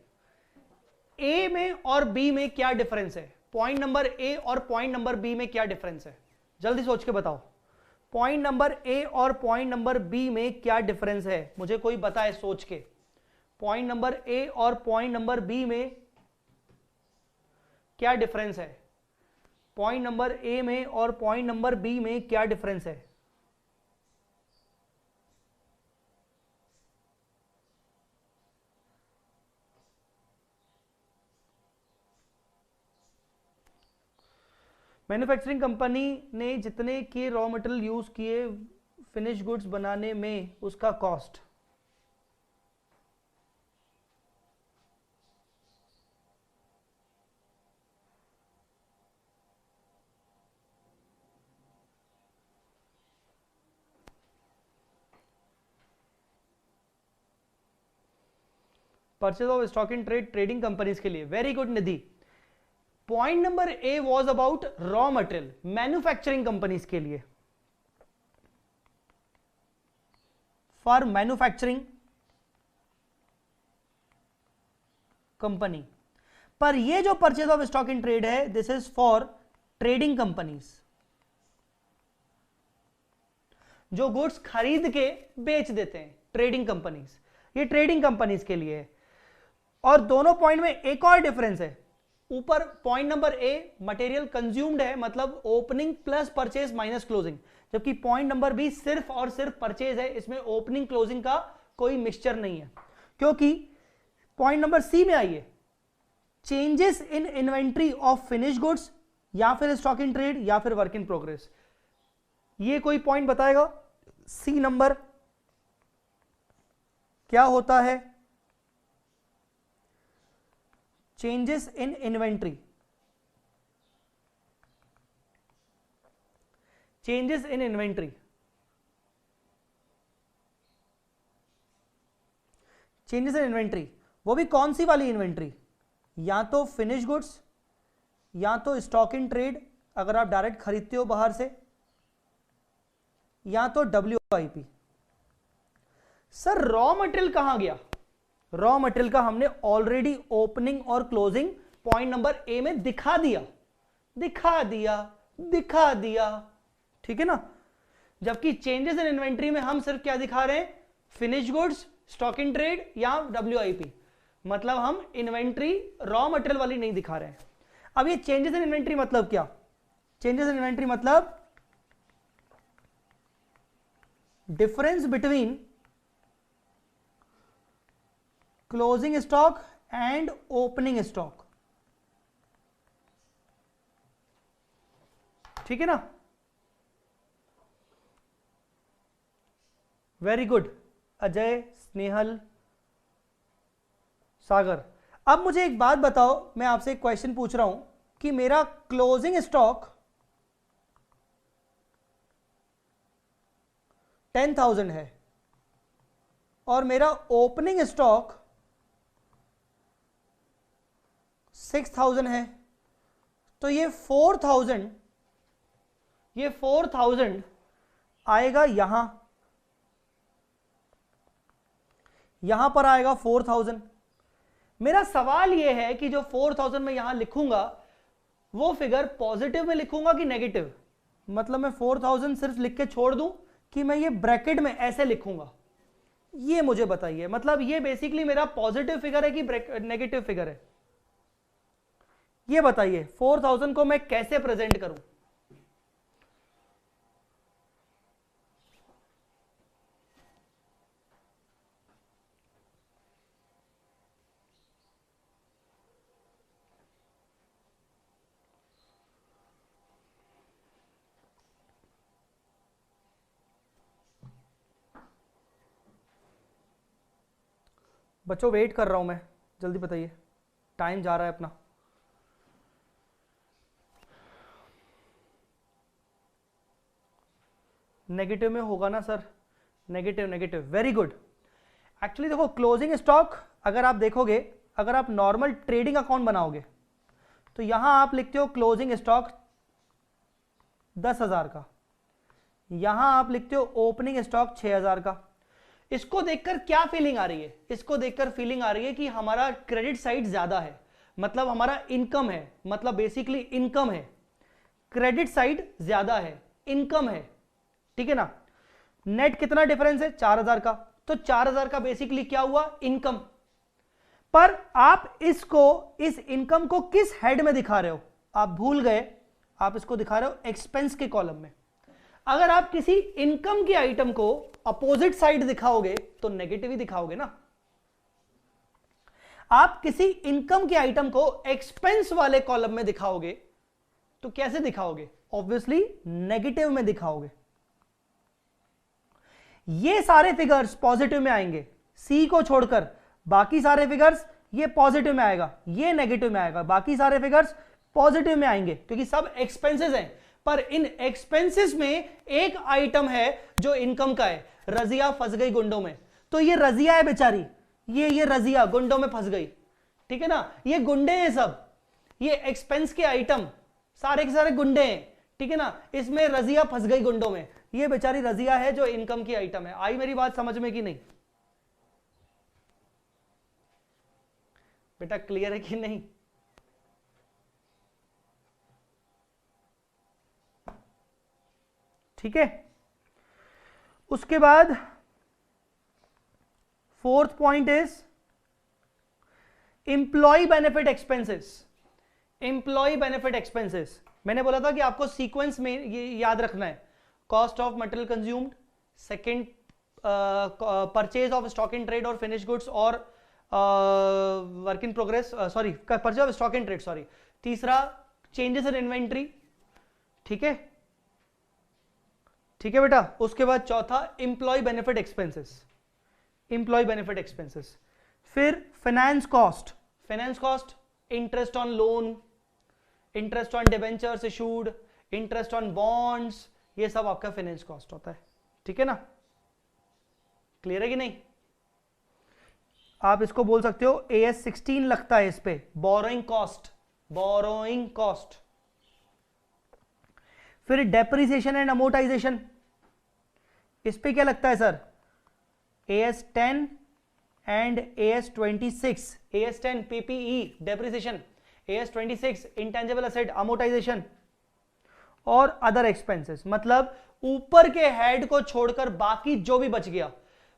A में और बी में क्या डिफरेंस है, पॉइंट नंबर ए और पॉइंट नंबर बी में क्या डिफरेंस है, जल्दी सोच के बताओ। पॉइंट नंबर ए और पॉइंट नंबर बी में क्या डिफरेंस है, मुझे कोई बताए सोच के। पॉइंट नंबर ए और पॉइंट नंबर बी में क्या डिफरेंस है, पॉइंट नंबर ए में और पॉइंट नंबर बी में क्या डिफरेंस है। मैन्युफैक्चरिंग कंपनी ने जितने के रॉ मटेरियल यूज किए फिनिश गुड्स बनाने में, उसका cost. Purchase of stock in trade trading companies के लिए, very good Nidhi. Point number A was about raw material manufacturing companies के लिए, फॉर मैन्युफैक्चरिंग कंपनी। पर ये जो purchase of stock in trade है, this is for trading companies, जो goods खरीद के बेच देते हैं, ट्रेडिंग कंपनीज। ये ट्रेडिंग कंपनीज के लिए है। और दोनों पॉइंट में एक और डिफरेंस है, ऊपर point number a material consumed है, मतलब opening plus purchase minus closing, जबकि पॉइंट नंबर बी सिर्फ और सिर्फ परचेज है, इसमें ओपनिंग क्लोजिंग का कोई मिक्सचर नहीं है। क्योंकि पॉइंट नंबर सी में आइए, changes in inventory of finish goods, या फिर स्टॉक इन ट्रेड, या फिर वर्क इन प्रोग्रेस। ये कोई पॉइंट बताएगा सी नंबर क्या होता है, changes in inventory, changes in inventory, changes in inventory, वो भी कौन सी वाली इन्वेंट्री, या तो फिनिश गुड्स या तो स्टॉक इन ट्रेड अगर आप डायरेक्ट खरीदते हो बाहर से, या तो WIP। सर रॉ मटेरियल कहां गया? रॉ मटेरियल का हमने ऑलरेडी ओपनिंग और क्लोजिंग पॉइंट नंबर ए में दिखा दिया, ठीक है ना। जबकि चेंजेस इन इन्वेंट्री में हम सिर्फ क्या दिखा रहे हैं? Finish goods, stock in trade या WIP, मतलब हम इन्वेंट्री रॉ मटेरियल वाली नहीं दिखा रहे हैं। अब ये चेंजेस इन इन्वेंट्री मतलब क्या? चेंजेस इन इन्वेंट्री मतलब difference between closing stock and opening stock, ठीक है ना। वेरी गुड अजय, स्नेहल, सागर। अब मुझे एक बात बताओ, मैं आपसे एक क्वेश्चन पूछ रहा हूं कि मेरा क्लोजिंग स्टॉक 10,000 है और मेरा ओपनिंग स्टॉक 6,000 है, तो ये 4,000 आएगा यहां पर आएगा 4,000। मेरा सवाल यह है कि जो 4,000 मैं यहां लिखूंगा वो फिगर पॉजिटिव में लिखूंगा कि नेगेटिव? मतलब मैं 4,000 सिर्फ लिख के छोड़ दूं कि मैं ये ब्रैकेट में ऐसे लिखूंगा, ये मुझे बताइए। मतलब ये बेसिकली मेरा पॉजिटिव फिगर है कि नेगेटिव फिगर है, ये बताइए। 4,000 को मैं कैसे प्रेजेंट करूं? बच्चों वेट कर रहा हूं मैं, जल्दी बताइए, टाइम जा रहा है अपना। नेगेटिव में होगा ना sir? Negative, very good. Actually देखो क्लोजिंग स्टॉक अगर आप देखोगे, अगर आप नॉर्मल ट्रेडिंग अकाउंट बनाओगे तो यहां आप लिखते हो क्लोजिंग स्टॉक 10,000 का, यहां आप लिखते हो ओपनिंग स्टॉक 6,000 का। इसको देखकर क्या फीलिंग आ रही है? इसको देखकर फीलिंग आ रही है कि हमारा क्रेडिट साइड ज्यादा है, मतलब हमारा इनकम है, मतलब बेसिकली इनकम है, क्रेडिट साइड ज्यादा है, इनकम है, ठीक है ना। नेट कितना डिफरेंस है? 4,000 का, तो 4,000 का बेसिकली क्या हुआ? इनकम। पर आप इसको, इस इनकम को किस हेड में दिखा रहे हो? आप भूल गए, आप इसको दिखा रहे हो एक्सपेंस के कॉलम में। अगर आप किसी इनकम की आइटम को अपोजिट साइड दिखाओगे तो नेगेटिव ही दिखाओगे ना। आप किसी इनकम के आइटम को एक्सपेंस वाले कॉलम में दिखाओगे तो कैसे दिखाओगे? ऑब्वियसली नेगेटिव में दिखाओगे। ये सारे फिगर्स पॉजिटिव में आएंगे, सी को छोड़कर बाकी सारे फिगर्स ये पॉजिटिव में आएगा, ये नेगेटिव में आएगा, बाकी सारे फिगर्स पॉजिटिव में आएंगे क्योंकि सब एक्सपेंसेस हैं। पर इन एक्सपेंसेस में एक आइटम है जो इनकम का है, रजिया फंस गई गुंडों में, तो ये रजिया है बेचारी, ये रजिया गुंडों में फंस गई, ठीक है ना। ये गुंडे हैं सब, ये एक्सपेंस के आइटम सारे के सारे गुंडे हैं, ठीक है ना। इसमें रजिया फंस गई गुंडों में, ये बेचारी रजिया है जो इनकम की आइटम है। आई मेरी बात समझ में कि नहीं? बेटा क्लियर है कि नहीं? ठीक है। उसके बाद fourth point is employ benefit expenses. Employ benefit expenses मैंने बोला था कि आपको सीक्वेंस में ये याद रखना है। Cost of material consumed, second purchase of stock in trade और फिनिश गुड्स और work in progress, sorry purchase of stock in trade, sorry. तीसरा चेंजेस इन इन्वेंट्री, ठीक है, ठीक है बेटा। उसके बाद चौथा employ benefit expenses, employ benefit expenses. फिर finance cost, finance cost interest on loan, interest on debentures issued, interest on bonds, ये सब आपका फाइनेंस कॉस्ट होता है, ठीक है ना। क्लियर है कि नहीं? आप इसको बोल सकते हो AS 16 लगता है इस पे, बोरोइंग कॉस्ट, बोरोइंग कॉस्ट। फिर डेप्रिसिएशन एंड अमोर्टाइजेशन, इस पे क्या लगता है sir? AS10 and AS26। AS10 PPE depreciation, AS26 intangible asset amortisation और अदर एक्सपेंसेस। मतलब ऊपर के हेड को छोड़कर बाकी जो भी बच गया,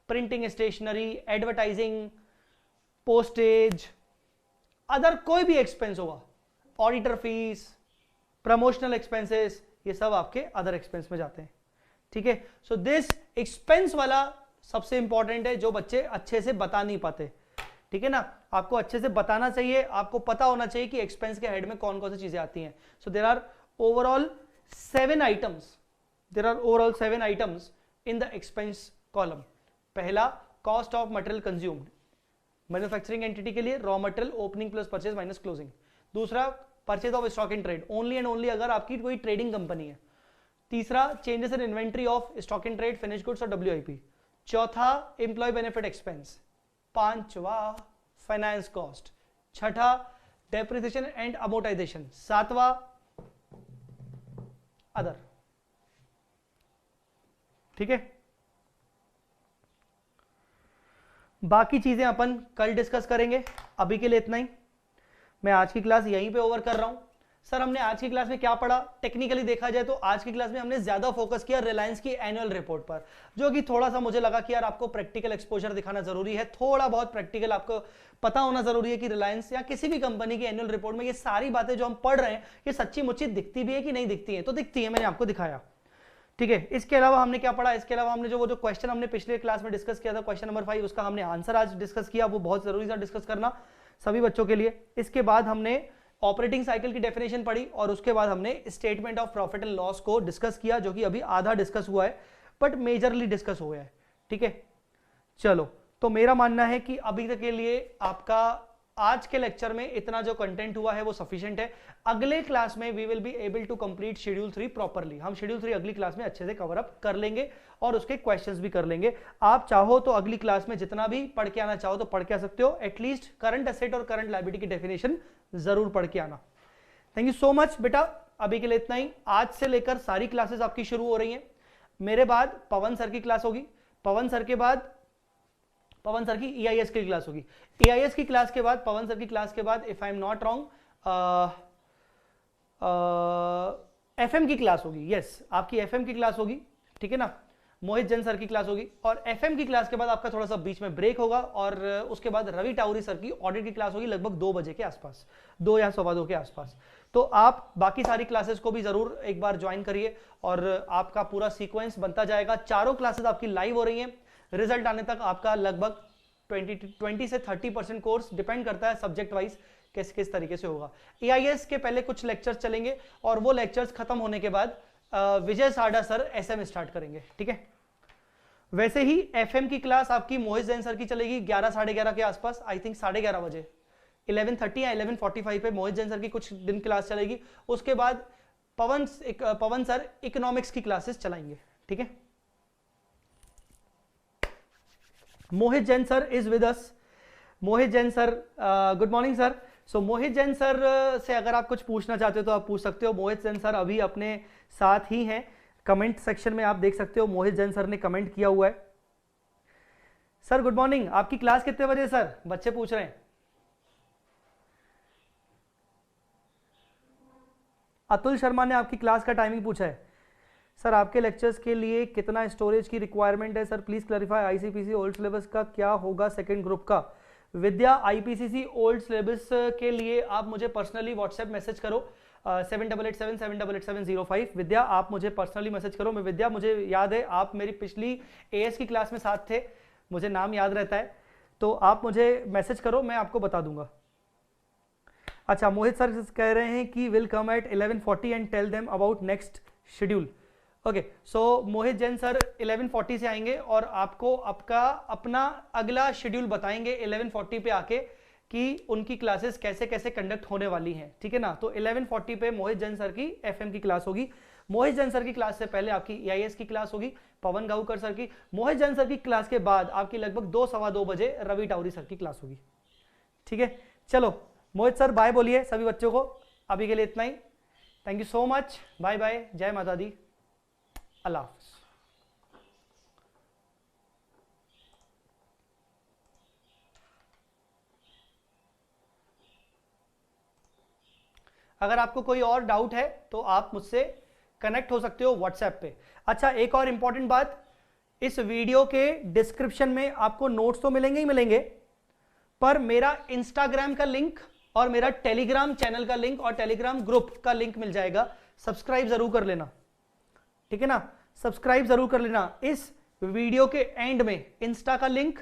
printing, stationery, advertising, postage, other कोई भी एक्सपेंस होगा, ऑडिटर फीस, प्रमोशनल एक्सपेंसेस, ये सब आपके अदर एक्सपेंस में जाते हैं। ठीक है, सो दिस एक्सपेंस वाला सबसे इंपॉर्टेंट है, जो बच्चे अच्छे से बता नहीं पाते। ठीक है ना, आपको अच्छे से बताना चाहिए, आपको पता होना चाहिए कि एक्सपेंस के हेड में कौन कौन सी चीजें आती हैं। So there are overall 7 items, there are overall 7 items in the expense column. पहला, cost of material consumed, manufacturing entity के लिए raw material opening plus purchase minus closing. दूसरा, purchase of stock in trade, only and only अगर आपकी कोई trading company है। तीसरा, changes in inventory of stock in trade, finish goods और WIP। चौथा, एम्प्लॉय बेनिफिट एक्सपेंस। पांचवा, फाइनेंस कॉस्ट। छठा, डेप्रिसिएशन एंड अमोर्टाइजेशन। सातवां, अदर। ठीक है, बाकी चीजें अपन कल डिस्कस करेंगे, अभी के लिए इतना ही। मैं आज की क्लास यहीं पे ओवर कर रहा हूं। सर हमने आज की क्लास में क्या पढ़ा? टेक्निकली देखा जाए तो आज की क्लास में हमने ज्यादा फोकस किया रिलायंस की एनुअल रिपोर्ट पर, जो कि थोड़ा सा मुझे लगा कि यार आपको प्रैक्टिकल एक्सपोजर दिखाना जरूरी है, थोड़ा बहुत प्रैक्टिकल आपको पता होना जरूरी है कि रिलायंस या किसी भी कंपनी की एनुअल रिपोर्ट में ये सारी बातें जो हम पढ़ रहे हैं ये सच्ची मुच्ची दिखती भी है कि नहीं दिखती है। तो दिखती है, मैंने आपको दिखाया। ठीक है, इसके अलावा हमने क्या पढ़ा? इसके अलावा हमने जो क्वेश्चन हमने पिछले क्लास में डिस्कस किया था, क्वेश्चन नंबर 5, उसका हमने आंसर आज डिस्कस किया। वो बहुत जरूरी था डिस्कस करना सभी बच्चों के लिए। इसके बाद हमने ऑपरेटिंग साइकिल की डेफिनेशन पढ़ी और उसके बाद हमने statement of profit and loss को डिस्कस किया, जो कि अभी आधा डिस्कस हुआ है बट मेजरली डिस्कस हो गया है। ठीक है, चलो, तो मेरा मानना है कि अभी तक के लिए आपका आज के लेक्चर में इतना जो कंटेंट हुआ है वो सफिशिएंट है। अगले क्लास में we will be able to complete schedule 3 properly. हम शेड्यूल 3 अगली क्लास में अच्छे से कवर अप कर लेंगे और उसके क्वेश्चंस भी कर लेंगे। आप चाहो तो अगली क्लास में जितना भी पढ़ के आना चाहो तो पढ़ के आ सकते हो। एटलीस्ट करंट एसेट और करंट लायबिलिटी की डेफिनेशन जरूर पढ़ के आना। थैंक यू सो मच बेटा, अभी के लिए इतना ही। आज से लेकर सारी क्लासेस आपकी शुरू हो रही हैं। मेरे बाद पवन सर की क्लास होगी, पवन सर के बाद पवन सर की EIS की क्लास होगी, EIS की क्लास के बाद पवन सर की क्लास के बाद if I am not wrong FM की क्लास होगी। यस, आपकी FM की क्लास होगी। ठीक है ना, मोहित जैन सर की क्लास होगी और FM की क्लास के बाद आपका थोड़ा सा बीच में ब्रेक होगा और उसके बाद रवि टाउरी सर की ऑडिट की क्लास होगी लगभग 2 बजे के आसपास, 2 या 2:15 के आसपास। तो आप बाकी सारी क्लासेस को भी जरूर एक बार ज्वाइन करिए और आपका पूरा सीक्वेंस बनता जाएगा। चारों क्लासेस आपकी लाइव हो रही हैं। रिजल्ट आने तक आपका लगभग 20 से 30% कोर्स डिपेंड करता है सब्जेक्ट वाइज किस तरीके से होगा। EIS के पहले कुछ लेक्चर्स चलेंगे और वो लेक्चर्स खत्म होने के बाद विजय साडा सर SM स्टार्ट करेंगे। ठीक है, वैसे ही FM की क्लास आपकी मोहित जैन सर की चलेगी 11 साढ़े 11 के आसपास, आई थिंक 11:30 बजे, 11:30 या 11:45 पे मोहित जैन सर की कुछ दिन क्लास चलेगी। उसके बाद पवन सर इकोनॉमिक्स की क्लासेस चलाएंगे। ठीक है, Mohit Jain sir is with us. Mohit Jain sir, good morning sir. So Mohit Jain sir से अगर आप कुछ पूछना चाहते हो तो आप पूछ सकते हो। मोहित जैन सर अभी अपने साथ ही हैं, कमेंट सेक्शन में आप देख सकते हो मोहित जैन सर ने कमेंट किया हुआ है। सर गुड मॉर्निंग, आपकी क्लास कितने बजे सर? बच्चे पूछ रहे हैं। अतुल शर्मा ने आपकी क्लास का टाइमिंग पूछा है। सर आपके लेक्चर्स के लिए कितना स्टोरेज की रिक्वायरमेंट है sir? Please clarify. ICPC old syllabus का क्या होगा सेकंड ग्रुप का? विद्या, IPCC ओल्ड सिलेबस के लिए आप मुझे पर्सनली व्हाट्सएप मैसेज करो 7887788705। विद्या आप मुझे पर्सनली मैसेज करो। मैं विद्या, मुझे याद है आप मेरी पिछली AS की क्लास में साथ थे, मुझे नाम याद रहता है, तो आप मुझे मैसेज करो, मैं आपको बता दूंगा। अच्छा, मोहित सर कह रहे हैं कि will come at 11:40 and tell them about next schedule. Okay, so Mohit Jain sir 11:40 से आएंगे और आपको आपका अपना अगला शेड्यूल बताएंगे 11:40 पे आके कि उनकी क्लासेस कैसे कैसे कंडक्ट होने वाली हैं। ठीक है ना, तो 11:40 पे मोहित जैन सर की FM की क्लास होगी। मोहित जैन सर की क्लास से पहले आपकी EIS की क्लास होगी पवन गांवकर सर की। मोहित जैन सर की क्लास के बाद आपकी लगभग 2 सवा 2 बजे रवि टाउरी सर की क्लास होगी। ठीक है, चलो मोहित सर बाय बोलिए सभी बच्चों को, अभी के लिए इतना ही। Thank you so much, bye bye, जय माता दी, अल्लाह हाफिज। अगर आपको कोई और डाउट है तो आप मुझसे कनेक्ट हो सकते हो व्हाट्सएप पे। अच्छा, एक और इंपॉर्टेंट बात, इस वीडियो के डिस्क्रिप्शन में आपको नोट्स तो मिलेंगे ही मिलेंगे, पर मेरा इंस्टाग्राम का लिंक और मेरा टेलीग्राम चैनल का लिंक और टेलीग्राम ग्रुप का लिंक मिल जाएगा। सब्सक्राइब जरूर कर लेना, ठीक है ना, सब्सक्राइब जरूर कर लेना। इस वीडियो के एंड में इंस्टा का लिंक,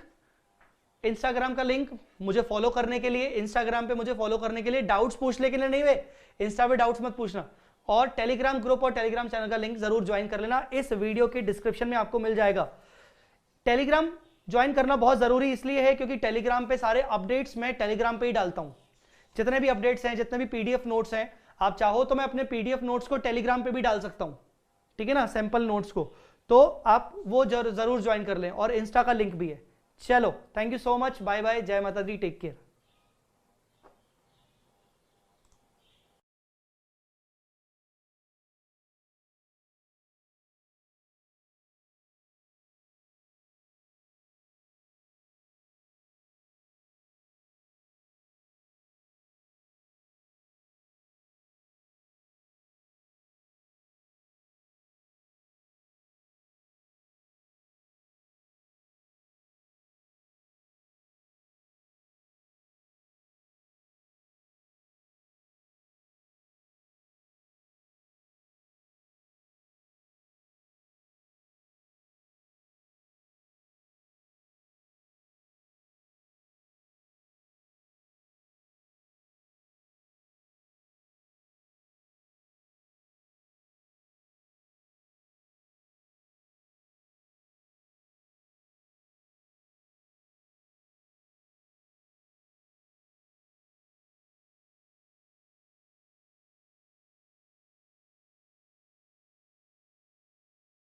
इंस्टाग्राम का लिंक, मुझे फॉलो करने के लिए, इंस्टाग्राम पे मुझे फॉलो करने के लिए, डाउट्स पूछने के लिए नहीं, वे इंस्टा पे डाउट्स मत पूछना, और टेलीग्राम ग्रुप और टेलीग्राम चैनल का लिंक जरूर ज्वाइन कर लेना। इस वीडियो के डिस्क्रिप्शन में आपको मिल जाएगा। टेलीग्राम ज्वाइन करना बहुत जरूरी इसलिए है क्योंकि टेलीग्राम पे सारे अपडेट्स मैं टेलीग्राम पे ही डालता हूं। जितने भी अपडेट्स हैं, जितने भी पीडीएफ नोट्स हैं, आप चाहो तो मैं अपने पीडीएफ नोट्स को टेलीग्राम पे भी डाल सकता हूं, ठीक है ना, सैंपल नोट्स को, तो आप वो जरूर ज्वाइन कर लें, और इंस्टा का लिंक भी है। चलो, thank you so much, bye bye, जय माता दी, टेक केयर।